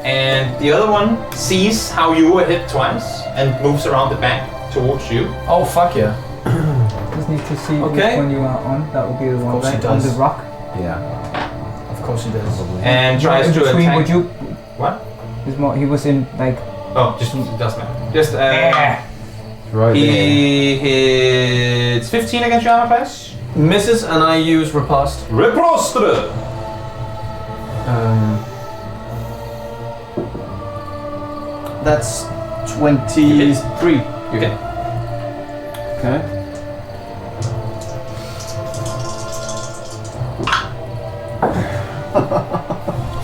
And the other one sees how you were hit twice and moves around the back towards you. Oh fuck yeah. Just need to see Okay. which one you are on. That will be the one course he right on the does. rock. Yeah. Of course he does. And tries in to between, attack. would you? What? Is more. He was in like. Oh, just it doesn't matter. Just Right there. he hits 15 against your armor class. Misses and I use riposte. Riposte! That's 23. You hit. Okay.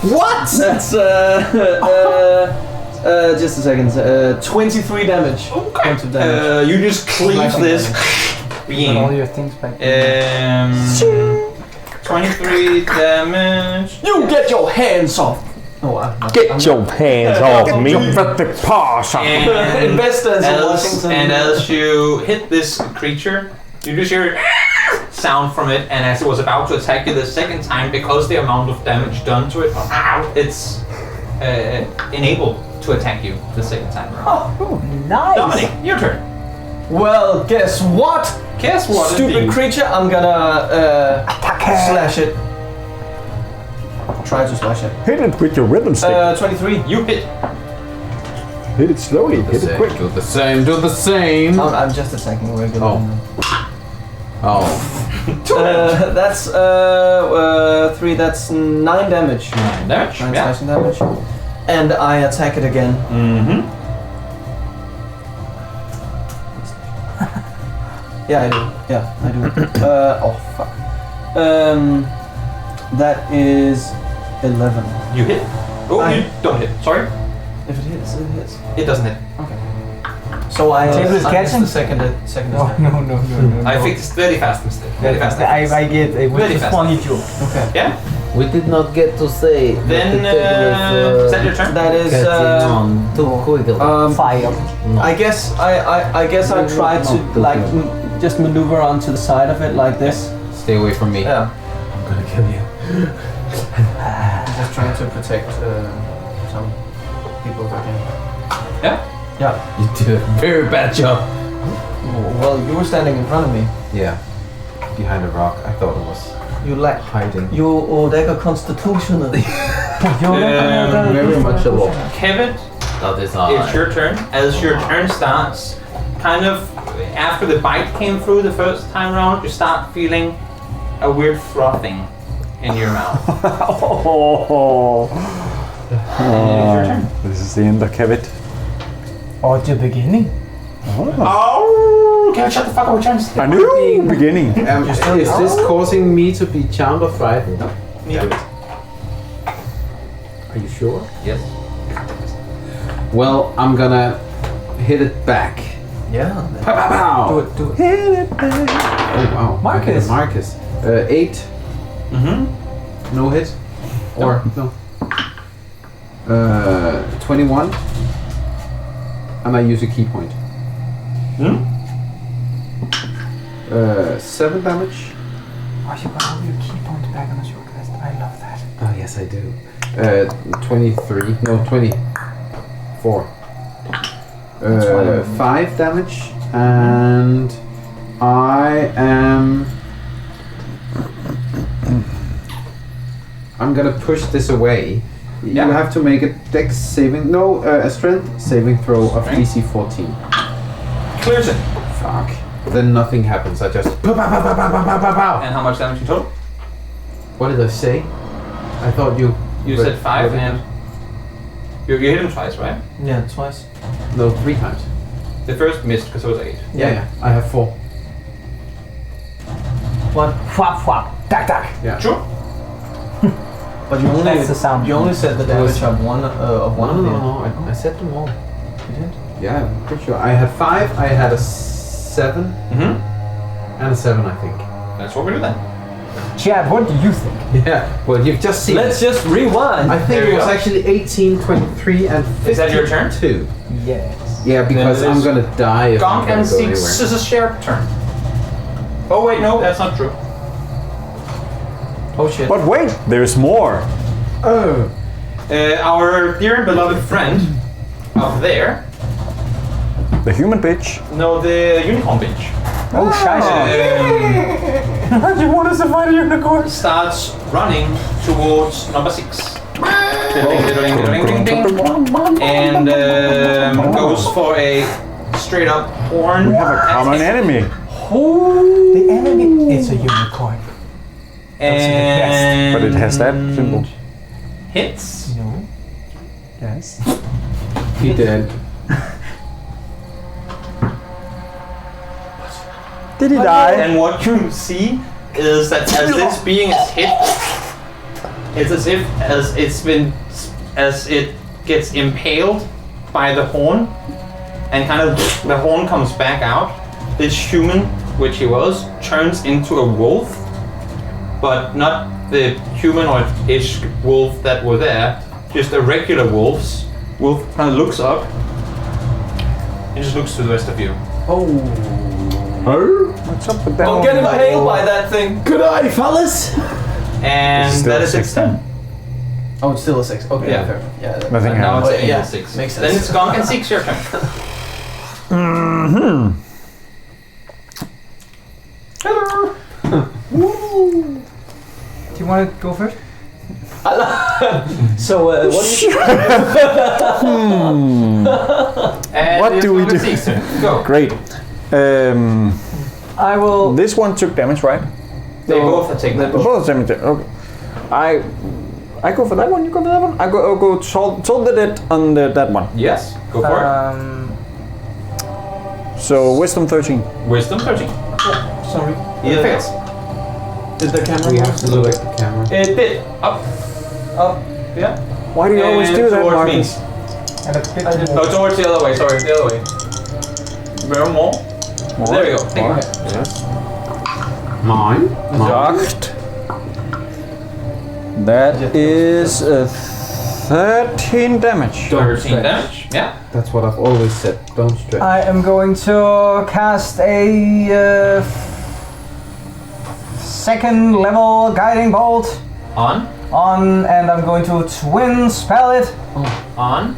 What? That's just a second. 23 damage. Okay. Points of damage. You just cleave Slashing this Put all being. your things back. 23 damage. You get your hands off. Oh, Get your hands off me! And Investors in as, Washington. and as you hit this creature, you just hear sound from it, and as it was about to attack you the second time, because the amount of damage done to it, it's enabled to attack you the second time around. Oh, nice. Dominic, your turn. Well, guess what? Guess what? Stupid indeed? creature, I'm gonna slash it. Try to slash it. Hit it with your rhythm stick. 23. You hit. Hit it slowly. Hit it quick. Do the same. Do the same. I'm just attacking regular. Oh. That's 3. That's 9 damage. Damage? 9 Yeah. slashing damage. And I attack it again. Mm-hmm. Yeah, I do. Yeah, I do. Oh fuck. That is 11. You hit. Oh, you don't hit. Sorry. If it hits, it hits. It doesn't hit. So I Table is I catching? missed the second Oh, attack. no. I fixed very fast mistake. Very fast. I get it. Very Was a fast. funny joke. Okay. Yeah. We did not get to say. Then is that your turn? That is Fire. I guess I tried to like just maneuver onto the side of it like this. Stay away from me. Yeah. I'm gonna kill you. I'm just trying to protect some people if I can. Yeah. Yeah. You did a very bad job. Well, you were standing in front of me. Yeah. Behind a rock. I thought it was You like hiding. you Odega constitutional. Very much a lot. Kevin, That is it's your turn. As your turn starts, kind of after the bite came through the first time around, you start feeling a weird frothing in your mouth. And it is your turn. This is the end of Kevit. Or the beginning. Oh, Kevin, shut the fuck up. We're trying to A new beginning. Is this causing me to be charmed or frightened? Neither. Are you sure? Yes. Well, I'm gonna hit it back Yeah. Pow, pow, pow. Do it. Do it. Oh wow. Marcus. Marcus. 8. No hit. Or no. 21. And I use a key point. 7 damage. Oh, you got all your key points back on the short rest. I love that. Oh yes, I do. 23. No, 24. 5 damage, and I am. I'm gonna push this away. Yeah. You have to make a dex saving. No, a strength saving throw of DC 14. Clears it. Fuck. Then nothing happens. I just. Pow, pow, pow, pow, pow, pow, pow, pow. And how much damage in total? What did I say? I thought you. You said 5 and you hit him twice, right? Yeah, twice. No, 3 times. The first missed because it was 8. Yeah. I have 4. One. Whap whap. Dak dak. Yeah. Sure. But you only That's the sound. You only said the damage of one of one. No, I said them all. You did. Yeah, I'm pretty sure. I had 5. I had a 7 and a 7, I think. That's what we do then. Chad, what do you think? Yeah. Well, you've just seen. Let's just rewind. I think There it you was go. actually 18, 23, and 52. Is that your turn? Yes. Yeah, because Then it I'm is gonna die if I'm Gonk gonna and go anywhere. Six is a shared turn. Oh wait, no, that's not true. Oh shit. But wait, there's more. Oh. Our dear and beloved friend up there. The human bitch. No, the unicorn bitch. Oh, scheiße. You want us to fight a unicorn? Starts running towards number 6. And goes for a straight up horn. We have a common enemy. The enemy. It's a unicorn. And But it has that symbol. hits. No. Yes. He did. Did he die? And what you see is that as this being is hit, it's as if as it gets impaled by the horn, and kind of the horn comes back out. This human, which he was, turns into a wolf, but not the humanoid-ish wolf that were there, just a regular wolf. Wolf kind of looks up and just looks to the rest of you. What's up with that? Don't get impaled by that thing. Good eye, fellas. And Still that is its 6 turn. Oh, it's still a 6. Okay, Yeah. fair. Yeah. Nothing But now happens. it's yeah, 6. makes Then sense. it's Gonk and 6, your turn. Do you want to go first? So, what do you And What it's do we Gonk and do? 6 turn. Go. Great. I will. This one took damage, right? They both are taking damage. Both damage. Okay. I go for that one. You go for that one. I'll go Toll the Dead on that one. Yes, go for So wisdom 13. it. Wisdom 13. Sorry. It fails. Did the camera? We have to look at the camera. It bit. Up. Up. Yeah. Why do you always And do that, towards Marcus? me. And a bit No, towards the other way. Sorry, the other way. Where more? There we go. Thank you. Yes. Mine. Docked. That is 13 damage. 13 damage. Yeah. That's what I've always said. Don't stretch. I am going to cast a second level guiding bolt On. and I'm going to twin spell it On.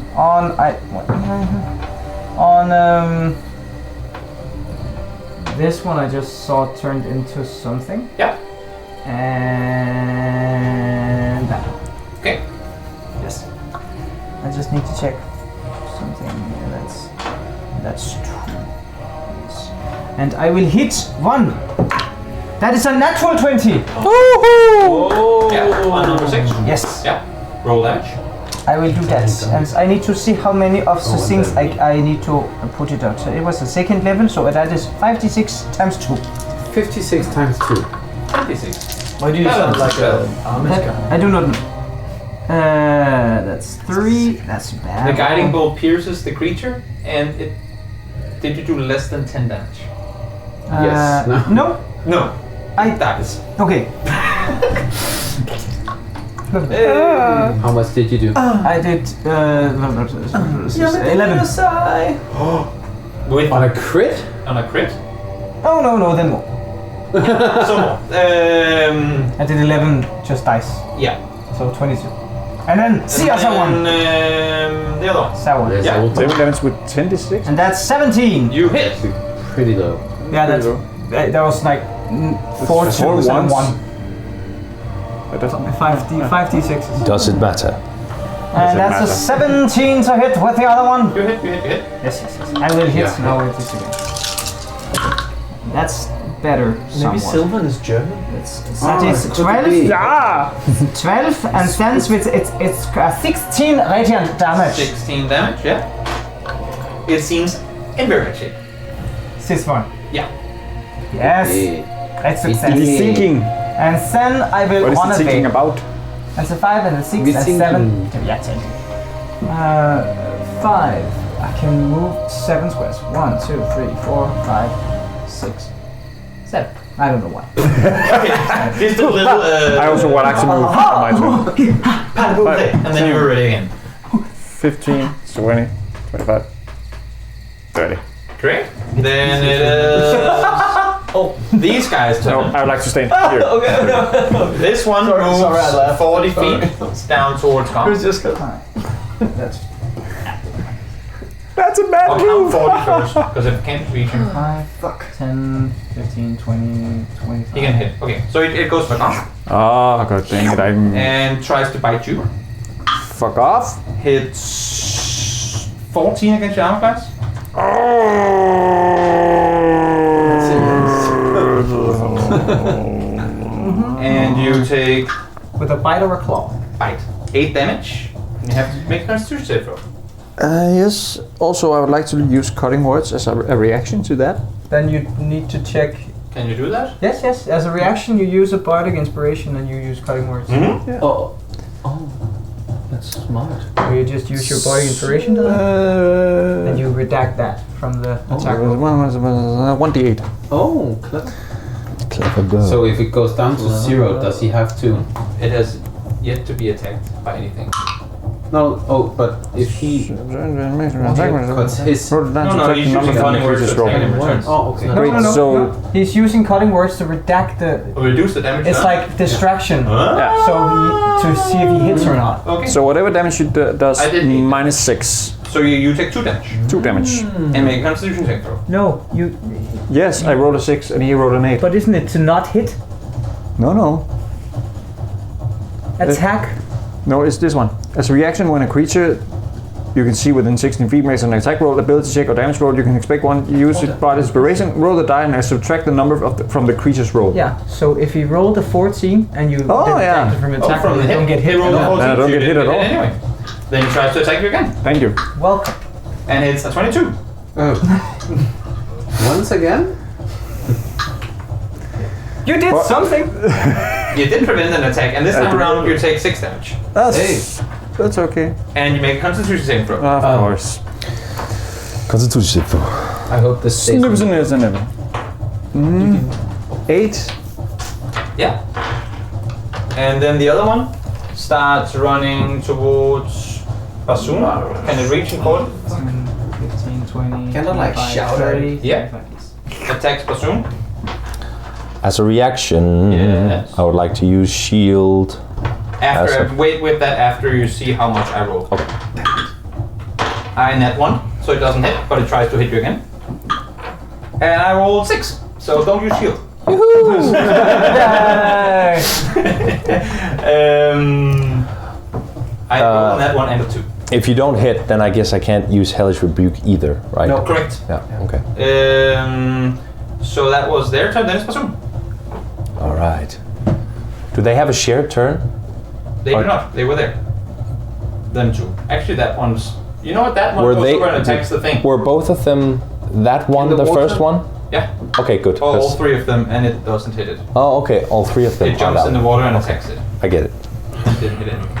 this one I just saw turned into something, Yeah. and that one. Okay. Yes. I just need to check something. That's 2. Yes. And I will hit 1. That is a natural 20. Oh. Yeah. On number 6. Yes. Yeah. Roll damage. I will do that. And I need to see how many of the things I need to put it out. So it was a second level, so that is 56 times 2. 56 times 2. 26. Why do you sound like a Amish That, guy? I do not know. That's 3. That's bad. The guiding bolt pierces the creature, and it did you do less than 10 damage? Yes. No. No. I Dies. Okay. How much did you do? I did 11. With On a crit? on a crit? Oh no, then more. So more. I did 11 just dice, Yeah. so 22. And then see us one. The other one. Sour. Yes, Yeah. I will 7 damage with 10d6. And that's 17. You hit. pretty low. Yeah, that's that was like 4 Four 2s and ones. 1. That doesn't 5d6s. Does it matter? And that's a 17 to hit with the other one. You hit. Yes. I will hit. Yeah. No, it is again. That's better. Maybe somewhat. Sylvan is German. That is 12. Yeah! 12 and stands with it's 16 radiant damage. 16 damage, yeah. It seems in very good shape. This one. Yeah. Yes. Great success. He's thinking. And then I will What is run he thinking away. about? That's a 5 and a 6 We're and thinking. 7. Yeah, 10. 5. I can move 7 squares. 1, 2, 3, 4, 5, 6, 7. I don't know why. Just a little. I also want to move on my turn. And then you were ready again. 15, 20, 25, 30. Great. Then it is. These guys No, turn. I would like to stay here. This one moves sorry, I laughed. 40 feet down towards Comp. Just That's a bad I'll count move. 40 first, because it can't reach him. 5, 10, 15, 20, 25. He can hit. Okay, so it goes for Comp Oh, god dang it, I'm... and tries to bite you. Fuck off. Hits 14 against your armor class. And you take With a bite or a claw? bite. 8 damage. And you have to make a constitution save throw. Yes, also I would like to use cutting words as a reaction to that. Then you need to check. Can you do that? Yes. As a reaction, you use a bardic inspiration and you use cutting words. Mm-hmm. Oh, that's smart. Or you just use your bardic inspiration and you redact that from the attack roll. 1d8. Oh, clever. Clever girl. So if it goes down to 0, does he have to? It has yet to be attacked by anything. No. Oh, but if he cuts his. No, he's using cutting words to attack and returns. Oh, okay. No. So He's using cutting words to redact the. Reduce the damage. It's like distraction. Huh? So to see if he hits or not. Okay. so whatever damage he does, I did eight. minus 6. So you take 2 damage 2 damage. and make a constitution save throw. No, you. Yes, I rolled a 6 and he rolled an 8. But isn't it to not hit? No. Attack. No, it's this one. As a reaction, when a creature you can see within 16 feet makes an attack roll, ability check, or damage roll, you can expect one. You use it by inspiration, roll the die, and I subtract the number from the creature's roll. Yeah. So if he rolled a 14 and you yeah. from attack, from roll, the you don't get hit. He rolled a at all. 14, I don't so you get hit didn't at all. Anyway. Then he tries to attack you again. Thank you. Welcome. And it's a 22. Oh. Once again? You did something. You did prevent an attack, and this time around you take 6 damage. That's okay. And you make a constitution saving throw. Of course. Constitution. I hope this stays. 8. Yeah. And then the other one starts running towards Bassoon. Can it reach and call it? 15, 20, Can I, like, 25, shout at 30, Yeah. 35, yes. Attacks Bassoon. As a reaction, Yes. I would like to use shield. After wait with that after you see how much I roll. Okay. I net 1, so it doesn't hit, but it tries to hit you again. And I rolled 6, so don't use shield. I rolled that one and a 2. If you don't hit, then I guess I can't use Hellish Rebuke either, right? No, correct. Yeah. Okay. So that was their turn. Then it's Bassoon. All right. Do they have a shared turn? They do not. They were there. Them two. Actually, that one's. You know what? That one Were goes they- over and attacks the thing. Were both of them that one, the the water? first one? Yeah. Okay, good. All 'cause- 3 of them, and it doesn't hit it. Oh, okay. All 3 of them. It are jumps that in the one. water and attacks it. I get it. It didn't hit anything.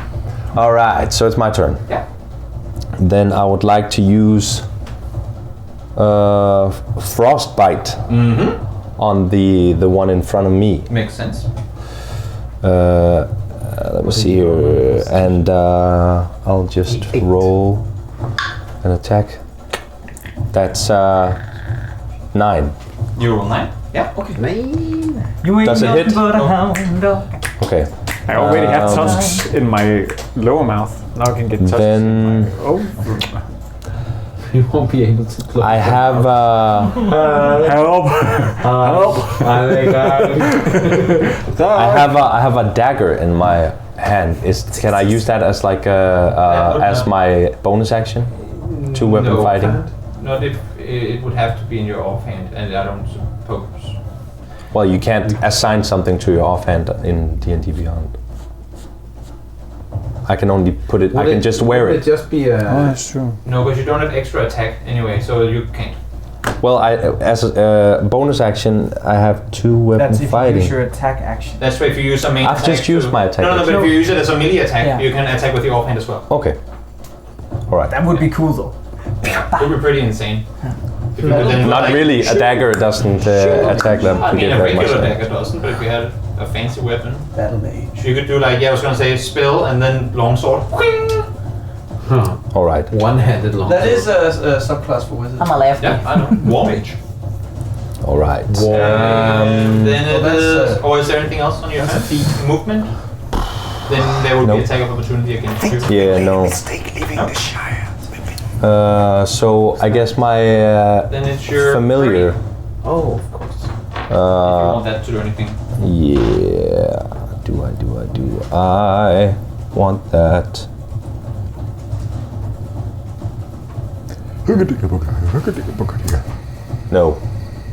All right. So it's my turn. Yeah. Then I would like to use frostbite on the one in front of me. Makes sense. Let me see here, and I'll just roll an attack. That's 9. You roll 9? Yeah, okay. You ain't Does it nothing hit? but a hound dog. Okay. I already have tusks in my lower mouth. Now I can get tusks. Then You won't be able to close. I have Help! Help! I have a dagger in my hand. Can I use that as like as my bonus action? 2-weapon fighting. Not if it would have to be in your offhand, and I don't suppose. Well, you can't assign something to your offhand in D&D Beyond. I can only put it. I can just wear Would it. it just be a... Oh, that's true. No, because you don't have extra attack anyway, so you can't. Well, as a bonus action, I have 2-weapon That's if you fighting. use your attack action. That's why if you use a main I've attack just used my attack No, but action. if you use it as a melee attack, Yeah. you can attack with your offhand as well. Okay. All right. That would be cool though. It would be pretty insane. If you would then Not like- really. A dagger doesn't attack them. I to mean, get a that much regular damage. dagger doesn't, but if you had a fancy weapon, Battle mage. you could do like, I was gonna say spell and then longsword. Huh. All right. One-handed long. That is a subclass for wizards. I'm a lefty. Yeah, I know. War mage. All right. Then it that's, is. Or is there anything else on your hand? Movement. Then there would be Nope. attack of opportunity against you. Yeah. No. So I guess my Then it's your familiar. free, Oh, of course. if you want that to do anything. Yeah. Do I want that? No.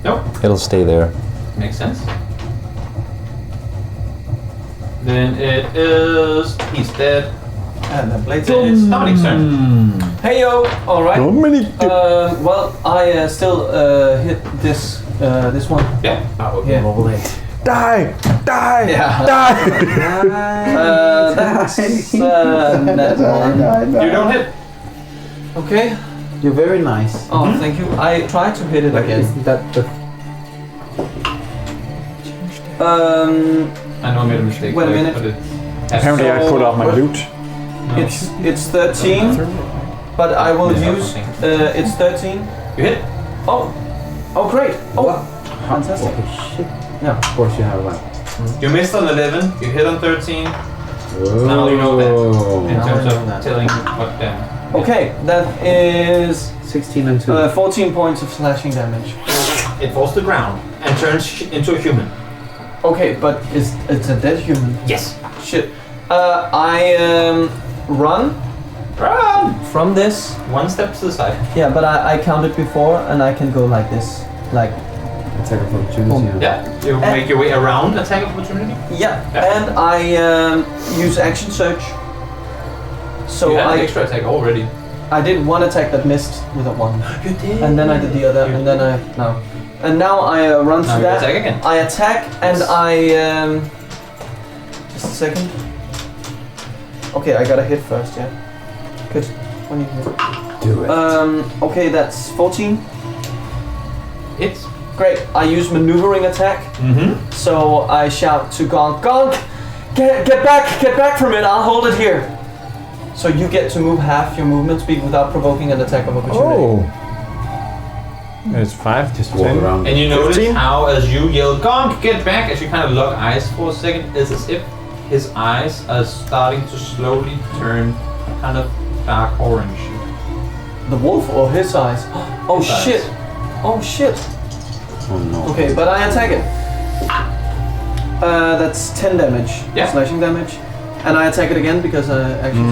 Nope. It'll stay there. Makes sense. Then it is. He's dead. And then blades. Then it's Dominic's turn. Hey yo! Alright. many? Well, I still hit this one. Yeah. Yeah. Die! Die! Yeah. Die! That's that one. You don't hit. Okay. You're very nice. Oh, thank you. I tried to hit it Like, again. isn't that the... I know I made a mistake. Wait a minute. But it Apparently I put off my loot. It's 13, but I will Yeah, use. something. It's 13. You hit. Oh, great. Oh, fantastic. Oh, shit. Yeah. Of course you have that. You missed on 11. You hit on 13. Now you know that. In Now terms I know of that. telling what damage. Okay, that is 16 and 2. 14 points of slashing damage. It falls to the ground and turns into a human. Okay, but it's a dead human. Yes. Shit. I run Run! from this. One step to the side. Yeah, but I counted before, and I can go like this. Like, Attack of opportunity. Yeah. You make your way around attack of opportunity. yeah. Yeah. And I use action search. So You had an I extra attack already. did one attack that missed with a 1. You did. And then I did the other, and then and now I run Now through you that. attack again. I attack and I just a second. Okay, I gotta hit first, yeah. Good. When you hit. Do it. Okay, that's 14. Hits. Great. I use maneuvering attack, Mm-hmm. so I shout to Gonk, Gonk, get back from it. I'll hold it here. So you get to move half your movement speed without provoking an attack of opportunity. It's 5. Just walk around. And you notice 15? how, as you yell, "Gonk, get back!" as you kind of lock eyes for a second, it's as if his eyes are starting to slowly turn kind of dark orange. The wolf or his eyes? Oh His eyes. shit! Oh shit! Oh no. Okay, but I attack it. That's 10 damage. Yeah. Slashing damage. And I attack it again because I actually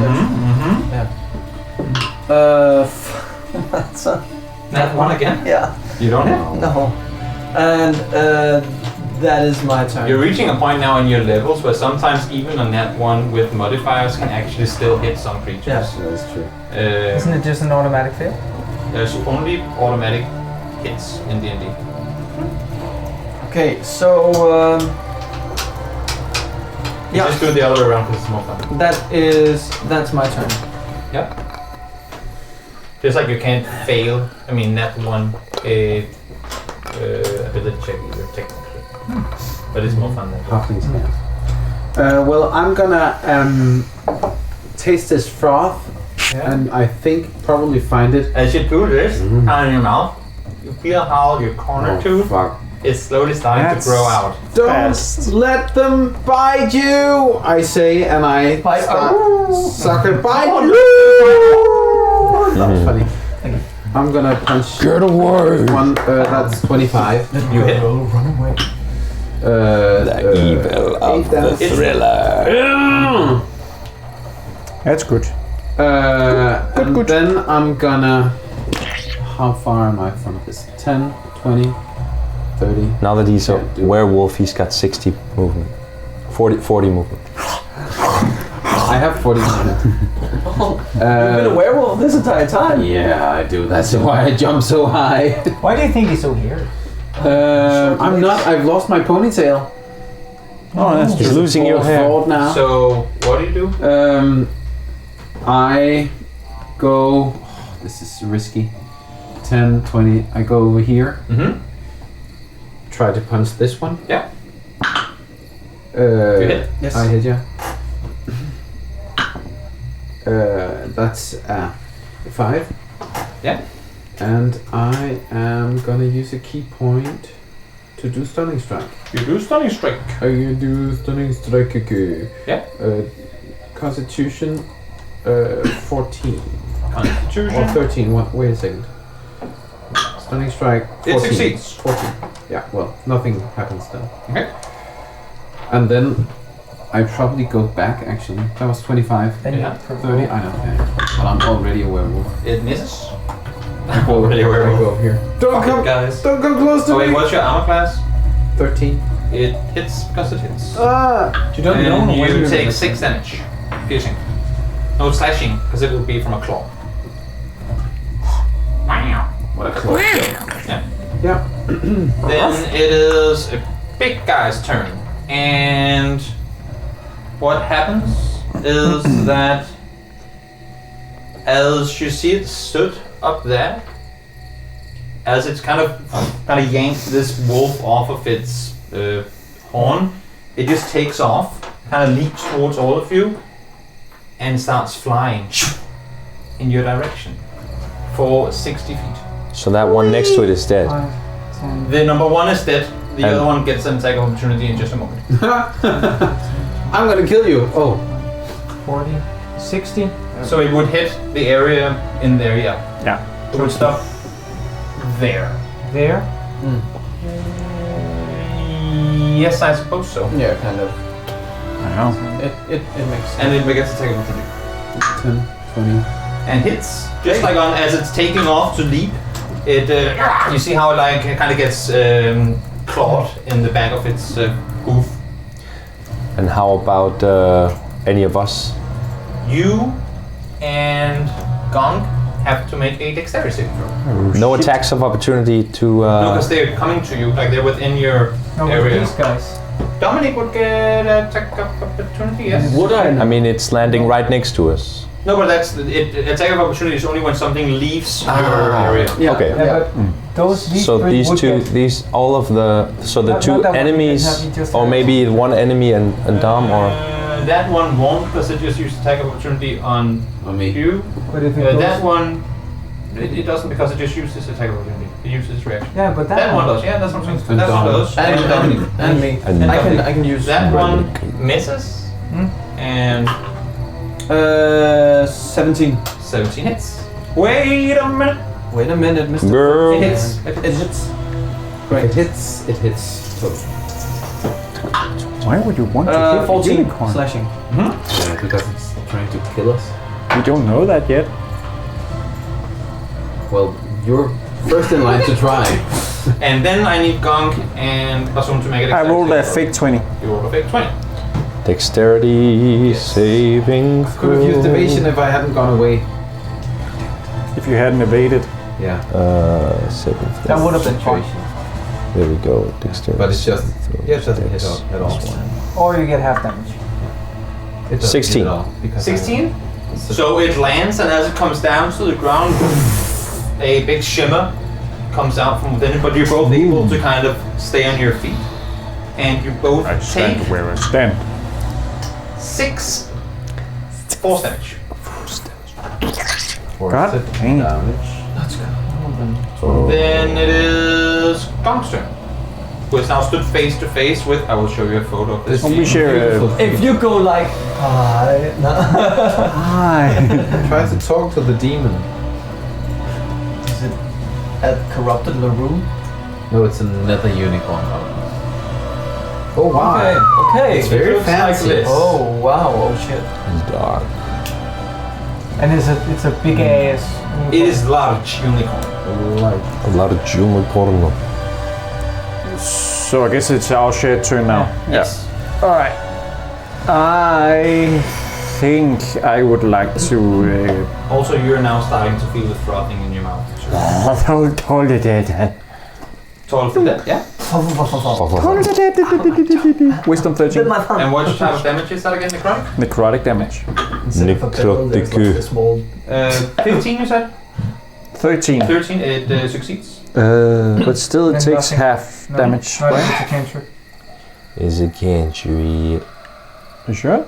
Mm-hmm. that's a, That one again? yeah. You don't hit? No. And that is my turn. You're reaching a point now in your levels where sometimes even a nat one with modifiers can actually still hit some creatures. Yeah. That's true. Isn't it just an automatic fail? There's only automatic hits in D&D. Okay, so yeah, Just do it the other way around because it's more fun. that's my turn. Yep. Just like you can't fail. I mean, that one ability check either technically, but it's more fun than that. Halflings can't. Well, I'm gonna taste this froth, and I think probably find it. As you do this on your mouth, you feel how your corner tooth Fuck. is slowly starting to grow out. Don't let them bite you, I say, and I start sucker bite you. That was funny. I'm gonna punch. Get away! One. That's 25. You hit. Run away. The evil of the thriller. That's good. And then I'm gonna. How far am I from this? 10, 20, 30. Now that he's a Can't do it. werewolf, he's got 60 movement. 40 movement. I have 40 minutes. You've been a werewolf this entire time. Yeah, I do. That's why I jump so high. Why do you think he's so hairy? I'm not. I've lost my ponytail. Oh, that's He's losing your hair. Forward now. So what do you do? I go. This is risky. 10, 20. I go over here. Mm-hmm. Try to punch this one. Yeah. You hit? Yes. I hit you. That's 5. Yeah. And I am gonna use a key point to do stunning strike. You do stunning strike. I do stunning strike. Yeah. Constitution 14 Constitution. or 13. Wait a second. Stunning strike. 14. It succeeds. 14. Yeah. Well, nothing happens then. Okay. And then I probably go back. Actually, that was 25. Then Yeah. 30. I know. Yeah. But I'm already a werewolf. It misses. I go Already a werewolf. I go up here. Don't Fuck it, come, guys. don't come close to So wait, me. what's your armor class? 13. It hits because it hits. You don't know And when you you're take gonna- 6 damage. Piercing. No slashing, because it will be from a claw. Wow. What a close. Yeah. Yeah. Then it is a big guy's turn. And what happens is that as you see it stood up there, as it's kind of yanked this wolf off of its horn, it just takes off, kind of leaps towards all of you, and starts flying in your direction for 60 feet. So that one next to it is dead. 5, 10. The number one is dead. The And- other one gets an attack of opportunity in just a moment. I'm gonna kill you. Oh. 40, 60. So it would hit the area in there, yeah. Yeah. It would stop there. There. Yes, I suppose so. Yeah, kind of. I know. It makes sense. And it gets attack of opportunity. 10, 20. And hits. Just like on as it's taking off to leap, it you see how it like kind of gets clawed in the back of its hoof. And how about any of us? You and Gong have to make a dexterity saving throw. No attacks of opportunity to. No, because they're coming to you, like they're within your No, area. these guys. Dominic would get an attack of opportunity, yes. Would I? I mean, it's landing right next to us. No, but that's it. Attack of opportunity is only when something leaves your area. Yeah. Okay. Yeah, but these So three these would two, get- all of the, so the Not two that one, enemies, have you just or had- maybe one enemy and Dom, or That one won't because it just used attack of opportunity on On me. you. But if it goes, That one, it doesn't because it just uses attack of opportunity. It uses reaction. yeah, but That one does, yeah, that's what I'm saying. And That one Dom. does. And Dominic. And me. And I can use That one Dominic. misses. And 17. 17 hits. Wait a minute. Wait a minute, Mr. girl. It hits. It hits. It hits. It hits. Totally. Why would you want to hit the 14 unicorn? slashing. Yeah, because it's trying to kill us. We don't know that yet. Well, you're first in line to try. And then I need Gong and Basun to make it. I rolled a fake 20. You rolled a fake 20. Dexterity saving Could have used throw. evasion if I hadn't gone away. If you hadn't evaded. Yeah. Saving throw. that would have been fun. There we go. Dexterity. But it's just, saving yeah, it throw. doesn't hit Dex at all. plus one. Or you get half damage. It doesn't hit 16. at all, because 16? I- So it lands, and as it comes down to the ground, a big shimmer comes out from within it, but you're both able to kind of stay on your feet. And you both I stand take where I stand. 6 force damage. God dang. Let's go. Then it is Gong's turn, who is now stood face to face with. I will show you a photo of this. We share. If you go like, hi, Hi. Try to talk to the demon. is it at corrupted LaRue? No, it's another unicorn. Oh wow. Okay. It's very looks like fancy. this. Oh wow. Oh shit. It's dark. And it's a big ass. It is large unicorn. A lot of unicorn. So I guess it's our shared turn now. Yes. Alright. I think I would like to. Also, you're now starting to feel the frothing in your mouth. Hold it there. Total for that, yeah. Wisdom 13. And what type of damage is that again, necrotic? Necrotic damage. Small. 15 you said? 13. 13, it succeeds. But still it Then takes nothing. half No, damage. No, it's a cantrip. Is it cantrip? You sure?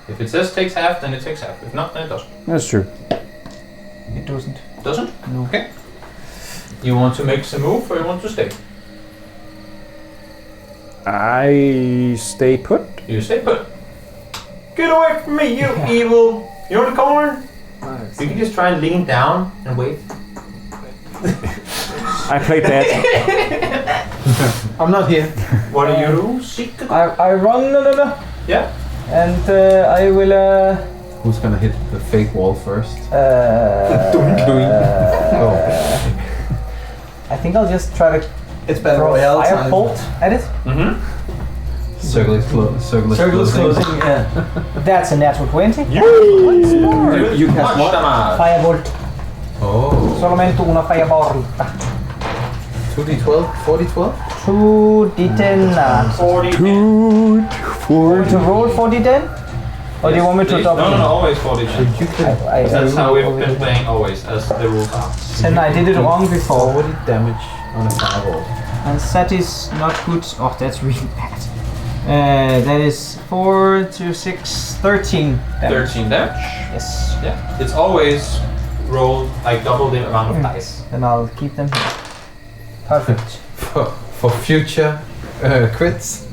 If it says takes half, then it takes half. If not, then it doesn't. That's true. It doesn't. Doesn't? No. Okay. You want to make some move or you want to stay? I stay put. You stay put. Get away from me, you evil unicorn! You can just try and lean down and wait. I played that. I'm not here. What do you do? Seek a- I run. No. Yeah. And I will. Who's gonna hit the fake wall first? I think I'll just try to It's battle throw a royale fire time. bolt at it. Mm-hmm. Circle is Circle is closing. Yeah. That's a natural 20. You cast Much what? damage. Firebolt. Oh. Solamente una firebolta. 2d12? 4d12? 2d10. 40. Want to roll 4d10? Or do you want me to Please. double? No, always 40. That's how we've been it. playing always, as the rules are. And I did it wrong before. 40 damage on a fireball. And that is not good. Oh, that's really bad. That is 4 to 6, 13 damage. 13 damage. Yes. Yeah. It's always rolled like double the amount of dice. Then I'll keep them here. Perfect. For future crits.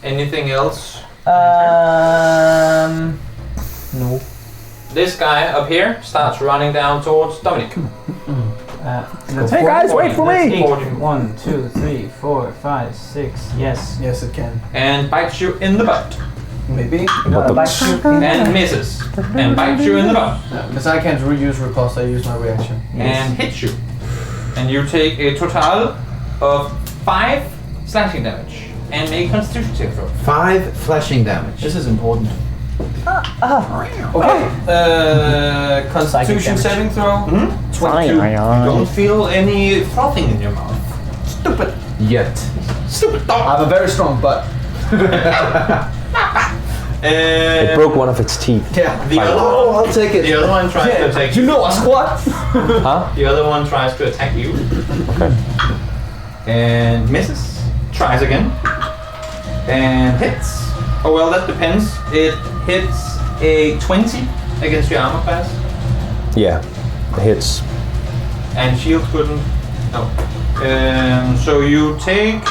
Anything else? No. This guy up here starts running down towards Dominic. Hey guys, wait for me! 1, 2, 3, 4, 5, 6. Yes. Yes, it can. And bites you in the butt. Maybe. And misses. And bites you in the butt. Because I can't reuse riposte, I use my reaction. And hits you. And you take a total of 5 slashing damage. And make a constitution save throw. 5 flashing damage. This is important. Okay. Constitution saving throw. 22. Don't feel any frothing in your mouth. Stupid. Yet. Stupid I dog. have a very strong butt. It broke one of its teeth. Yeah. The other one, I'll take it. the other one tries to attack You you. know a squat. The other one tries to attack you. Okay. And misses. Tries again. And hits. Oh well, that depends. It hits a 20 against your armor class. Yeah. It hits. And shield couldn't. No. So you take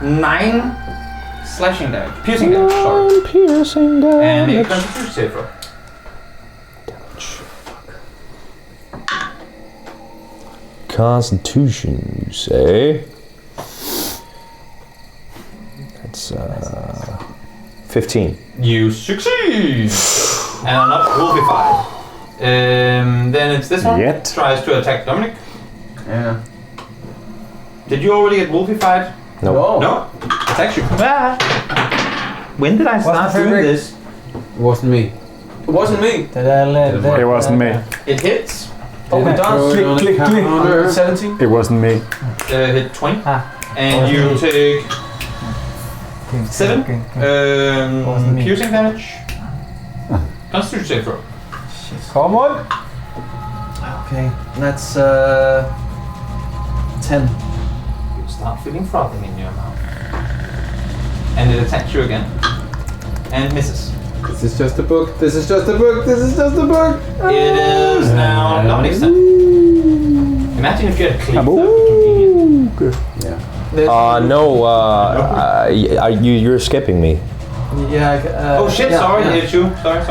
9 slashing damage. Piercing damage, sorry. Piercing damage. And make a constitution save throw. Constitution, you say? That's 15. You succeed! And are not wolfified. Then it's this one. Yet. Tries to attack Dominic. Yeah. Did you already get wolfified? No. No? Attacks you. When did I start the doing favorite? this? It wasn't me. It wasn't me. It wasn't me. It hits. Oh, we done. Click. 17. It wasn't me. Hit 20. Ah. And you take Okay, 7 Wasn't me. piercing damage. Constitution save throw. Come on. Okay, that's 10. You start feeling frothing in your mouth. And it attacks you again. And misses. This is just a book. This is just a book. This is just a book. It is now Dominic's turn. Imagine if you had cleaved that. Yeah. No, you're skipping me. Yeah. Oh shit, yeah, sorry, yeah. it's you. Sorry.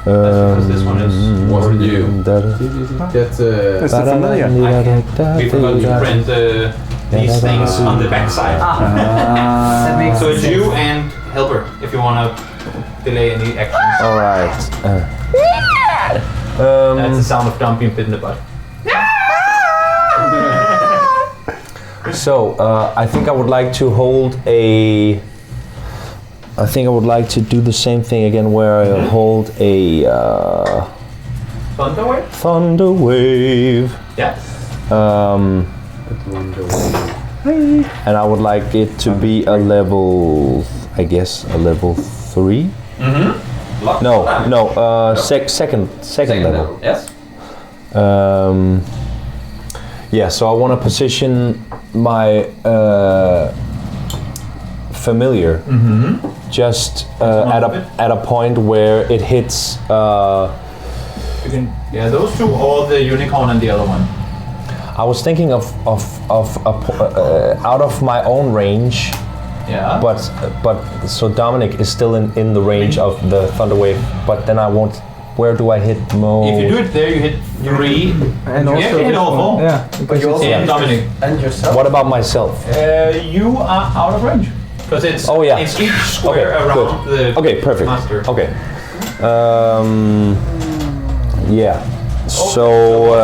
That's because this one is Wasn't you. Get That's the familiar. we forgot to print these things on the backside. That makes So it's sense. you and Helper if you want to delay any actions. Alright. That's the sound of Dom being bit in the butt. So, I think I would like to hold a... I think I would like to do the same thing again where I hold a Thunder wave? thunder wave. Yeah. And I would like it to be a level, I guess, a level 3? Mm-hmm. Second level. Yes. Yeah, so I want to position my familiar just at a point where it hits. You can, those two or the unicorn and the other one. I was thinking of out of my own range, Yeah. but so Dominic is still in the range of the thunder wave, but then I won't. Where do I hit most? If you do it there, you hit 3. And you also have to hit all 4. Yeah. But you also And Dominic. and yourself. What about myself? You are out of range. Because it's it's each square around the Perfect. master. Okay. Yeah. So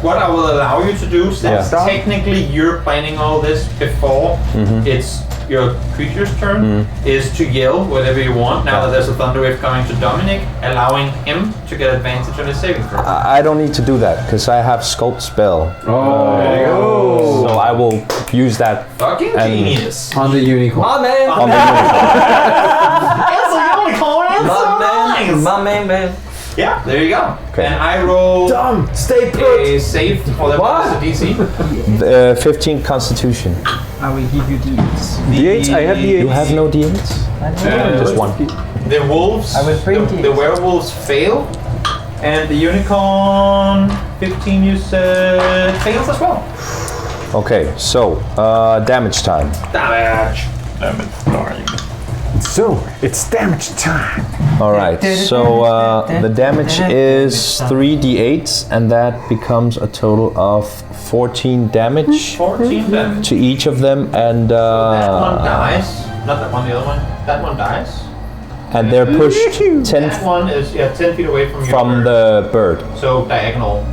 What I will allow you to do, since technically you're planning all this before it's your creature's turn, is to yell whatever you want now that there's a thunder wave coming to Dominic, allowing him to get advantage on his saving throw. I don't need to do that because I have sculpt spell. There you go. So I will use that Fucking genius. on the unicorn. My man. on the It's a unicorn, it's so nice. My man. Yeah, there you go. Okay. And I roll Dumb. Stay put. a save for the DC. 15 Constitution. I will give you these. D8s? I have D8s. You have no D8s? Just one. The wolves, I will bring the these. werewolves fail, and the unicorn 15 you said fails as well. Okay, so damage time. Damage. So, it's damage time. All right, so the damage is 3d8s, and that becomes a total of 14 damage 14 damage. to each of them, and That one dies. Not that one, the other one. That one dies. and they're pushed 10 That one is 10 feet away from you. from the bird. So diagonal.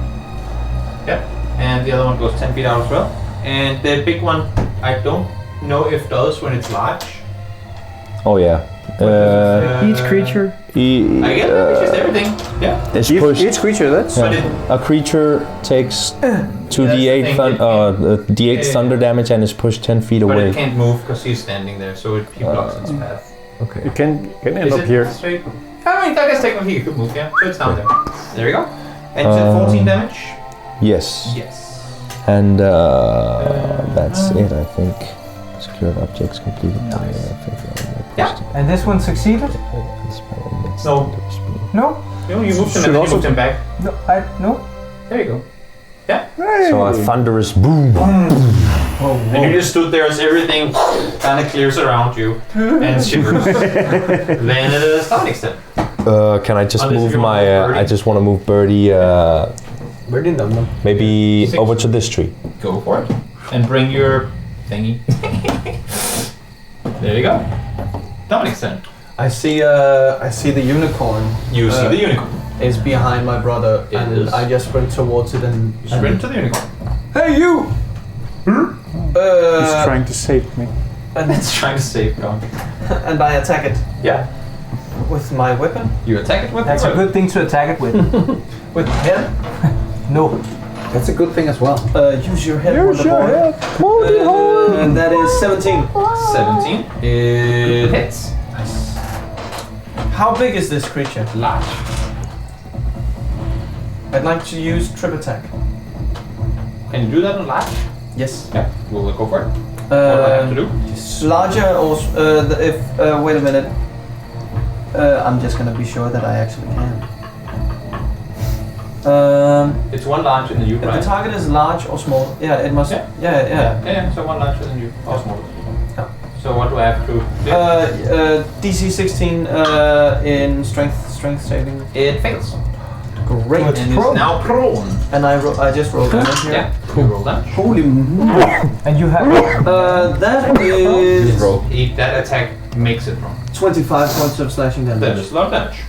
Yep. And the other one goes 10 feet out as well. And the big one, I don't know if does when it's large. Oh yeah. Each creature. I guess it's just everything. Yeah. It's pushed. Each creature, that's... But it, A creature takes 2d8 d8 thunder damage and is pushed 10 feet but away. it can't move because he's standing there, so he blocks its path. Okay. You can end Is up it here. straight? I mean, I guess technically you could move, yeah. So it's down there. There you go. And it's at 14 damage? Yes. Yes. And that's it, I think. Secured objects completed. Yeah. And this one succeeded? No. No? No, you moved him Should and then you also- moved him back. No. No? There you go. Yeah. So a thunderous boom. And you just stood there as everything kind of clears around you and shivers. Then it is Dominic's turn. Can I just Unless move you want my? to move Birdie. I just want to move Birdie. Birdie done. Maybe 6. over to this tree. Go for it. And bring your thingy. There you go. Dominic's turn. I see the unicorn. You see the unicorn. Is behind my brother, It and is. I just sprint towards it and. You sprint to the unicorn. Hey you! He's trying to save me. And It's trying to save Gon. and I attack it Yeah. with my weapon. You attack it with That's the a good thing to attack it with. With head. No. That's a good thing as well. Use your head. Wonderboy. And that is 17. 17. It hits. How big is this creature? Large. I'd like to use trip attack. Can you do that on large? Yes. Yeah, we'll go for it. What do I have to do? Larger or wait a minute. I'm just gonna be sure that I actually can. It's one larger than you, If right? the target is large or small, yeah, it must. Yeah. Yeah. So one larger than you, or smaller than you. Yeah. So what do I have to do? DC 16 in strength saving. It fails. Great. And it's now prone. And I just rolled damage here. Yeah, you roll that. Holy. And you have. That is That attack makes it prone. 25 points of slashing That damage. is a lot of damage.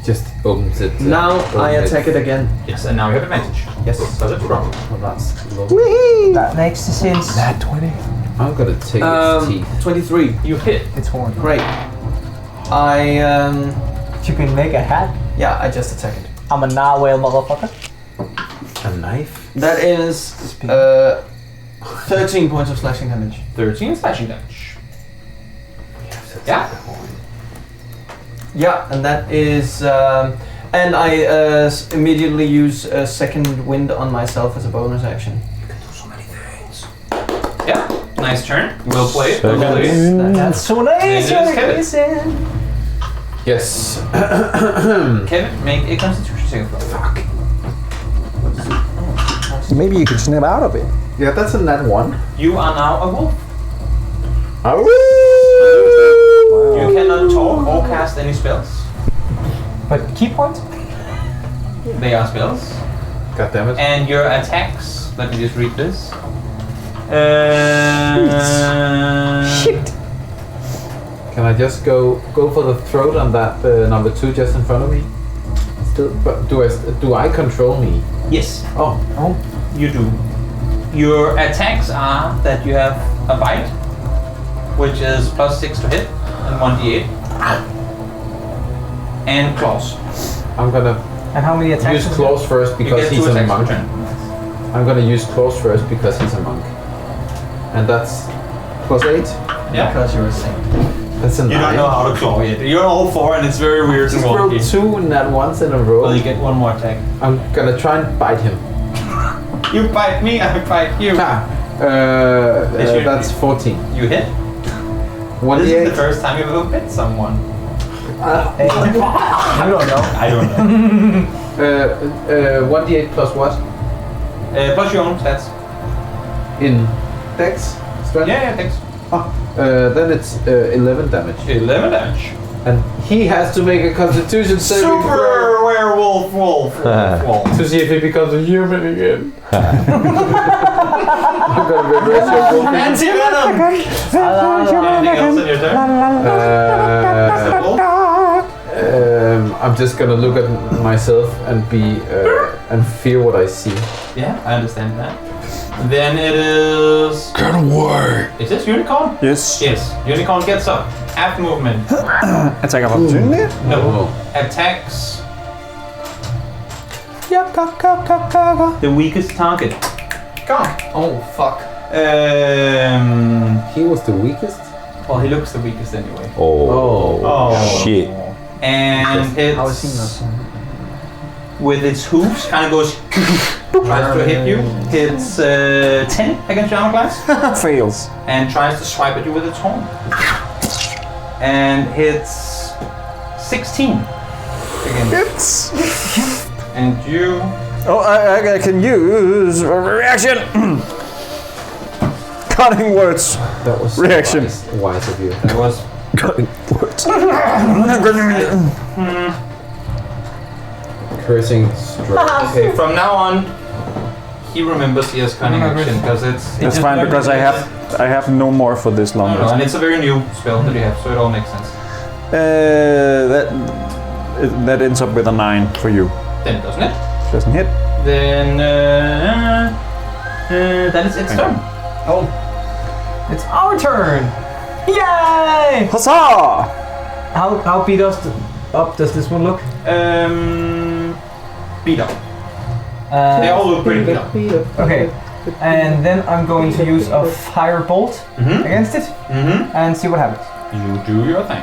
Just opens it. Now I attack it again. Yes, and now you have advantage. Yes. Because it's prone. Well, that's lovely. That makes sense. Nat 20. I'm gonna take its teeth. 23. You hit. It's horn. Great. You can make a hat. Yeah, I just attack it. I'm a narwhal motherfucker. A knife. That is 13 points of slashing damage. 13 slashing damage. Yeah. Yeah, and that is, and I immediately use a second wind on myself as a bonus action. Yeah. Nice turn. We'll play it. That's so nice. And it is Kevin. Yes. Kevin, make a constitution saving throw. Fuck. Maybe you can snap out of it. Yeah, that's a nat 1. You are now a wolf. Oh. You cannot talk or cast any spells. But key points? They are spells. God damn it. And your attacks, let me just read this. Shit. Can I just go for the throat on that number 2 just in front of me? Still, but do I control me? Yes, Oh. you do. Your attacks are that you have a bite, which is +6 to hit, and 1d8. And claws. I'm gonna And how many attacks? use claws first You because get he's 2 a attacks per monk. turn. I'm gonna use claws first because he's a monk. And that's +8. Yeah. Because you're a saint. That's a 9. You don't know how to claw yet. You're all 4 and it's very weird to Just walk rolled in. 2 nat 1s in a row. Well, you get one more attack. I'm gonna try and bite him. You bite me, I bite you. That's 14. You hit. 1d8. This is the first time you've ever bit someone. Hey. You don't know. I don't know. 1d8 plus what? Plus your own stats. In dex? Strength? Yeah, thanks. Then it's 11 damage. 11 damage. And he has to make a constitution saving throw Super werewolf wolf. to see if he becomes a human again. I'm gonna reverse your wolf. Anti-venom! Anything else in your turn? I'm just gonna look at myself and be and feel what I see. Yeah, I understand that. Then it is... Get away! Is this unicorn? Yes. Yes. Unicorn gets up. Half movement. Attack of opportunity. No. Attacks the weakest target. Gone. Oh, fuck. He was the weakest. Well, he looks the weakest anyway. Oh. Shit. And How is he it's not? with its hooves, kind of goes tries to hit you. Hits 10 against your armor class, Fails. and tries to swipe at you with its horn. And hits 16 against. And you. Oh, I can use a reaction. Cutting words. That was Reaction. wise of you. That was. Cutting words. Cursing stroke. Okay, from now on, he remembers he has cunning action because it's. That's fine because I have no more for this long. No, and it's a very new spell that you have, so it all makes sense. That ends up with a 9 for you. Then doesn't it? Doesn't hit. Then that is its turn. Oh. It's our turn! Yay! Huzzah! How beat us up does this one look? Beat up. They all look pretty beat up. Okay. And then I'm going to use a firebolt against it and see what happens. You do your thing.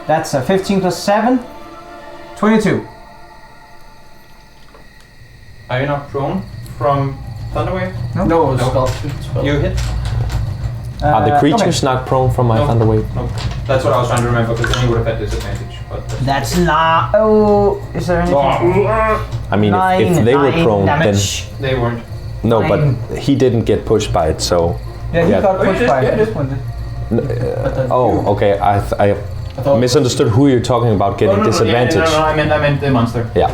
That's a 15 plus 7. 22. Are you not prone from Thunderwave? No, it's No. spell. You hit? Are the creatures knocked prone from my No. thunder wave? No. That's what I was trying to remember, because then you would have had disadvantage. But That's not. Oh, is there anything? I mean, if they were prone, damage. they weren't. then no, but Nine. he didn't get pushed by it, so. Yeah, he Yeah. got Oh, you pushed did? by Yeah, it. you This one did. Oh, okay. I thought- misunderstood who you're talking about getting disadvantage. Yeah, no, I meant the monster. Yeah.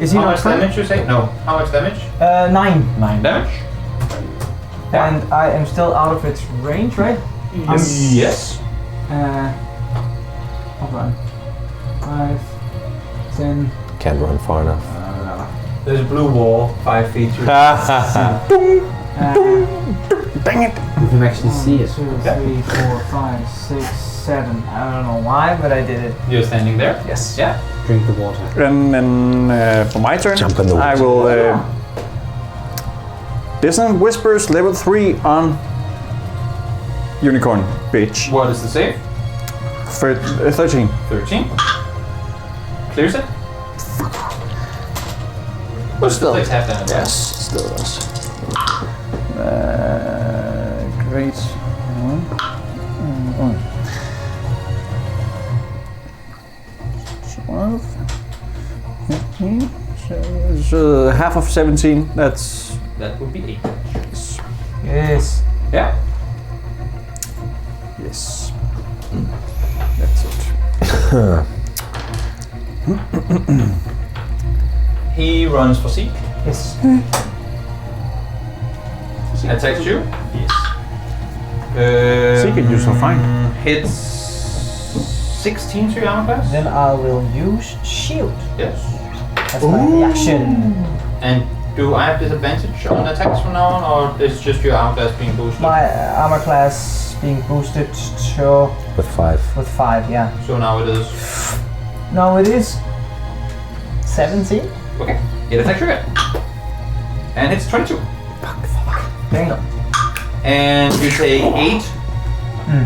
Is he How not much prone? damage you say? No. How much damage? 9. 9 damage. And I am still out of its range, right? Yes. Hold on. 5, 10. Can't run far enough. There's a blue wall 5 feet through. Dang it! You can actually see it. 2, 3, 4, 5, 6, 7. I don't know why, but I did it. You're standing there? Yes. Yeah. Drink the water. And then for my turn, Jump in the I water. will Dissonant Whispers level 3 on Unicorn bitch. What is the save? 13. 13. Clears it? But still. Takes half damage. Yes, still does. Great. 12, 15, so half of 17, that's... That would be 8 damage. Yes. Yeah. Yes. That's it. He runs for Seek. Yes. Attacks you. Yes. Seek it, you're so fine. Hits 16 to your armor class. Then I will use shield. Yes. That's my reaction. And do I have disadvantage on attacks from now on, or is just your armor class being boosted? My armor class being boosted to With 5. with 5. Yeah. So now it is. No, it is 17. Okay. It attacks you again. And it's 22. Dang. And you take 8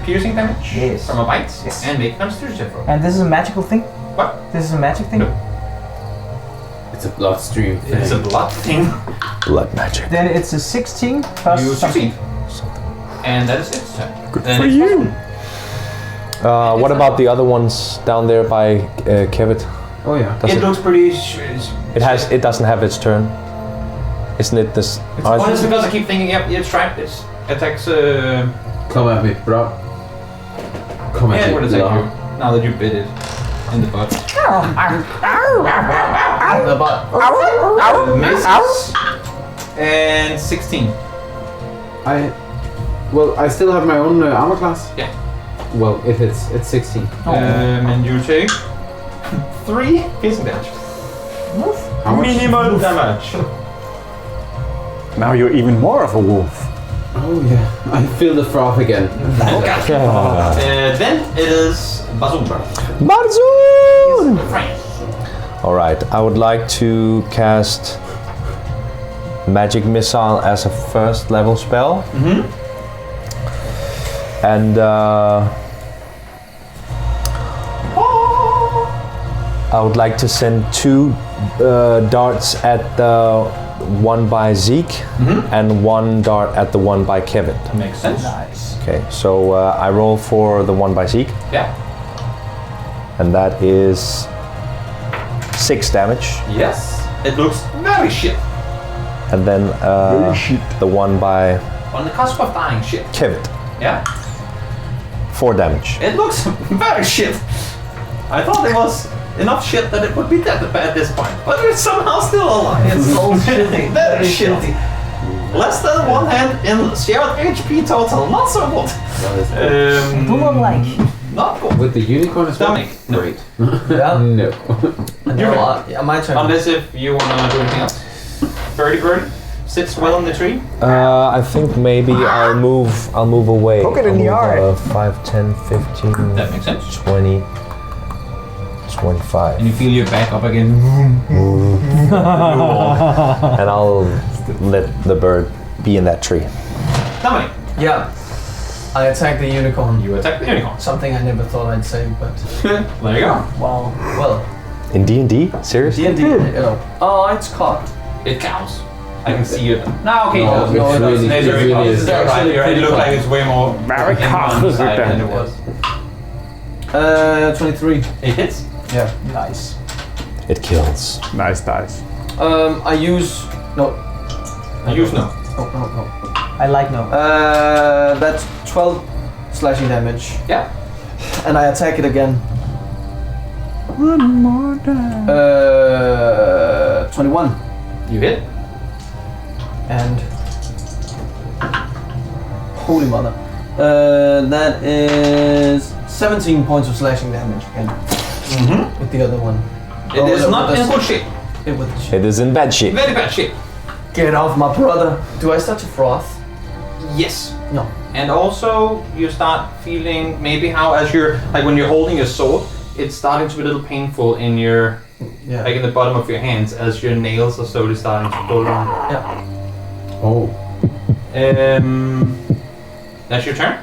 piercing damage Yes. from a bite. Yes. And make a constitution check roll. And this is a magical thing. What? This is a magic thing. No. It's a bloodstream thing. It's a blood thing. Blood magic. Then it's a 16 plus You something. succeed. And that is its turn. Good Then for it's you. Boston. What about the other ones down there by Kevit? Oh yeah. Does It it, looks pretty. it doesn't have its turn. Isn't it this? Well, it's because I keep thinking, yep, it's right. It attacks. Come at me, bro. Come at Yeah, it me, would attack bro. you. Now that you bit it in the butt. The butt. Misses. And 16. Well, I still have my own armor class. Yeah. Well, if it's 16. And you take 3 piercing damage. How much? Minimal damage. Now you're even more of a wolf. Oh yeah. I feel the froth again. Then it is Bazoon. Barzun! France. Alright, I would like to cast Magic Missile as a first level spell. And I would like to send 2 darts at the one by Zeke and 1 dart at the one by Kevin. Makes sense. Nice. Okay, so I roll for the one by Zeke, Yeah. and that is 6 damage. Yes. It looks very shit. And then the one by On the cusp of dying shit. Kevin, Yeah. 4 damage. It looks very shit. I thought it was enough shit that it would be dead at this point, but it's somehow still alive. It's so shitty. Very shitty. Less than 1 hand in shared HP total. Not so good. Do not like. Not good. With the unicorn as well? Dominic, no. Great. Yeah. No. Yeah, my turn. Unless if you wanna do anything else. Birdie sits well in the tree. I think maybe I'll move away. Poke it in the eye. 5, 10, 15, That makes sense. 20, 25. And you feel your back up again. And I'll let the bird be in that tree. Dominic, Yeah. I attack the unicorn. you attack the unicorn. Something I never thought I'd say, but There you go. wow. Well, In D&D? Seriously? D&D. Oh, it's cocked. It counts. I can see it. No, okay, No, it doesn't. it's really- It's it very really close. is. You're right. It looked like it's way more Very in one close. side than it was. 23. It hits. Yeah. Nice. It kills. Nice dice. I use no. Use no. No. I like no. That's 12 slashing damage, Yeah. and I attack it again. One more time. 21 You hit. and holy mother. That is 17 points of slashing damage again Mm-hmm. with the other one. It is not in good shape. With the shit. It is in bad shape. Very bad shape. Get off my brother. Do I start to froth? Yes. No. And also, you start feeling maybe how as you're like when you're holding your sword, it's starting to be a little painful in your Yeah. like in the bottom of your hands as your nails are slowly starting to pull on. Yeah. Oh. That's your turn.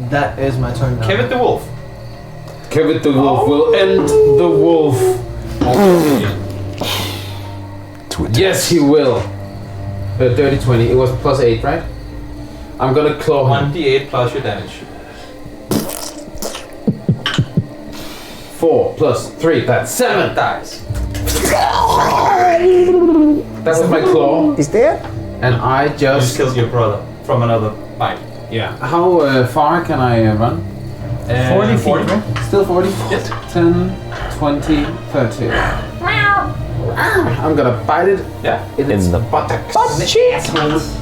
That is my turn now. Kevin the Wolf. Kevin the Wolf will end the wolf. Yes, he will. Dirty 20. It was +8, right? I'm gonna claw him. 1d8 plus your damage. 4 plus 3, that's 7. Dies. That's with my claw. Is there? And I You just... killed your brother from another bite. Yeah. How far can I run? 40 feet, 40. right? Still 40? Yes. 10, 20, 30. I'm gonna bite it Yeah. in its In the buttocks. Assholes.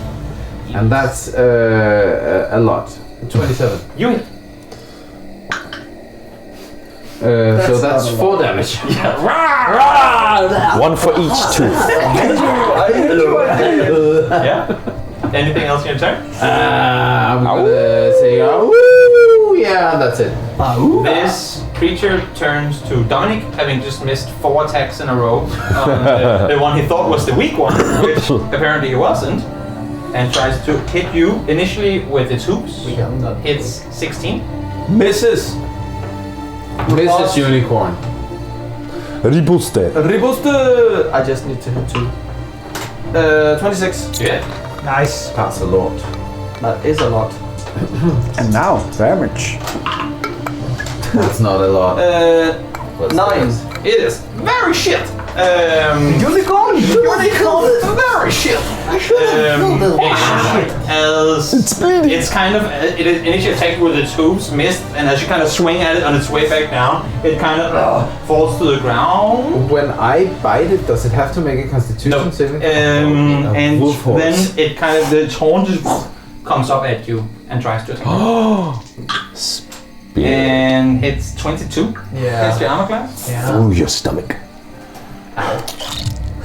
And that's a lot. 27. You hit. So that's 4 damage. One for each tooth. Yeah. Anything else in your turn? I'm gonna say, oh, yeah, that's it. This creature turns to Dominic, having just missed 4 attacks in a row on the one he thought was the weak one, which apparently it wasn't, and tries to hit you initially with its hoops. Hits 16. Misses. Mrs. Unicorn. Ribuste. Ribuste. I just need to hit 2. 26. Yeah. Nice. That's a lot. That is a lot. And now, damage. That's not a lot. 9. It is very shit. Unicorn. Very shit. It's kind of it initially attacked with its hooves, missed, and as you kind of swing at it on its way back down, it kind of falls to the ground. When I bite it, does it have to make a constitution saving? And wolf horse. then it kind of the horn just comes up at you and tries to attack. And hits 22. Yeah. That's your armor class. Yeah. Through your stomach.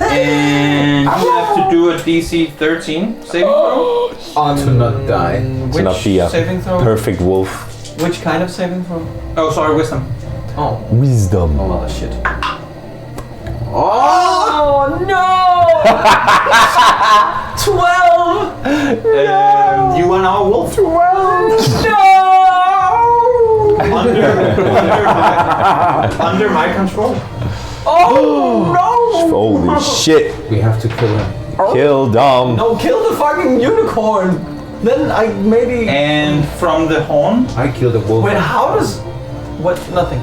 And you have to do a DC 13 saving throw. To not die. To not be a saving throw? perfect wolf. Which kind of saving throw? Oh, sorry, wisdom. Oh. Wisdom. Mother shit. Oh! no! 12! You are now a wolf. 12! No! Under my control. Oh no! Holy shit. We have to kill him. Kill Dom. No, kill the fucking unicorn! Then I maybe... And from the horn, I killed the wolf. Wait, how does... What? Nothing.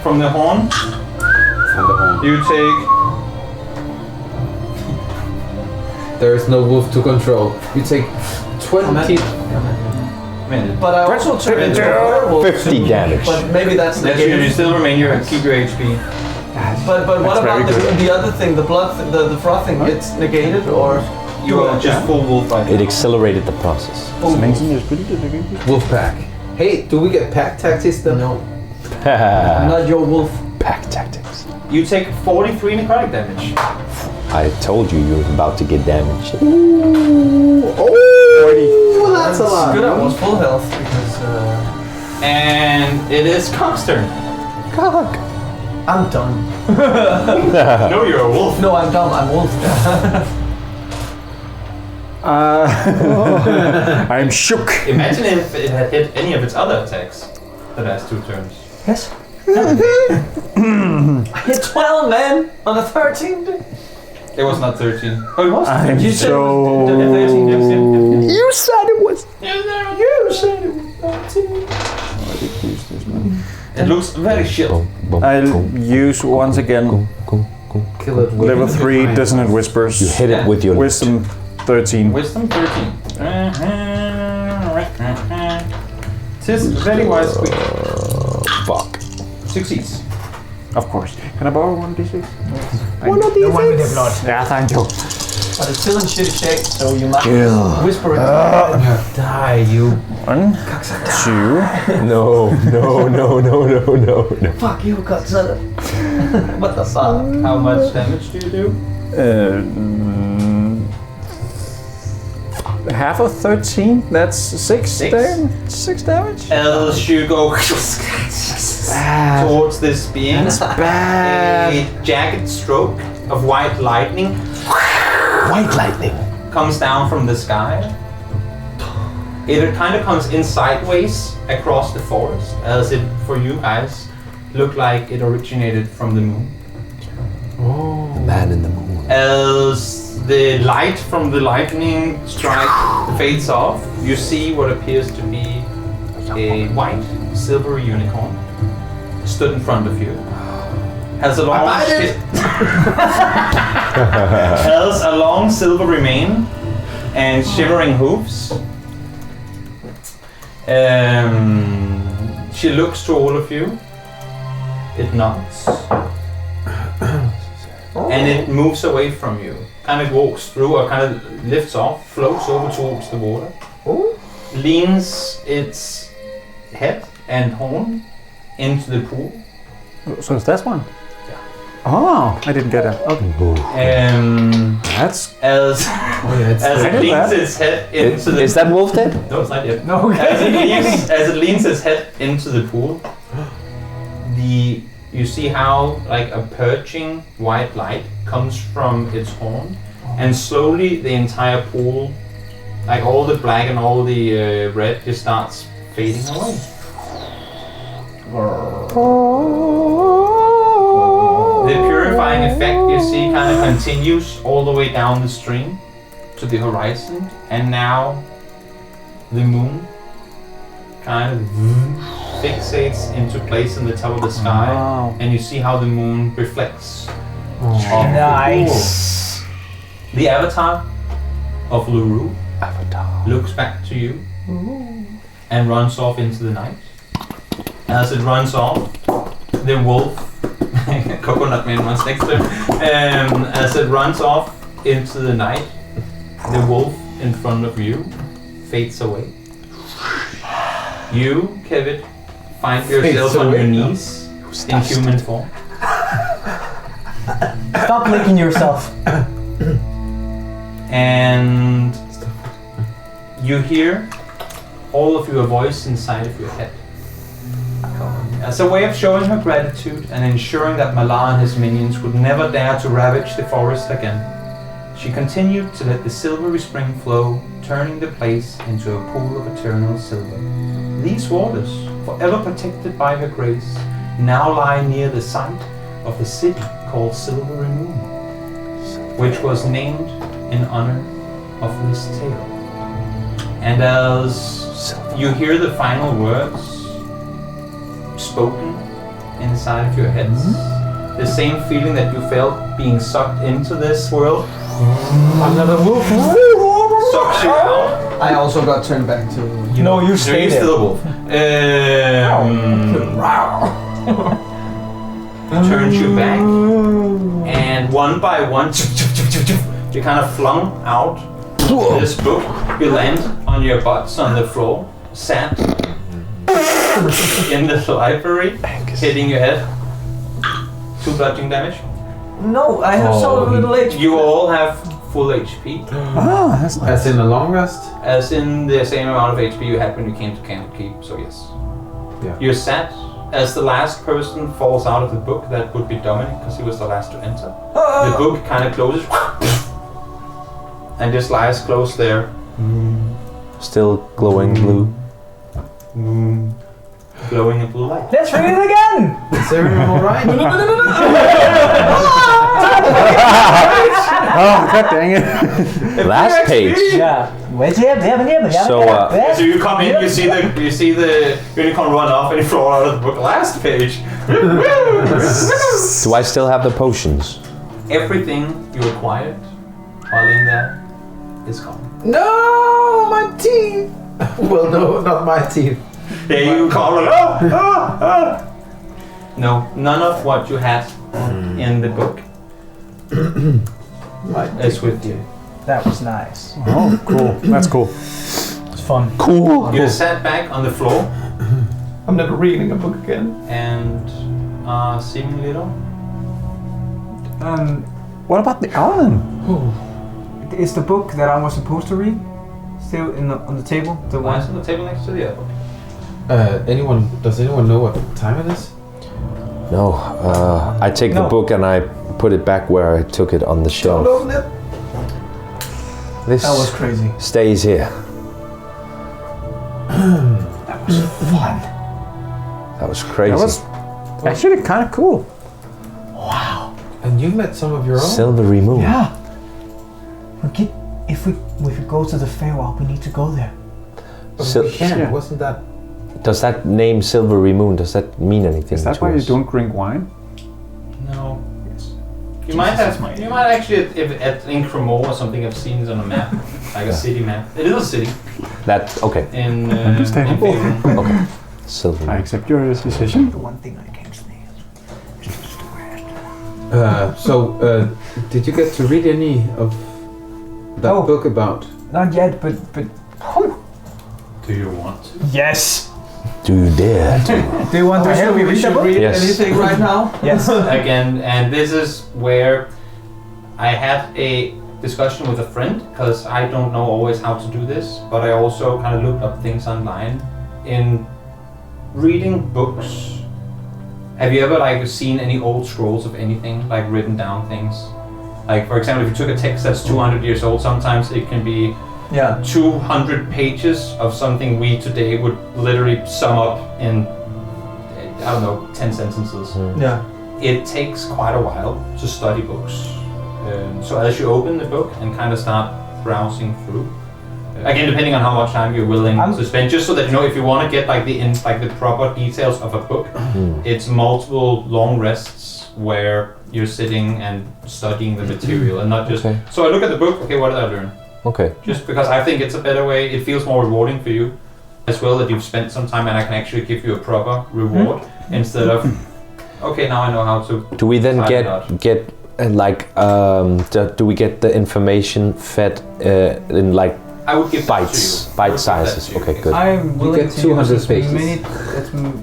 from the horn, From the horn. you take. There is no wolf to control. You take 20. But I also took into a werewolf. 50 damage. But maybe that's That's you negated. still remain your keep your HP. But what very about the other thing, the blood, the frothing? It's negated or You are just full wolf right It now. accelerated the process. Wolf pack. Hey, do we get pack tactics then? no? I'm not your wolf. Pack tactics. You take 43 necrotic damage. I told you you were about to get damaged. Oh, that's a lot. Good, I was full health because And it is Cock's turn. I'm done. No, you're a wolf. No, I'm dumb. I'm wolf. I'm shook. Imagine if it had hit any of its other attacks the last 2 turns. Yes. I hit 12, man, on a 13. It was not 13. Oh, it was. I'm You said so- it was 13. Yes, yes, yes. You said it was. You said it was 13. It looks very shit. I'll use once again Kill it with level 3 dissonant whispers. You hit it with your Wisdom 13. Wisdom 13. Tis very wise quick. Fuck. Succeeds. Of course. Can I borrow one of these? The one with the blood. Yeah, thank you. But it's still in shitty shape, so you might whisper it. Die, you. 1, 2. No. Fuck you, Godzilla. What the fuck? How much damage do you do? Half of 13. That's 6 Six? damage. 6 damage. As you go towards this being, a jagged stroke of white lightning comes down from the sky. It kind of comes in sideways across the forest, as it, for you guys, looked like it originated from the moon. The man in the moon. As the light from the lightning strike fades off, you see what appears to be a white, silvery unicorn stood in front of you. Has a long has a long silvery mane and shivering hoofs. She looks to all of you. It nods. And it moves away from you. Kind of walks through, or kind of lifts off, floats over towards the water. Leans its head and horn into the pool. So it's this one? Yeah. Oh, I didn't get that. Okay. That's... As it's as it did leans that. its head into the Is that wolf dead? No, it's not yet. No, As it leans its head into the pool, you see how like a purging white light comes from its horn, and slowly the entire pool, like all the black and all the red, just starts fading away. The purifying effect you see kind of continues all the way down the stream to the horizon, and now the moon kind of fixates into place in the top of the sky, Wow. and you see how the moon reflects. Nice. The avatar of Luru looks back to you and runs off into the night. As it runs off, the wolf, Coconut Man runs next to him. As it runs off into the night, the wolf in front of you fades away. You, Kevin, find yourself on your knees in human form. Stop licking yourself. And you hear, all of you, a voice inside of your head. As a way of showing her gratitude and ensuring that Malar and his minions would never dare to ravage the forest again, she continued to let the silvery spring flow, turning the place into a pool of eternal silver. These waters, forever protected by her grace, now lie near the site of the city called Silvery Moon, which was named in honor of this tale. And as you hear the final words spoken inside of your heads, the same feeling that you felt being sucked into this world Another wolf. sucks you out. I also got turned back to. No, you You're stay used to there. the wolf. Turns you back, and one by one, you kind of flung out this book. You land on your butts on the floor, sat in the library, hitting your head. 2 bludgeoning damage. No, I have so little HP. You all have full HP, Ah, that's nice. As in a long rest? as in the same amount of HP you had when you came to Candlekeep, so yes. Yeah. You're sat. As the last person falls out of the book, that would be Dominic, because he was the last to enter. The book kind of closes, and just lies close there. Still glowing blue. Glowing a blue light. Let's read it again. Is everyone alright? Oh, god dang it. Last page. Yeah. So you come in, you see the unicorn run off, and you fall out of the book. Last page. Do I still have the potions? Everything you acquired while in there is gone. No, my teeth. Well, no, not my teeth. Yeah, you call it. No, none of what you had in the book is with you. That was nice. Oh, cool. That's cool. It's fun. Cool. You sat back on the floor I'm never reading a book again. and seemingly alone. What about the island? Is the book that I was supposed to read still on the table? The Why one. is on the table next to the other book? Does anyone know what time it is? No, I take the book and I put it back where I took it on the shelf. Don't open it. This That was crazy. stays here. That was fun. That was crazy. That was actually kind of cool. And you met some of your own? Silvery moon. Yeah. If we go to the Feywild, we need to go there. Sil- Yeah, wasn't that... does that name Silvery Moon, does that mean anything Is that to why you us? don't drink wine? No. You might actually, if at Incremore or something, have seen it on a map, like a city map. It is a city That, okay. in Understandable. Faerun. Okay. Silvery I Moon. accept your decision. The one thing I can't stand is Did you get to read any of that Oh. book about... Not yet, but Do you want to? yes. Do you dare to? Do you want to help me read the book? read Yes. anything right now? Yes. Again, and this is where I had a discussion with a friend, because I don't know always how to do this, but I also kind of looked up things online. In reading books, have you ever seen any old scrolls of anything, like written down things? Like, for example, if you took a text that's 200 years old, sometimes it can be Yeah. 200 pages of something we today would literally sum up in, I don't know, 10 sentences. Yeah. It takes quite a while to study books. So as you open the book and kind of start browsing through, again, depending on how much time you're willing to spend, just so that you know, if you want to get the proper details of a book, it's multiple long rests where you're sitting and studying the material and not just. Okay. So I look at the book. Okay, what did I learn? Okay. Just because I think it's a better way. It feels more rewarding for you as well, that you've spent some time and I can actually give you a proper reward instead of, okay, now I know how to. Do we then type it get do we get the information fed in like I would give that to bites, you. I bite would give that sizes? to you, Okay, yes. good. I'm willing get to 200 use pages.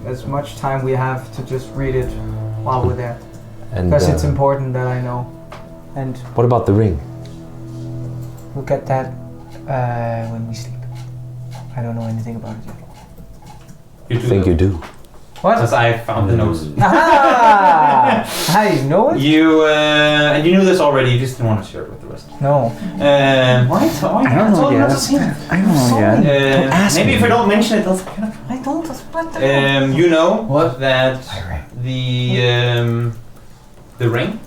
as much time we have to just read it while we're there, And because it's important that I know. And what about the ring? we'll get that when we sleep. I don't know anything about it yet. You I think you do. What? Because I found the notes. Aha! I know it? You and you knew this already. You just didn't want to share it with the rest. No. Why? I don't know yet. I don't know yet. Maybe if we don't mention it, they'll forget it. I don't. You know What? that the ring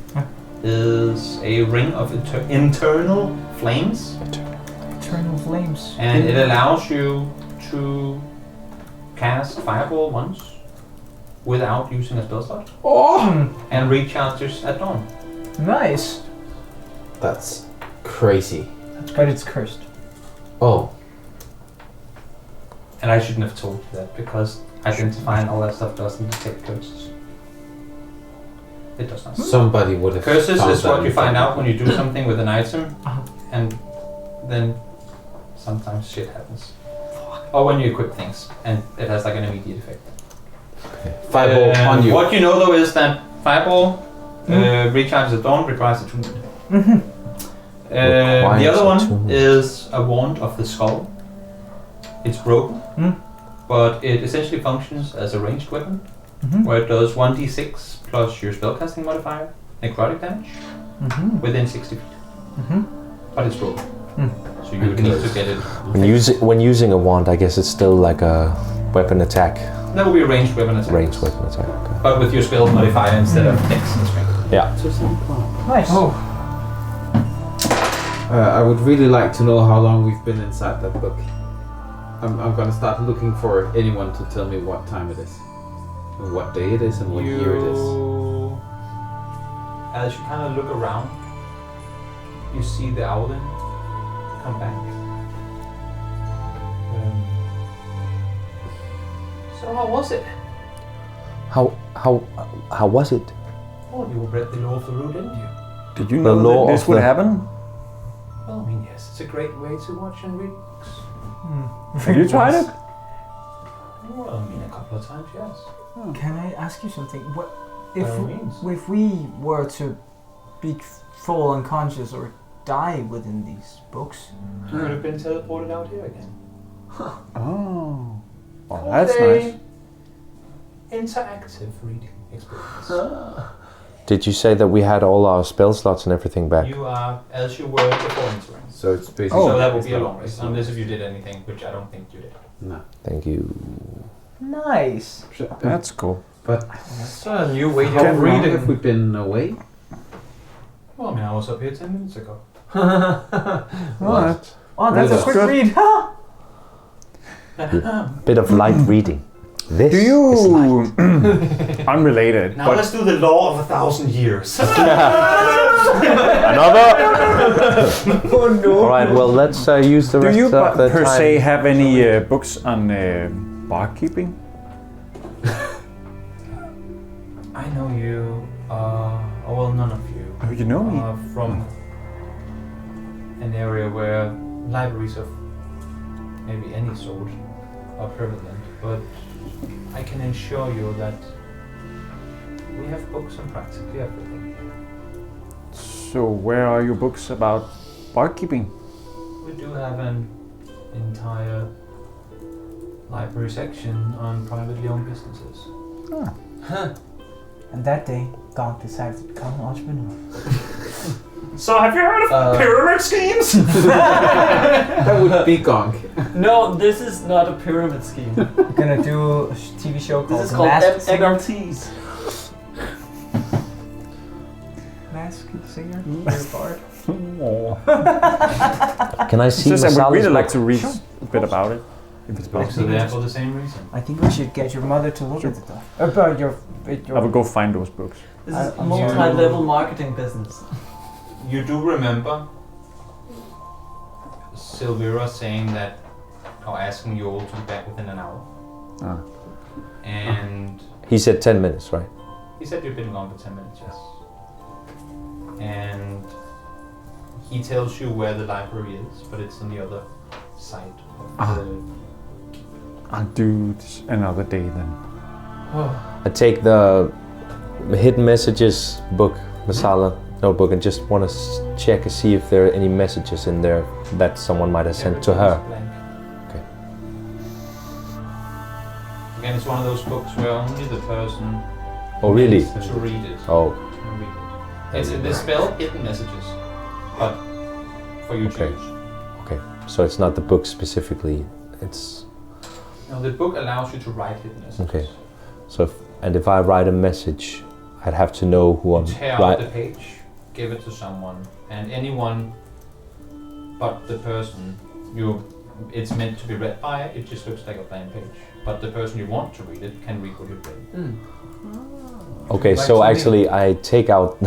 is a ring of internal flames, Eternal flames. and it allows you to cast fireball once without using a spell slot, and recharges at dawn. Nice. That's crazy. But it's cursed. Oh. And I shouldn't have told you that, because identifying all that stuff doesn't detect curses. It does not. Somebody would have Curses found is that what you in find the- out when you do something with an item, Uh-huh. and then sometimes shit happens. Or when you equip things, and it has like an immediate effect. Fireball on you. What you know though is that fireball recharges at dawn, requires attunement. The Requires other one attunement. is a wand of the skull. It's broken, but it essentially functions as a ranged weapon, where it does 1d6 plus your spellcasting modifier, necrotic damage, within 60 feet. But it's broken, so you would need to get it. When using a wand, I guess it's still like a weapon attack, That would be a ranged weapon attack. ranged weapon attack. Okay. But with your spell modifier instead of dex and strength. Yeah. To some part. Nice. Oh. I would really like to know how long we've been inside that book. I'm gonna start looking for anyone to tell me what time it is, and what day it is, and what year it is. As you kind of look around, you see the owlin come back. So how was it? How was it? Oh, you read the Law of the Root, didn't you? Did you The know law that this of would the- happen? Well, I mean, yes, it's a great way to watch and read books. Have you tried it? Well, I mean, a couple of times, yes. Can I ask you something? What By all means. if we were to be fall unconscious or die within these books? You could have been teleported out here again. Oh. Well, Called that's a nice. Interactive reading experience. Did you say that we had all our spell slots and everything back? You are as you were before entering. So it's basically. So that would it's be a not- long rest, it's not- unless if you did anything, which I don't think you did. No. Thank you. Nice. That's cool. But That's a new way how of long reading. have we been away? Well, I mean, I was up here 10 minutes ago. What? Oh, that's a That's quick good. read. Bit of light reading. This Do is you... Unrelated. Now but let's do the law of 1,000 years. another. Oh no. All right. Well, let's use the do rest you of the per time. se have any books on barkeeping? I know you, well, none of you, Oh, you know me. from an area where libraries of maybe any sort are prevalent, but I can assure you that we have books on practically everything. So where are your books about barkeeping? We do have an entire library section on privately owned businesses. And that day, Gonk decided to become an entrepreneur. So have you heard of pyramid schemes? That would be Gonk. No, this is not a pyramid scheme. We're gonna do a TV show called This is The called Masked Singer. MRTs. Masked Singer. Your bard. Can I see It's just I would Masala's really like book? to read a bit about it. If it's Books possible. are there for the same reason. I think we should get your mother to look at it though. About your. I will go find those books. This is a I'm multi-level marketing business. You do remember Silvira saying that, or asking you all to be back within an hour. Ah. And He said 10 minutes, right? he said you've been gone for 10 minutes, yes. And he tells you where the library is, but it's on the other side of the... I'll do this another day then. I take the hidden messages book, Masala notebook, and just want to check and see if there are any messages in there that someone might have sent to her. Blank. Okay. Again, it's one of those books where only the person Oh, really? to read it Oh, can read it. It's the spell hidden messages, but for you to Okay. use. okay. So it's not the book specifically. It's Now, the book allows you to write hidden messages. okay. So, if I write a message, I'd have to know who I'm Tear out right. the page, give it to someone, and anyone but the person it's meant to be read by. It just looks like a blank page. But the person you want to read it can read what you've written. Okay, Like so to me. actually, I take out.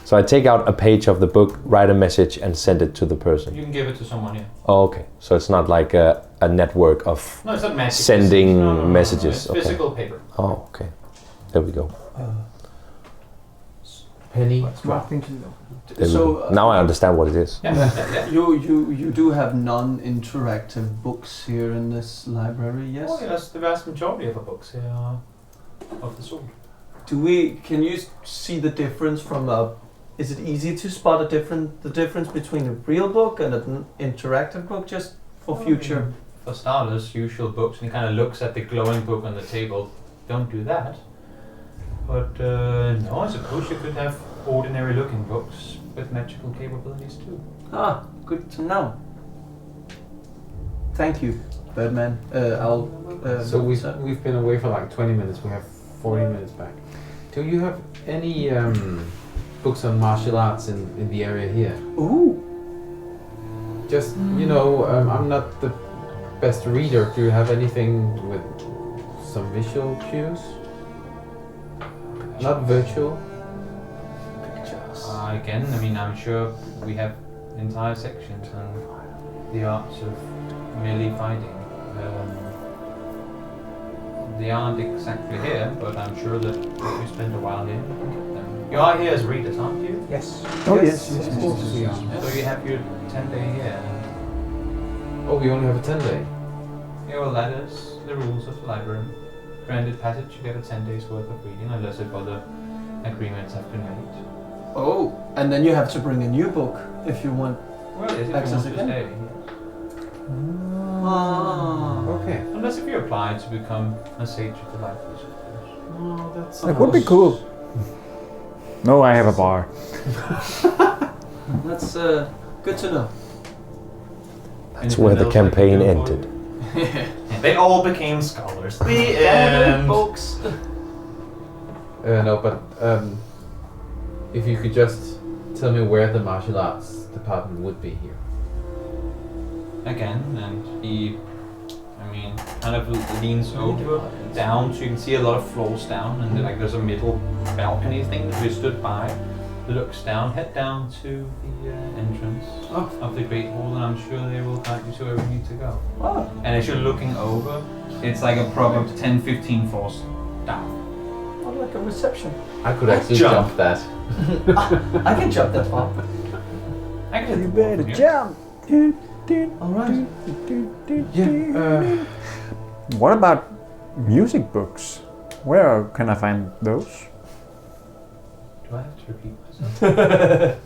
So I take out a page of the book, write a message, and send it to the person. You can give it to someone here. Oh, okay. So it's not like a network of. No, it's not magic. Sending No, messages, It's okay. physical paper. Oh, okay. There we go. Penny. Smart thing to do. There we So, go. Now I understand what it is. Yeah, yeah. You do have non-interactive books here in this library, yes? Oh, yes, the vast majority of our books here are of the sort. Can you see the difference from is it easy to spot the difference between a real book and an interactive book, just for future? For starters, usual books, and he kind of looks at the glowing book on the table. Don't do that. But no, I suppose you could have ordinary looking books with magical capabilities too. Ah, good to know. Thank you, Birdman. I'll. So we've been away for like 20 minutes. We have 40 minutes back. Do you have any books on martial arts in the area here. Ooh. Just, you know, I'm not the best reader. Do you have anything with some visual cues? Not virtual? Again, I mean, I'm sure we have entire sections on the arts of melee fighting. They aren't exactly here, but I'm sure that if you spend a while here, you can get them. You are here as readers, aren't you? Yes. Oh yes. Of course we are. So you have your 10-day here. Oh, we only have a 10-day. Yeah, well, that is the rules of the library. Granted passage, you get a 10 days worth of reading, unless if other agreements have been made. Oh, and then you have to bring a new book if you want. Well, yes, if you Access want to again? stay. Ah. Okay. Unless if you apply to become a sage of the library, of course. Oh, that's That would be cool. No, I have a bar. That's good to know. That's where the campaign ended. And they all became scholars. The end. Folks. No, but if you could just tell me where the martial arts department would be here. Again, and he, I mean, kind of leans over, down, so you can see a lot of floors down, and then, like there's a middle balcony thing that we stood by. Looks down, head down to the entrance of the Great Hall, and I'm sure they will guide you to where we need to go. Oh. And as you're looking over, it's like a proper 10-15 floors down. Oh, like a reception. I could actually Jump. jump that. I can jump that far. I can You better jump. Alright. Yeah. What about music books? Where can I find those? Do I have to repeat myself?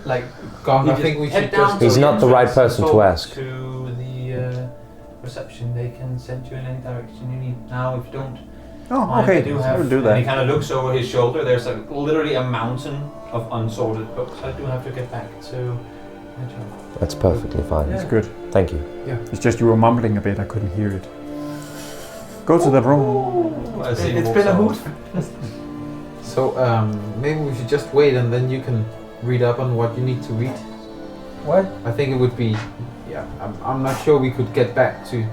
Like, God, You I just think we Head should down just. to He's the not the right entrance and person to talk ask. To the reception, they can send you in any direction you need. Now, if you don't Oh, mind, okay. I do I have. will do And he that. kind of looks over his shoulder. There's like literally a mountain of unsorted books. I do have to get back to my job. That's perfectly fine. That's good. Thank you. It's just you were mumbling a bit. I couldn't hear it. Go to the room. As he it's walks been a out. hoot. So maybe we should just wait and then you can read up on what you need to read. What? I think it would be. Yeah, I'm not sure we could get back to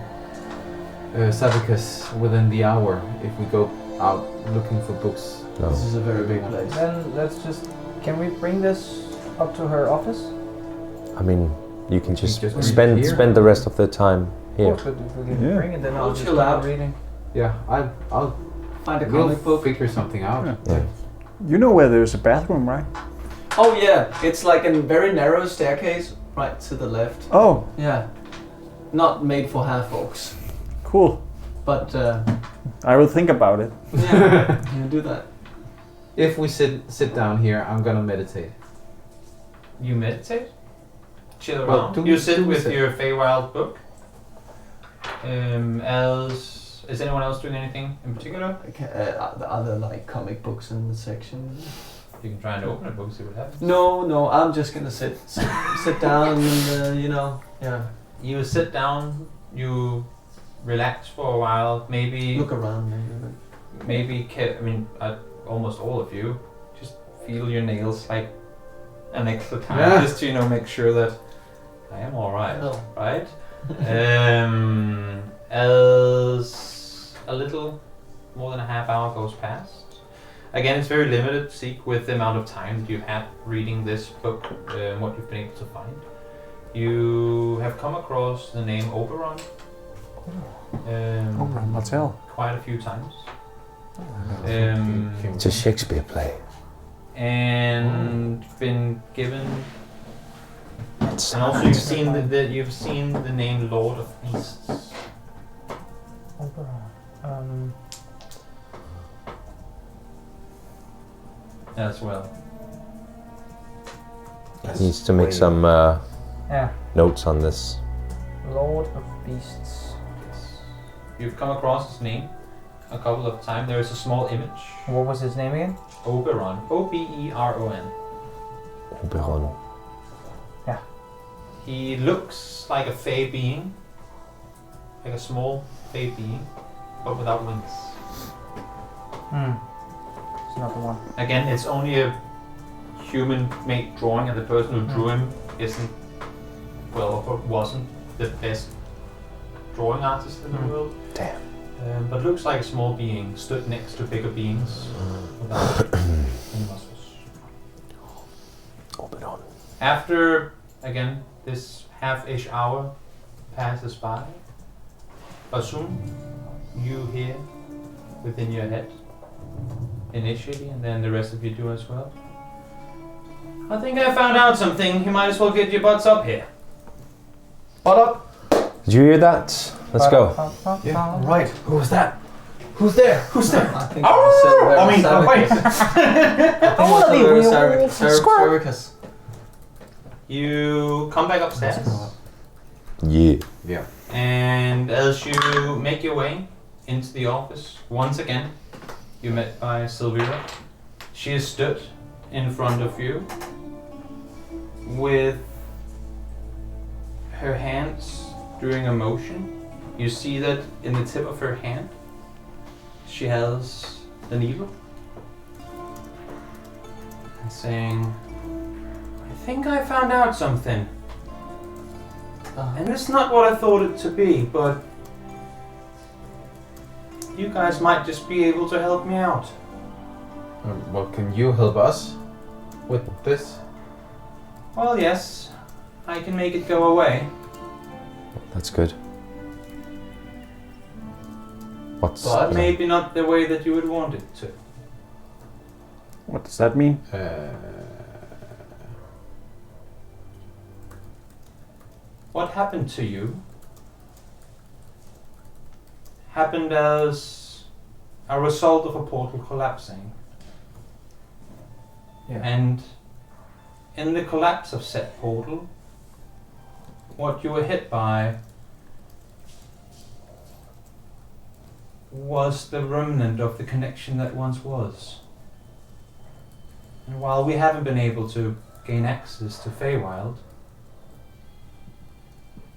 Savicus within the hour if we go out looking for books. No. This is a very big place. Then let's just. Can we bring this up to her office? I mean, you can just just read spend here. spend the rest of the time here. Of course, but if we can Yeah. bring it, then I'll We'll just chill keep out. reading. Yeah, I'll Find a we'll comic book. figure something out. Yeah. Yeah. You know where there's a bathroom, right? Oh yeah, it's like a very narrow staircase right to the left. Oh, Yeah. Not made for half folks. cool. But I will think about it. yeah, you do that. If we sit down here, I'm gonna meditate. You meditate? Chill Well, around. do You we- sit do we with sit? your Feywild book. Else, is anyone else doing anything in particular? Okay, are there like comic books in the section? You can try and open a book, see what happens. No, I'm just gonna sit down and yeah, You sit down, you relax for a while, maybe, look around. almost all of you, just feel your nails like an extra time, Yeah. just to, make sure that I am alright, Oh. right? Else, a little more than a half hour goes past. Again, it's very limited, Seek, with the amount of time that you have reading this book, what you've been able to find. You have come across the name Oberon Martel. quite a few times. It's a Shakespeare play. And been given, It's and also you've seen the name Lord of Beasts. As well. needs to make some Yeah. notes on this. Lord of Beasts. You've come across his name a couple of times. There is a small image. What was his name again? Oberon. Oberon. Oberon. He looks like a fey being. Like a small fey being, but without wings. Hmm. It's not the one. Again, it's only a human-made drawing, and the person who drew him isn't, well, or wasn't the best drawing artist in the world. Damn. But looks like a small being stood next to bigger beings without any muscles. Open on. After, again, this half-ish hour passes by, soon you hear within your head, initially, and then the rest of you do as well. I think I found out something. You might as well get your butts up here. Butt up. Did you hear that? Let's go. Yeah. Right. Who was that? Who's there? Who's there? I think Wait. Cervicus. You come back upstairs, Yeah. and as you make your way into the office, once again, you're met by Sylvia. She is stood in front of you with her hands doing a motion. You see that in the tip of her hand, she has a needle. And saying, I think I found out something. And it's not what I thought it to be, but you guys might just be able to help me out. Well, can you help us with this? Well, yes, I can make it go away. That's good. What's But maybe not the way that you would want it to. What does that mean? What happened to you happened as a result of a portal collapsing. Yeah. And in the collapse of said portal, what you were hit by was the remnant of the connection that once was. And while we haven't been able to gain access to Feywild,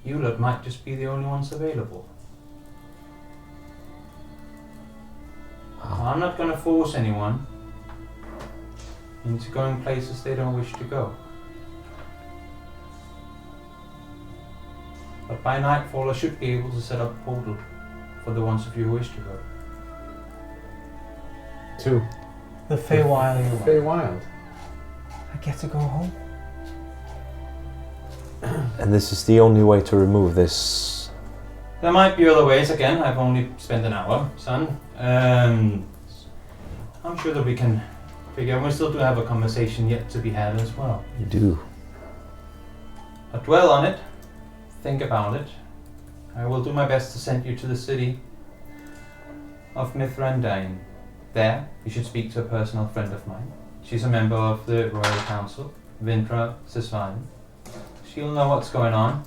you lot might just be the only ones available. I'm not going to force anyone into going places they don't wish to go. But by nightfall I should be able to set up a portal for the ones of you who wish to go. To The Feywild. Feywild. I get to go home. And this is the only way to remove this. There might be other ways. Again, I've only spent an hour, son. I'm sure that we can figure out. We still do have a conversation yet to be had as well. You do. But dwell on it. Think about it. I will do my best to send you to the city of Mithrandain. There, you should speak to a personal friend of mine. She's a member of the Royal Council, Vintra Sisvain. She'll know what's going on,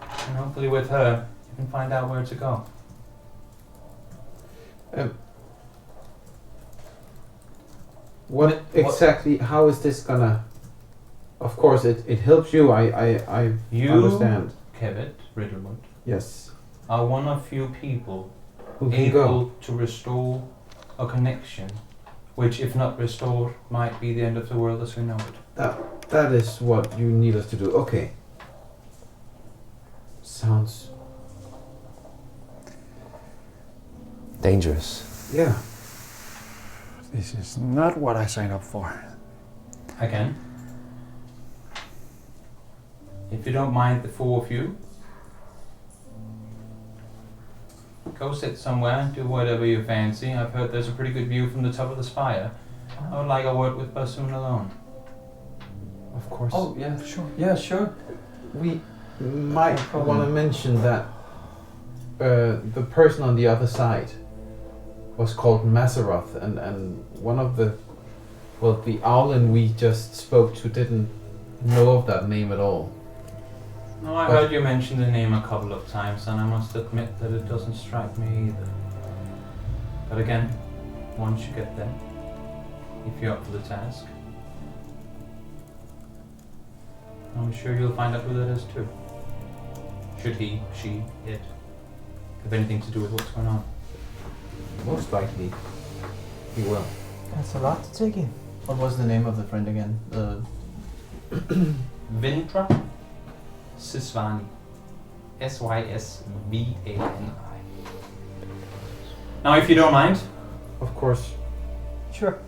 and hopefully with her, you can find out where to go. What exactly? How is this gonna? Of course, it helps you. I You, understand. Kevet Riddlewood, Yes. are one of few people Who can able go? to restore a connection, which, if not restored, might be the end of the world as we know it. That is what you need us to do. Okay. Sounds. Dangerous. Yeah. This is not what I signed up for. Again, if you don't mind the four of you, go sit somewhere and do whatever you fancy. I've heard there's a pretty good view from the top of the spire. I would like a word with Bassoon alone. Of course. Oh yeah, sure. Yeah, sure. We might want to mention that the person on the other side was called Maseroth, and one of the Owlin we just spoke to didn't know of that name at all. No, I But- heard you mention the name a couple of times, and I must admit that it doesn't strike me either. But again, once you get there, if you're up for the task, I'm sure you'll find out who that is too. Should he, she, it have anything to do with what's going on. Most likely, he will. That's a lot to take in. What was the name of the friend again? Vindra Sisvani. Sysvani. Now, if you don't mind, Of course. Sure.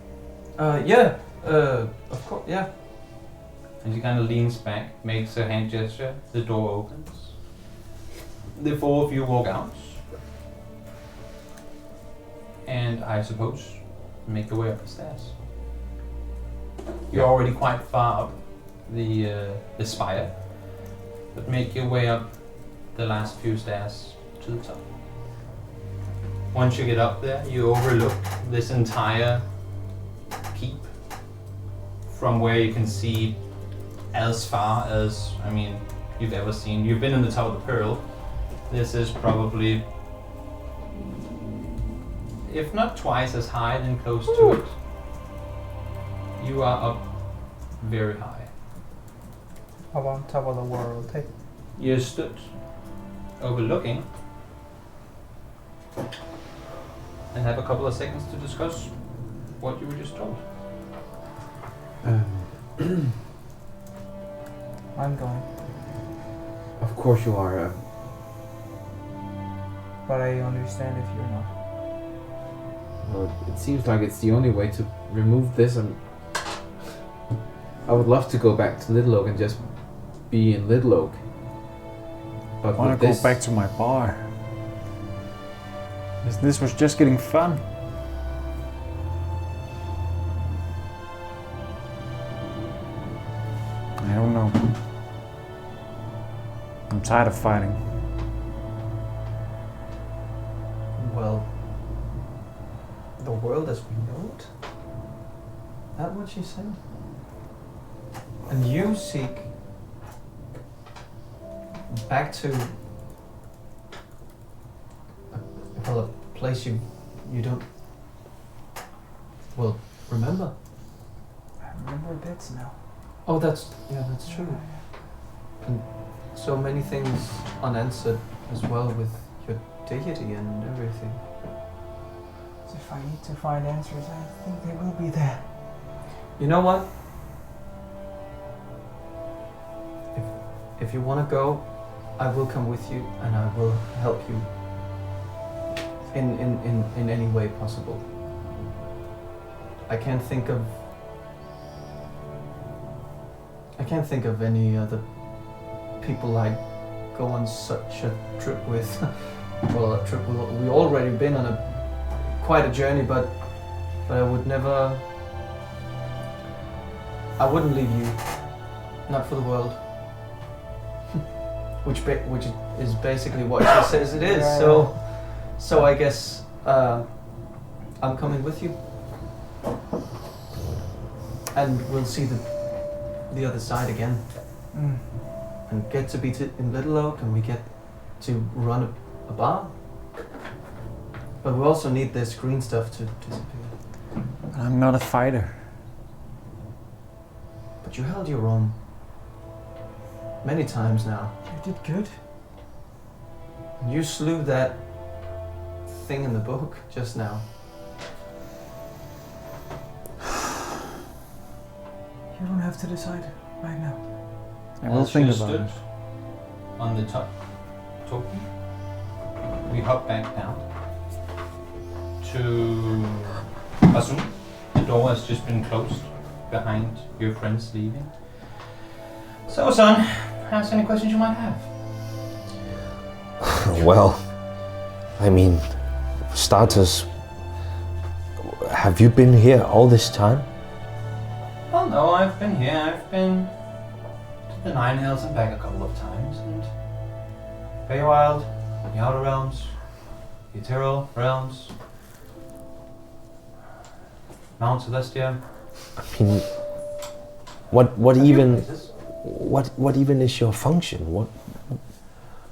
Yeah. Of course. Yeah. and she kind of leans back, makes a hand gesture, the door opens. The four of you walk out. And I suppose make your way up the stairs. You're already quite far up the spire, but make your way up the last few stairs to the top. Once you get up there, you overlook this entire keep from where you can see as far as, I mean, you've ever seen. You've been in the top of the Pearl. This is probably, if not twice as high, then close to it. You are up very high. Up on top of the world. Hey. You stood overlooking and have a couple of seconds to discuss what you were just told. I'm going. Of course you are. But I understand if you're not. Well, it seems like it's the only way to remove this, and I would love to go back to Little Oak and just be in Little Oak. But I want with to go this, back to my bar. This was just getting fun. I don't know. I'm tired of fighting. Well, the world as we know it. That what you said? And you seek back to a place you don't remember. I remember bits now. Oh, that's true. And so many things unanswered as well with your deity and everything. If I need to find answers, I think they will be there. You know what? If you want to go, I will come with you and I will help you in any way possible. I can't think of any other people I'd go on such a trip with. Well, a trip we already been on quite a journey, but I would never. I wouldn't leave you, not for the world. which is basically what she says it is. Yeah. So I guess I'm coming with you, and we'll see the other side again, and get to be in Little Oak, and we get to run a bar. But we also need this green stuff to disappear. I'm not a fighter. But you held your own many times now. You did good. And you slew that thing in the book just now. You don't have to decide right now. I will As think you about stood it. on the top, talking, we hop back down to Basun. The door has just been closed behind your friends leaving. So, son, ask any questions you might have. Well, I mean, for starters, have you been here all this time? Well, no, I've been here. I've been to the Nine Hells and back a couple of times, and Feywild, the Outer Realms, the Ethereal Realms, Mount Celestia. I mean, what A few even places. what even is your function? What?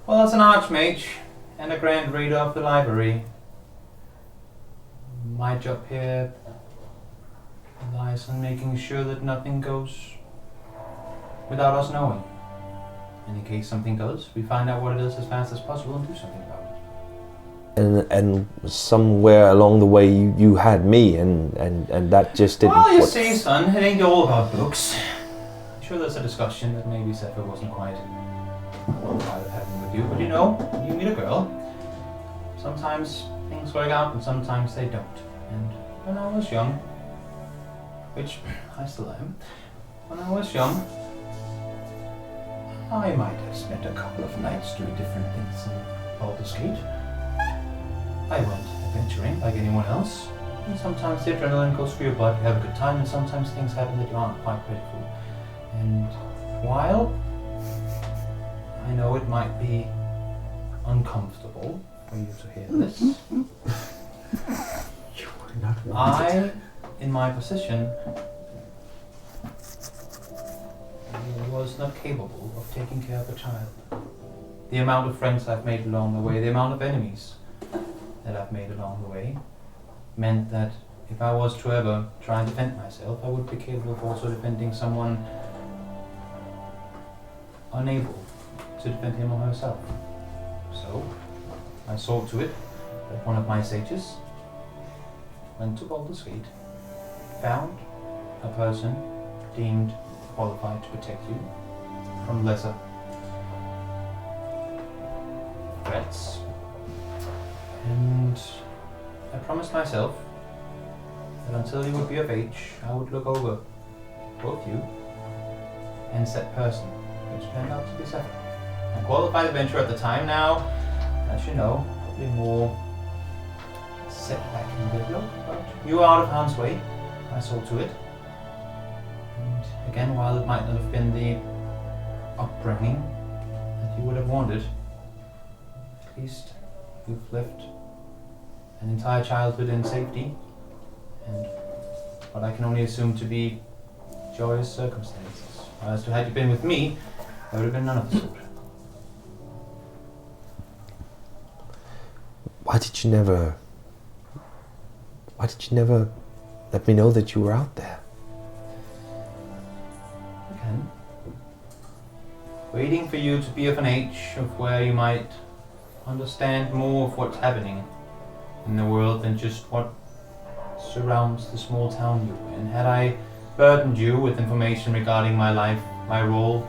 Well, as an Archmage and a Grand Reader of the Library, my job here lies on making sure that nothing goes without us knowing. And in case something does, we find out what it is as fast as possible and do something about it. and somewhere along the way you had me, and that just didn't. Well, you see, son, it ain't all about books. I'm sure there's a discussion that maybe Zephyr wasn't quite qualified of having with you, but you know, when you meet a girl, sometimes things work out and sometimes they don't. And when I was young, which I still am, when I was young, I might have spent a couple of nights doing different things in Baldur's Gate. I went adventuring like anyone else, and sometimes the adrenaline goes through your blood, you have a good time, and sometimes things happen that you aren't quite ready for. And while I know it might be uncomfortable for you to hear this, I, in my position, was not capable of taking care of a child. The amount of friends I've made along the way, the amount of enemies that I've made along the way, meant that if I was to ever try and defend myself, I would be capable of also defending someone unable to defend him or herself. So, I saw to it that one of my sages went to Baldur's Gate, found a person deemed qualified to protect you from lesser threats, and I promised myself that until you would be of age, I would look over both you and said person, which turned out to be Zephyr. A qualified adventurer at the time now, as you know, probably more set back in the look, but you were out of harm's way. I saw to it. And again, while it might not have been the upbringing that you would have wanted, at least you've lived an entire childhood in safety, and what I can only assume to be joyous circumstances. As to had you been with me, there would have been none of the sort. Why did you never let me know that you were out there? Again, waiting for you to be of an age of where you might understand more of what's happening in the world than just what surrounds the small town you were in. Had I burdened you with information regarding my life, my role,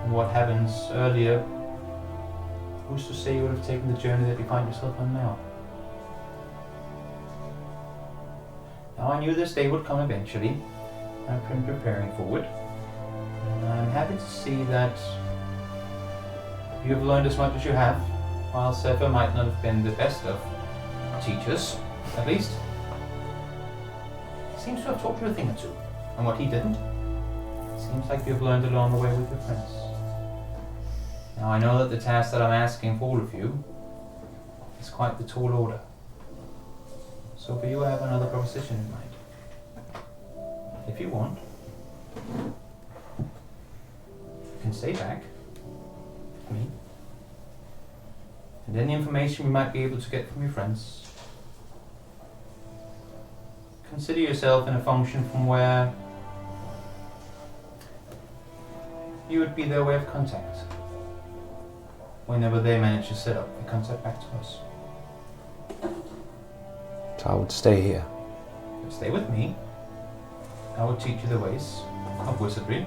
and what happens earlier, who's to say you would have taken the journey that you find yourself on now? Now I knew this day would come eventually. I've been preparing for it. And I'm happy to see that you have learned as much as you have, while Zephyr might not have been the best of teachers, at least. He seems to have taught you a thing or two, and what he didn't, it seems like you've learned along the way with your friends. Now I know that the task that I'm asking for all of you is quite the tall order. So for you I have another proposition in mind. If you want, you can stay back with me, and any information we might be able to get from your friends, consider yourself in a function from where you would be their way of contact whenever they manage to set up the contact back to us. So I would stay here. You'd stay with me. I would teach you the ways of wizardry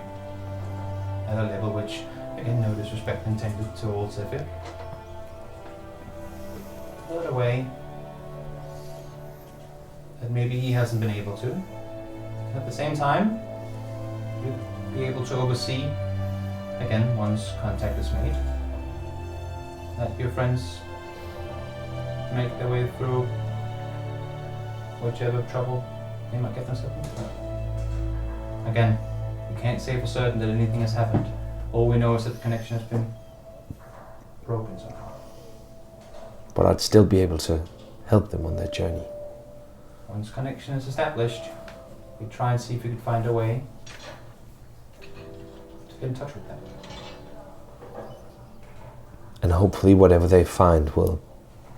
at a level which, again, no disrespect intended to old Zephyr. But a way that maybe he hasn't been able to. At the same time, you'd be able to oversee, again, once contact is made, that your friends make their way through whichever trouble they might get themselves into. Again, we can't say for certain that anything has happened. All we know is that the connection has been broken somehow. But I'd still be able to help them on their journey. Once connection is established, we try and see if we can find a way to get in touch with them. And hopefully whatever they find will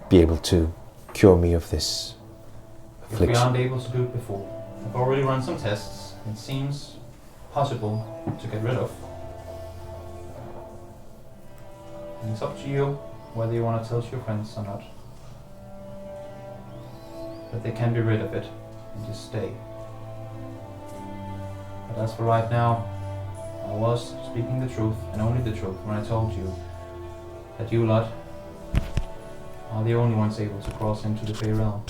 be able to cure me of this If we affliction. aren't able to do it before, I've already run some tests. It seems possible to get rid of. And it's up to you whether you want to tell your friends or not. But they can be rid of it and just stay. But as for right now, I was speaking the truth, and only the truth, when I told you that you lot are the only ones able to cross into the Fey Realm.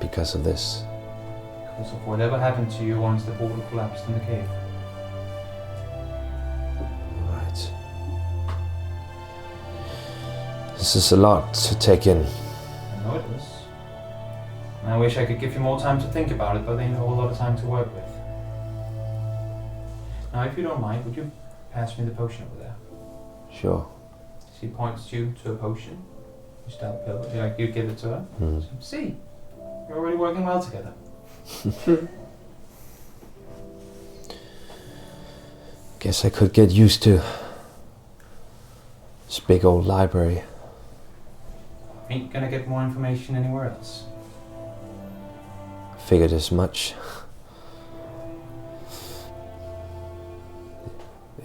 Because of this. Because of whatever happened to you once the portal collapsed in the cave. Right. This is a lot to take in. I know it is. And I wish I could give you more time to think about it, but they have a whole lot of time to work with. Now, if you don't mind, would you pass me the potion over there? Sure. She points you to a potion. You start pillar, like you give it to her. Mm. See, you're already working well together. Guess I could get used to this big old library. Ain't gonna get more information anywhere else. Figured as much.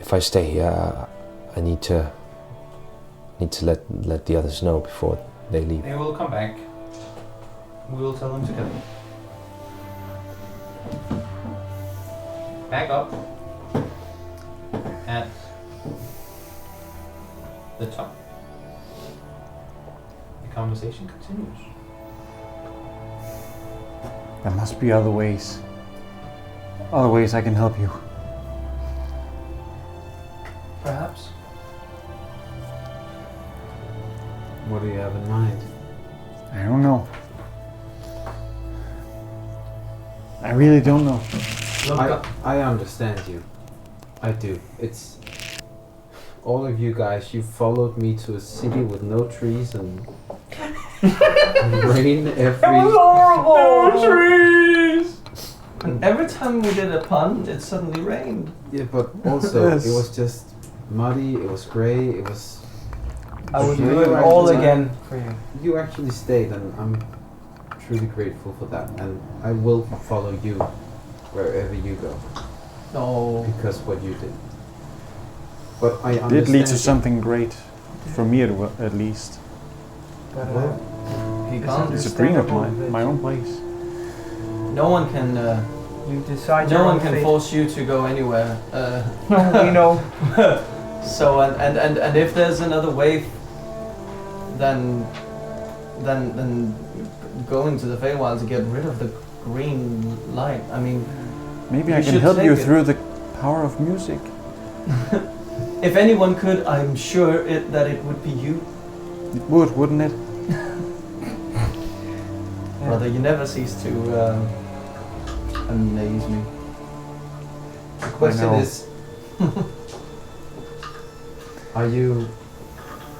If I stay here, I need to let the others know before they leave. They will come back. We will tell them together. Back up at the top. The conversation continues. There must be other ways. Other ways I can help you. Perhaps. What do you have in mind? I don't know. I really don't know. Look up. I understand you. I do. It's all of you guys. You followed me to a city with no trees and rain every. horrible! No trees! And every time we did a pun, it suddenly rained. Yeah, but also Yes. it was just muddy. It was grey. It was. I would Yeah, do it you all actually- again for you. You actually stayed, and I'm truly grateful for that. And I will follow you wherever you go No. because what you did. But I It understand. did lead to you. something great. For me at least. But Well, He can't. It's a dream of mine. My own place. No one can. you decide No your one own can fate. force you to go anywhere. We know. So and if there's another way, then going to the Feywild to get rid of the green light. I mean, Maybe You I can should help take you it. through the power of music. if anyone could, I'm sure that it would be you, It would, wouldn't it? brother. You never cease to amaze me. the question know. is, are you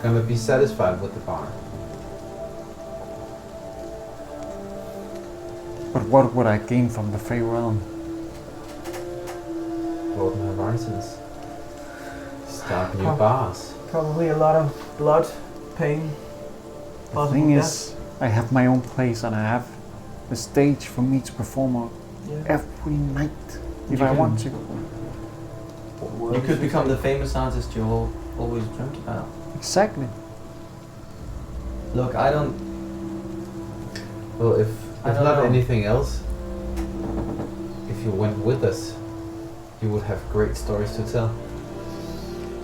gonna be satisfied with the barn? But what would I gain from the Fey realm? Broaden horizons. Start new Oh. bars. Probably a lot of blood, pain. The possible thing death. is, I have my own place and I have a stage for me to perform on Yeah. every night if You I can- want to. You could become the famous artist you always dreamt about. Exactly. Look, I don't. Well, if I don't not know. anything else, if you went with us, you would have great stories to tell.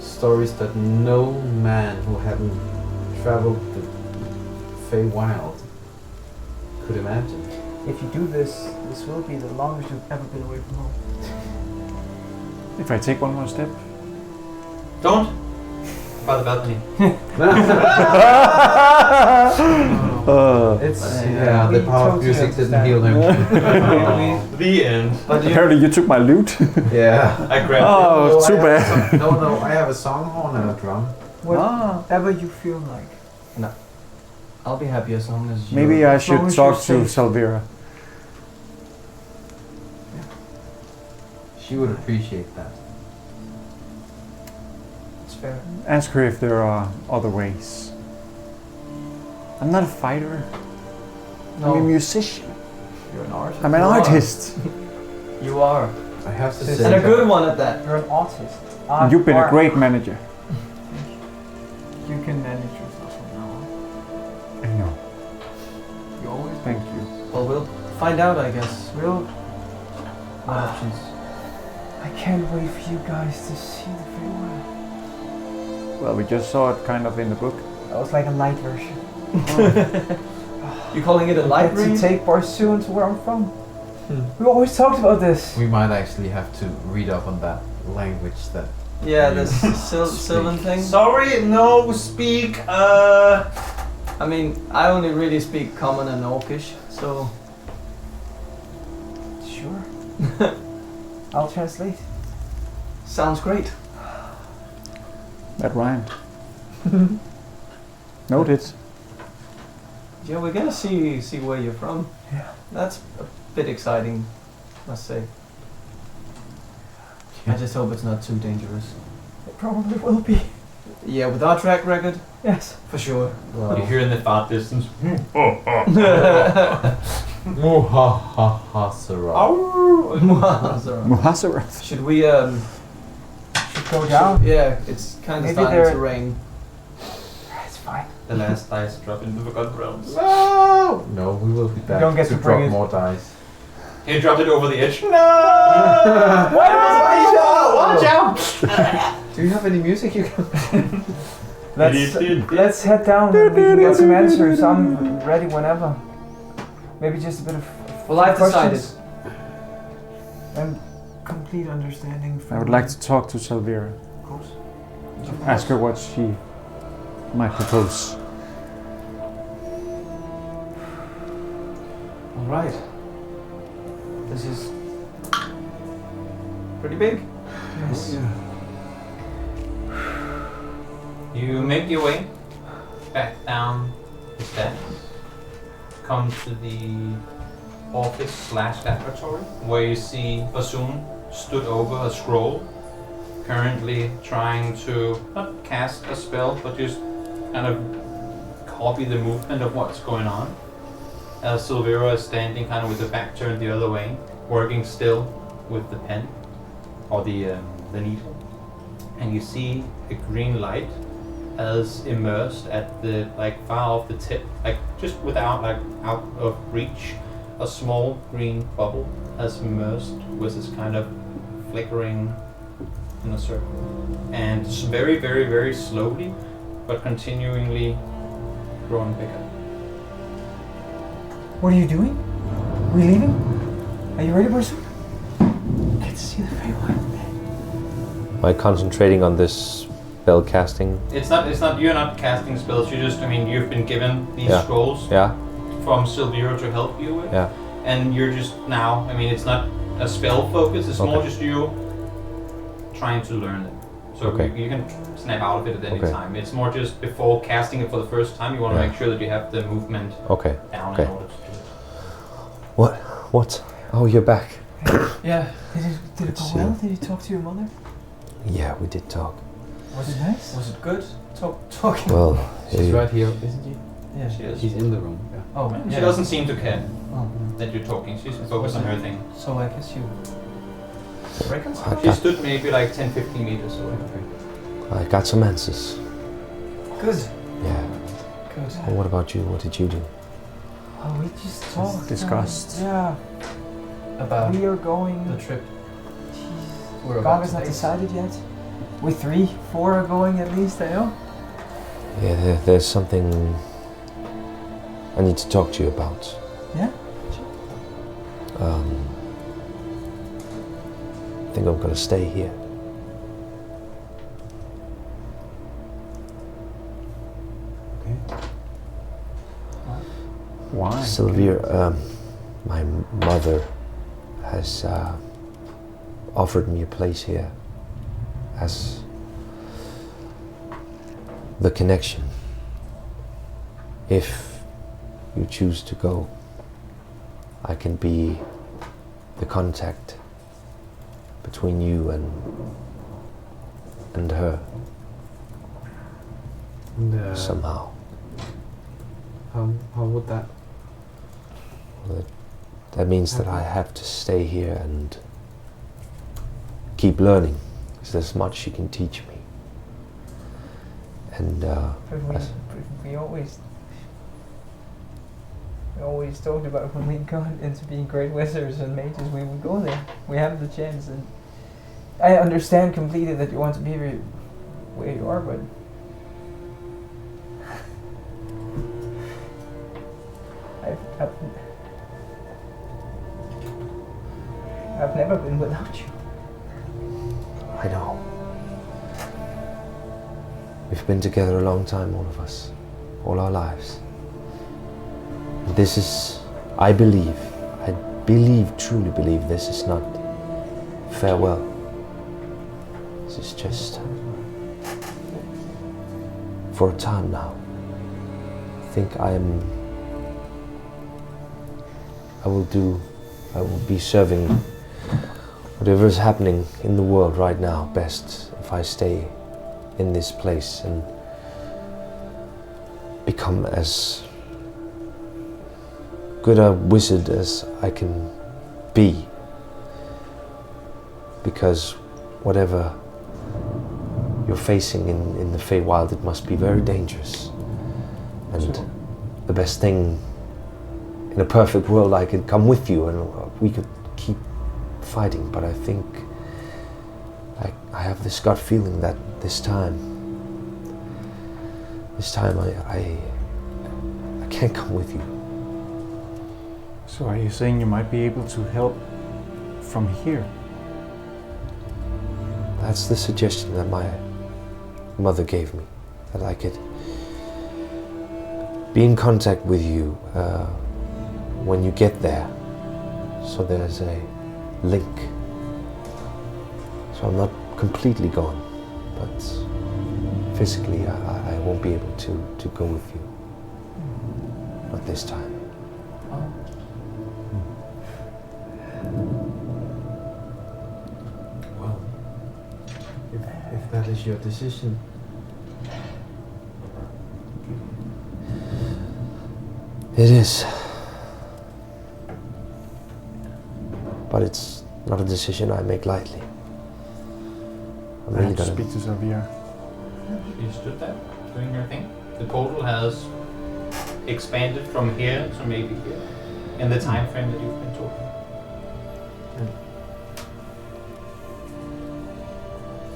Stories that no man who hadn't traveled the Feywild could imagine. If you do this, this will be the longest you've ever been away from home. If I take one more step. Don't! By the balcony. It's Yeah, the we power of totally music didn't understand. heal him. The end. But you, Apparently you took my lute. Yeah. I grabbed Oh, I too have bad. some- no, I have a song horn and a drum. Whatever you feel like. I'll be happy as long as you. Maybe I As should long as talk you're to safe. Salvira. She would appreciate that. It's fair. Ask her if there are other ways. I'm not a fighter. I'm a No, musician. You're an artist. I'm an You are. artist. you are, I have to And say and a that good one at that. You're an artist. And you've been a Art. great manager. You can manage yourself from now on. I know. You always find out, I guess. We'll. What options? I can't wait for you guys to see the Feywild. Well, we just saw it kind of in the book. That was like a light version. You calling it a light Get to read? take Barsoon to where I'm from. We always talked about this. We might actually have to read up on that language that. Yeah, this Sylvan thing. Sorry, no, speak. I mean, I only really speak Common and Orcish, so Sure. I'll translate. sounds great. That rhymed. Noted. Yeah, we're gonna see where you're from. Yeah. That's a bit exciting, must say. I just hope it's not too dangerous. It probably will be. Yeah, with our track record, Yes. for sure. You hear in the far distance. Muhahahasara. Muhasarath. Should we Go down. Yeah, it's kind of Maybe starting they're- to rain. It's fine. The last dice drop into the Forgotten Realms. No! No, we will be back don't get to bring drop it. more dice. He dropped it over the edge. No! Watch out! Do you have any music you can? Let's head down and we can get some answers. I'm ready whenever. Maybe just a bit of Well, I've decided. questions and complete understanding from I would like to talk to Salvira. Of course. Ask her what she might propose. All right. This is pretty big. Yes. You make your way back down the steps, come to the office/laboratory where you see Bassoon stood over a scroll, currently trying to not cast a spell, but just kind of copy the movement of what's going on. Silvera is standing kind of with the back turned the other way, working still with the pen or the needle, and you see a green light as immersed at the far off the tip, just without out of reach, a small green bubble as immersed with this kind of flickering in a circle, and very, very, very slowly, but continually growing bigger. What are you doing? Are we leaving? Are you ready, Barsoon? Get to see the Feywild. Am I concentrating on this spell casting? It's not. You're not casting spells. You've been given these Yeah. scrolls Yeah, from Silvira to help you with. yeah. And you're just now, it's not a spell focus, it's more Okay. just you trying to learn it. So Okay. you can snap out of it at any Okay. time. It's more just before casting it for the first time, you want to Yeah. make sure that you have the movement Okay. down Okay. in order to do it. What? Oh, you're back. Yeah. Did it Good go to see well? you. Did you talk to your mother? Yeah, we did talk. Was it nice? Was it good? Talking. Well, She's you- right here, isn't she? Yeah. She is. She's in the room. Yeah. Oh, She yeah. doesn't seem to care Oh. that you're talking. She's focused on her thing. So I guess you reconcile. She stood maybe 10-15 meters away. I got some answers. Good. Yeah. Good. Well, what about you? What did you do? Oh, we just talked. Discussed. Yeah. About We are going. the trip. Jeez. We're about Gaga's to not take. decided yet. We 3, 4 are going at least, I know. Yeah, there's something I need to talk to you about. Yeah? I think I'm gonna stay here. Why? Sylvia, my mother has offered me a place here as the connection. If you choose to go, I can be the contact between you and her And, somehow. how would that? That means that I have to stay here and keep learning, because there's much she can teach me. And But we always always talked about when we got into being great wizards and mages, we would go there. We have the chance, and I understand completely that you want to be where you are, but I've never been without you. I know. We've been together a long time, all of us. All our lives. This is, I believe, truly believe this is not farewell. This is just for a time now. I think I will be serving whatever is happening in the world right now best if I stay in this place and become as good a wizard as I can be. Because whatever you're facing in the Feywild, it must be very dangerous. And the best thing, in a perfect world, I could come with you and we could keep fighting, but I think I have this gut feeling that this time I can't come with you. So are you saying you might be able to help from here? That's the suggestion that my mother gave me, that I could be in contact with you when you get there. So there's a link. So I'm not completely gone, but physically I won't be able to go with you. Not this time. Well, if that is your decision. It is. But it's not a decision I make lightly. I'm I really have to gonna speak to Sylvia. You stood there doing your thing. The portal has expanded from here to maybe here in the time frame that you've been talking.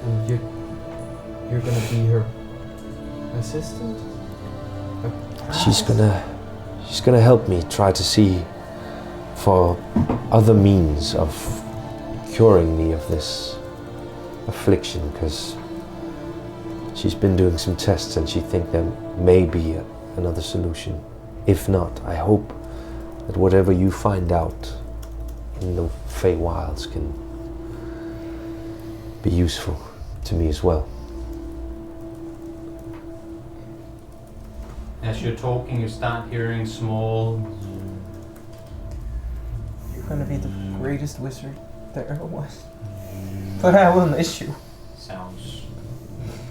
And you're gonna be her assistant? She's gonna help me try to see for other means of curing me of this affliction, because she's been doing some tests and she thinks there may be another solution. If not, I hope that whatever you find out in the Feywilds can be useful to me as well. As you're talking, you start hearing small. You're gonna be the greatest wizard there ever was. But I will miss you. Sounds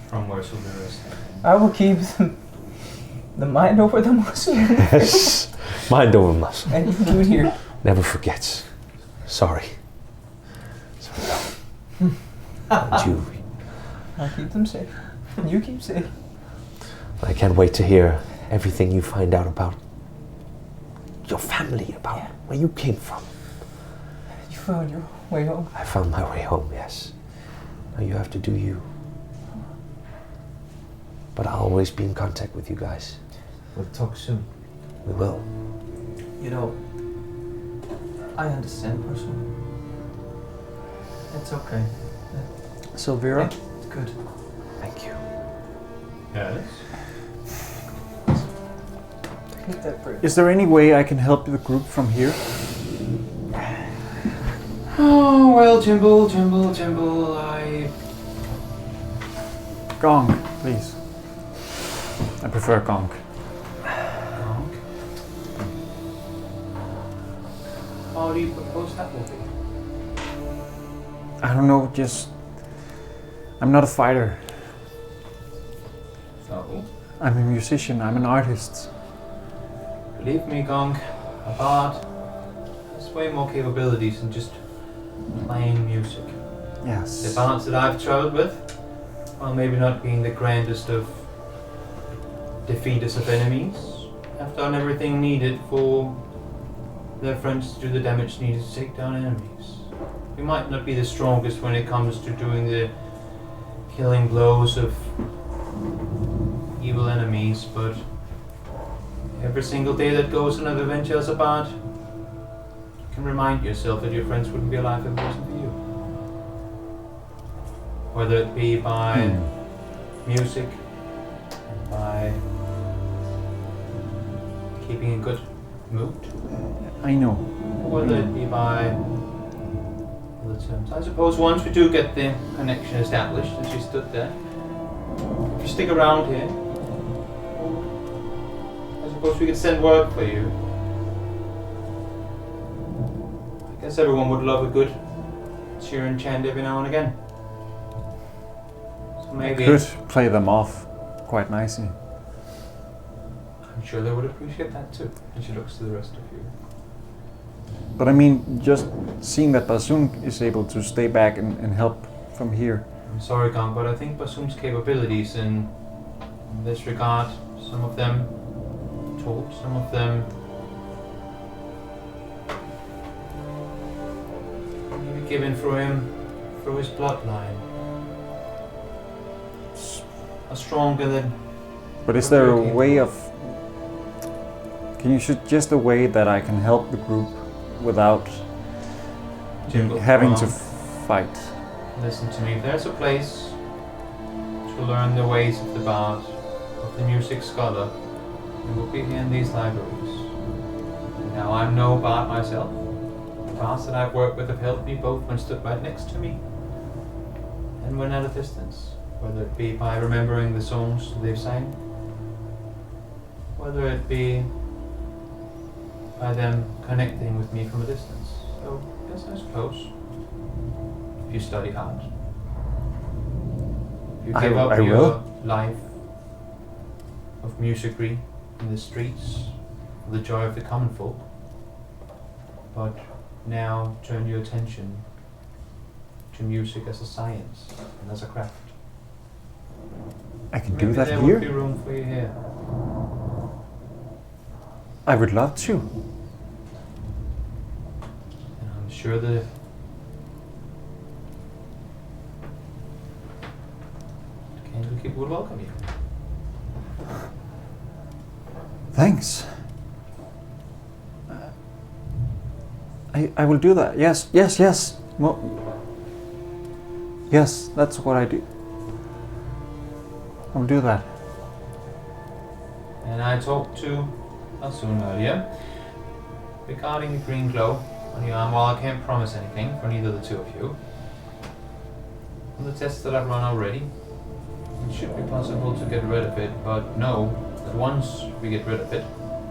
from where Sylvia is. I will keep the mind over the muscle. Yes, mind over muscle. And you do it here. Never forgets. Sorry. And you. I'll keep them safe. And you keep safe. I can't wait to hear everything you find out about your family, about where you came from. You found your way home. I found my way home, yes. Now you have to do you. But I'll always be in contact with you guys. We'll talk soon. We will. You know, I understand personally. It's okay. Sylvia? It's good. Thank you. Yes. Take that break. Is there any way I can help the group from here? Oh, well, Jimble, Gong, please. I prefer gong. How do you propose that will be? I don't know, just... I'm not a fighter. So, I'm a musician, I'm an artist. believe me, Gong, a bard has way more capabilities than just playing music. Yes. The bards that I've traveled with, while maybe not being the grandest of defeaters of enemies, have done everything needed for their friends to do the damage needed to take down enemies. We might not be the strongest when it comes to doing the killing blows of evil enemies, but every single day that goes another adventure is about, you can remind yourself that your friends wouldn't be alive if it wasn't for you. Whether it be by music, by keeping a good mood, I know. or whether it be by other terms. I suppose once we do get the connection established, as you stood there, if you stick around here, I suppose we could send word for you. I guess everyone would love a good cheer and chant every now and again. So maybe Could play them off quite nicely. I'm sure they would appreciate that too. And she looks to the rest of you. But I mean, just seeing that Bassoon is able to stay back and help from here. I'm sorry, Kong, but I think Basum's capabilities in this regard, some of them told, some of them maybe given through his bloodline, are stronger than. But is there a way of... Can you suggest a way that I can help the group without having to fight? Listen to me. If there's a place to learn the ways of the bard, of the music scholar, it will be here in these libraries. Now, I'm no bard myself. The bards that I've worked with have helped me both when stood right next to me and when at a distance, whether it be by remembering the songs they've sang, whether it be by them connecting with me from a distance. So, yes, I suppose. If you study hard. If you give up I your will. life of musicry in the streets for the joy of the common folk, but now turn your attention to music as a science and as a craft. I can Maybe do that there here? would be room for you here. I would love to. And I'm sure the Candlekeep would welcome you. Thanks. I will do that. Yes, yes, yes. Yes, that's what I do. I'll do that. And I talked to Asun earlier regarding the green glow on your arm. While I can't promise anything for neither of the two of you, from the tests that I've run already, it should be possible to get rid of it, but know that once we get rid of it,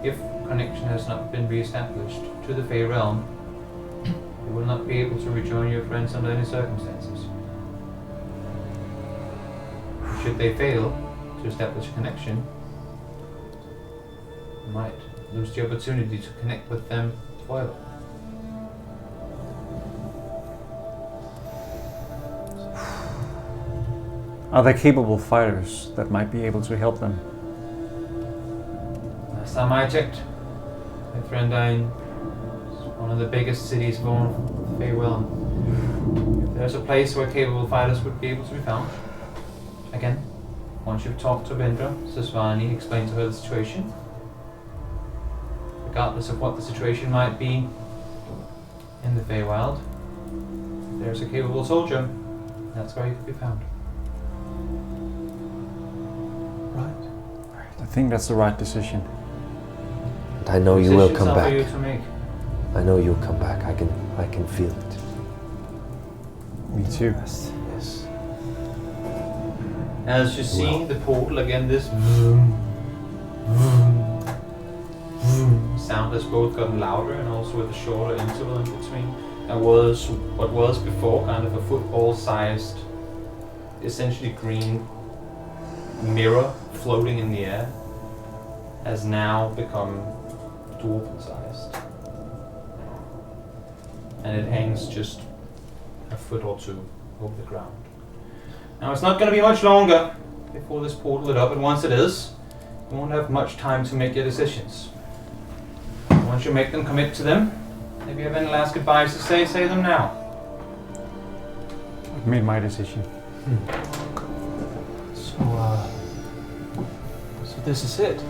if connection has not been re-established to the Fey realm, you will not be able to rejoin your friends under any circumstances. Should they fail to establish a connection, you might lose the opportunity to connect with them forever. Are there capable fighters that might be able to help them? Last time I checked, Threndine is one of the biggest cities of all Fey realm. If there's a place where capable fighters would be able to be found, again, once you've talked to Vendra, Sasvani explained to her the situation. Regardless of what the situation might be in the Feywild, if there's a capable soldier, that's where he could be found. I think that's the right decision. And I know you will Decisions come are back. for you to make. I know you'll come back. I can feel it. Me too. Yes. As you see the portal again, this vroom, vroom, vroom sound has both gotten louder and also with a shorter interval in between. There was what was before kind of a football-sized, essentially green mirror floating in the air, has now become dwarven-sized. And it hangs just a foot or two over the ground. Now it's not going to be much longer before this portal is up, and once it is, you won't have much time to make your decisions. Once you make them commit to them, if you have any last goodbyes to say them now. I've made my decision. So this is it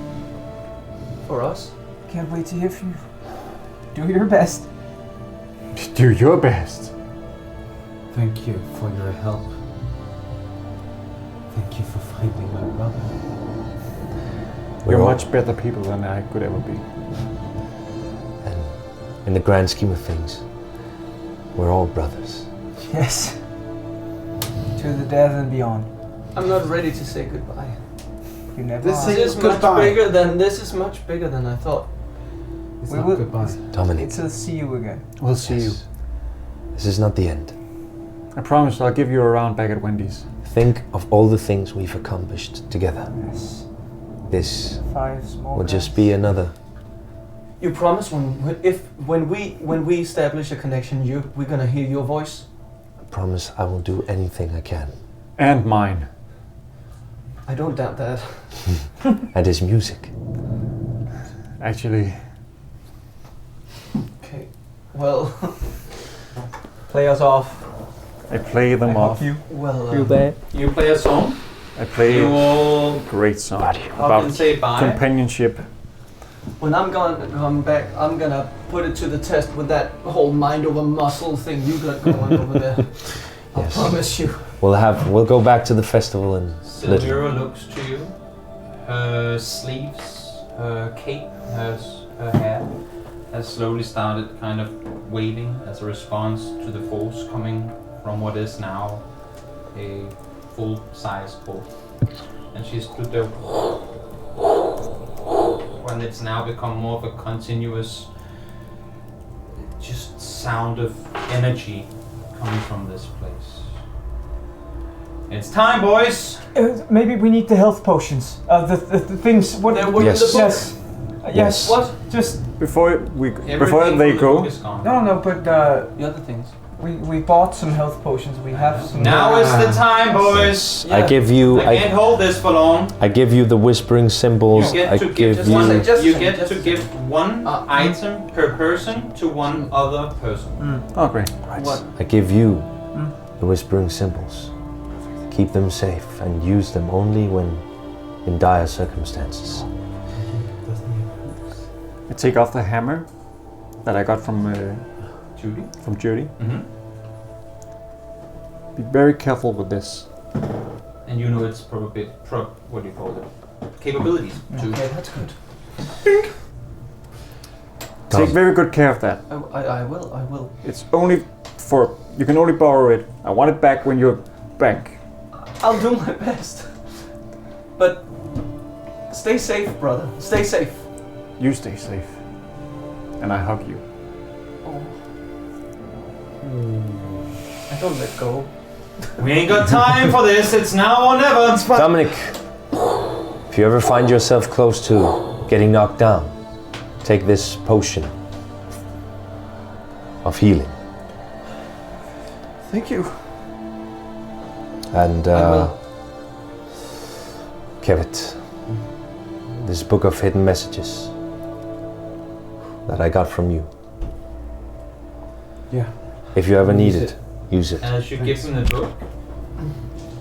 for us. Can't wait to hear from you. Do your best. Do your best. Thank you for your help. Thank you for finding my brother. You're much better people than I could ever be. And in the grand scheme of things, we're all brothers. Yes. To the death and beyond. I'm not ready to say goodbye. You never This are. is This is much bigger than I thought. It's We not will- goodbye. Dominic, It's a see you again. We'll see you. this is not the end. I promise I'll give you a round back at Wendy's. Think of all the things we've accomplished together. Yes. This 5 small will just guys. be another. You promise when we establish a connection, we're gonna hear your voice. I promise I will do anything I can. And mine. I don't doubt that. And his music. Actually, Okay. Well, Play us off. I play them off. well. bad. You play a song. I play You a will great song up and about say bye. companionship. When I'm gonna come back, I'm gonna put it to the test with that whole mind over muscle thing you got going over there. I Yes. promise you. We'll go back to the festival in little. Silvira looks to you. Her sleeves, her cape, her hair has slowly started kind of waving as a response to the force coming from what is now a full-size boat. And she stood there when it's now become more of a continuous just sound of energy coming from this place. It's time, boys! Maybe we need the health potions. The things. What? There were Yes. in the book. Yes. Yes. What? Just Before Everything they from the go, book is gone. no, but The other things. we bought some health potions. We have some. Now is the time, boys! I give you I can't hold this for long. I give you the whispering symbols. You get I to give give just you one second. Just You a get second, to just give one item per person to one other person. oh great. What? I give you the whispering symbols. Keep them safe and use them only when in dire circumstances. I take off the hammer that I got from Judy? Judy. Mm-hmm. Be very careful with this. And you know it's probably what do you call it? Capabilities. Too. Okay, that's good. Tom. Take very good care of that. I will. It's only for you can only borrow it. I want it back when you're back. I'll do my best. But stay safe, brother. Stay safe. You stay safe. And I hug you. Oh. I don't let go. We ain't got time for this. It's now or never. Dominic, if you ever find yourself close to getting knocked down, take this potion of healing. Thank you. And I will. Kevit, this book of hidden messages that I got from you. Yeah. If you ever Use need it. it, use it. And as you give him the book,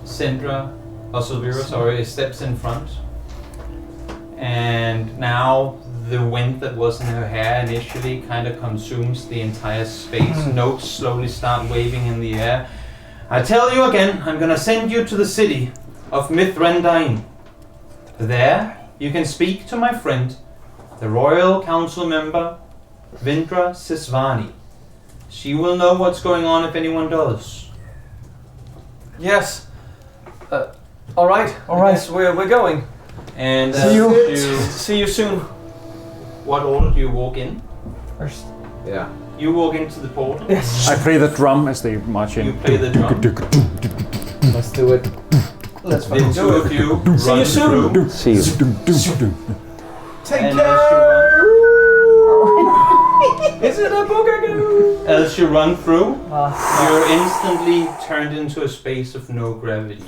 Sindra, or Silvira, sorry, steps in front. And now the wind that was in her hair initially kind of consumes the entire space. Notes slowly start waving in the air. I tell you again, I'm gonna send you to the city of Mithrandain. There, you can speak to my friend, the Royal Council member, Vindra Sisvani. She will know what's going on if anyone does. Yes. All right. All right. Yes, we're going. And See you. See you soon. What order do you walk in? First. Yeah. You walk into the portal. Yes. I play the drum as they march You in. play the drum. Let's do it. Let's The fucking two do of it. you See run you soon. through. See you. Take And care. Is it a boogeroo? as you run through, you're instantly turned into a space of no gravity.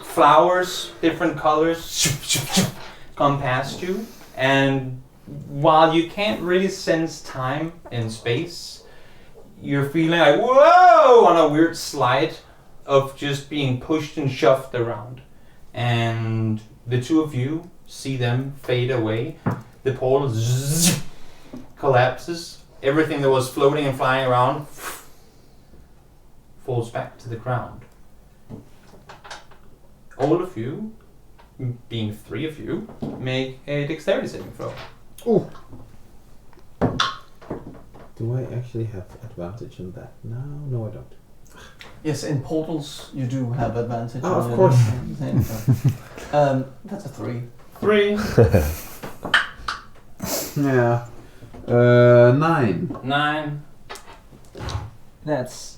Flowers, different colors, come past you, and while you can't really sense time and space, you're feeling like, whoa, on a weird slide of just being pushed and shoved around. And the two of you see them fade away. The portal collapses. Everything that was floating and flying around falls back to the ground. All of you, being 3 of you, make a dexterity saving throw. Ooh. Do I actually have advantage on that? No, I don't. Yes, in portals you do have advantage. Oh, on of course. anything, that's a 3. 3. Yeah. 9. 9. That's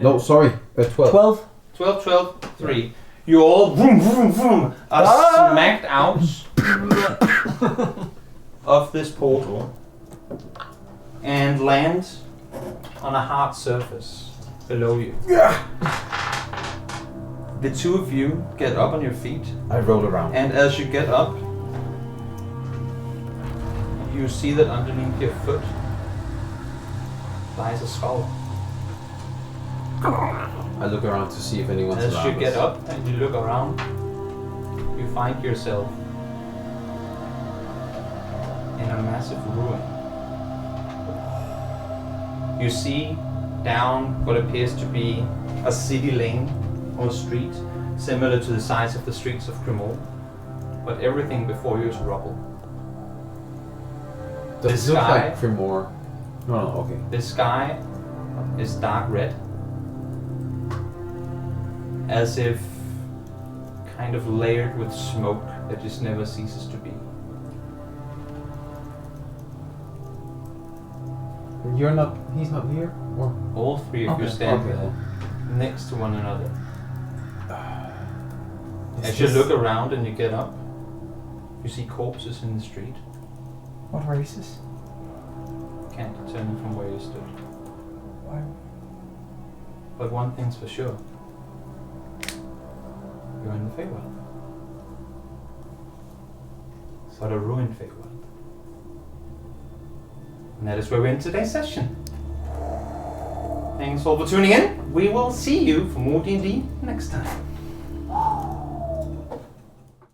No, sorry. 12. 12. 12, 12, 3. You all vroom, vroom, vroom, are smacked out of this portal and land on a hard surface below you. The two of you get up on your feet, I roll around. and as you get up, you see that underneath your foot lies a skull. I look around to see if anyone's As around you get us. up and you look around, you find yourself in a massive ruin. You see down what appears to be a city lane or street, similar to the size of the streets of Cremor, but everything before you is rubble. Does This it look guy- like Primor? No, okay. The sky is dark red, as if kind of layered with smoke that just never ceases to be. He's not here? Or? All 3 of you Okay, stand okay. there next to one another. Is As you this- look around and you get up, you see corpses in the street. What race is? Can't determine from where you stood. Why? But one thing's for sure. You're in the Feywild. But a ruined Feywild. And that is where we end today's session. Thanks all for tuning in. We will see you for more D&D next time.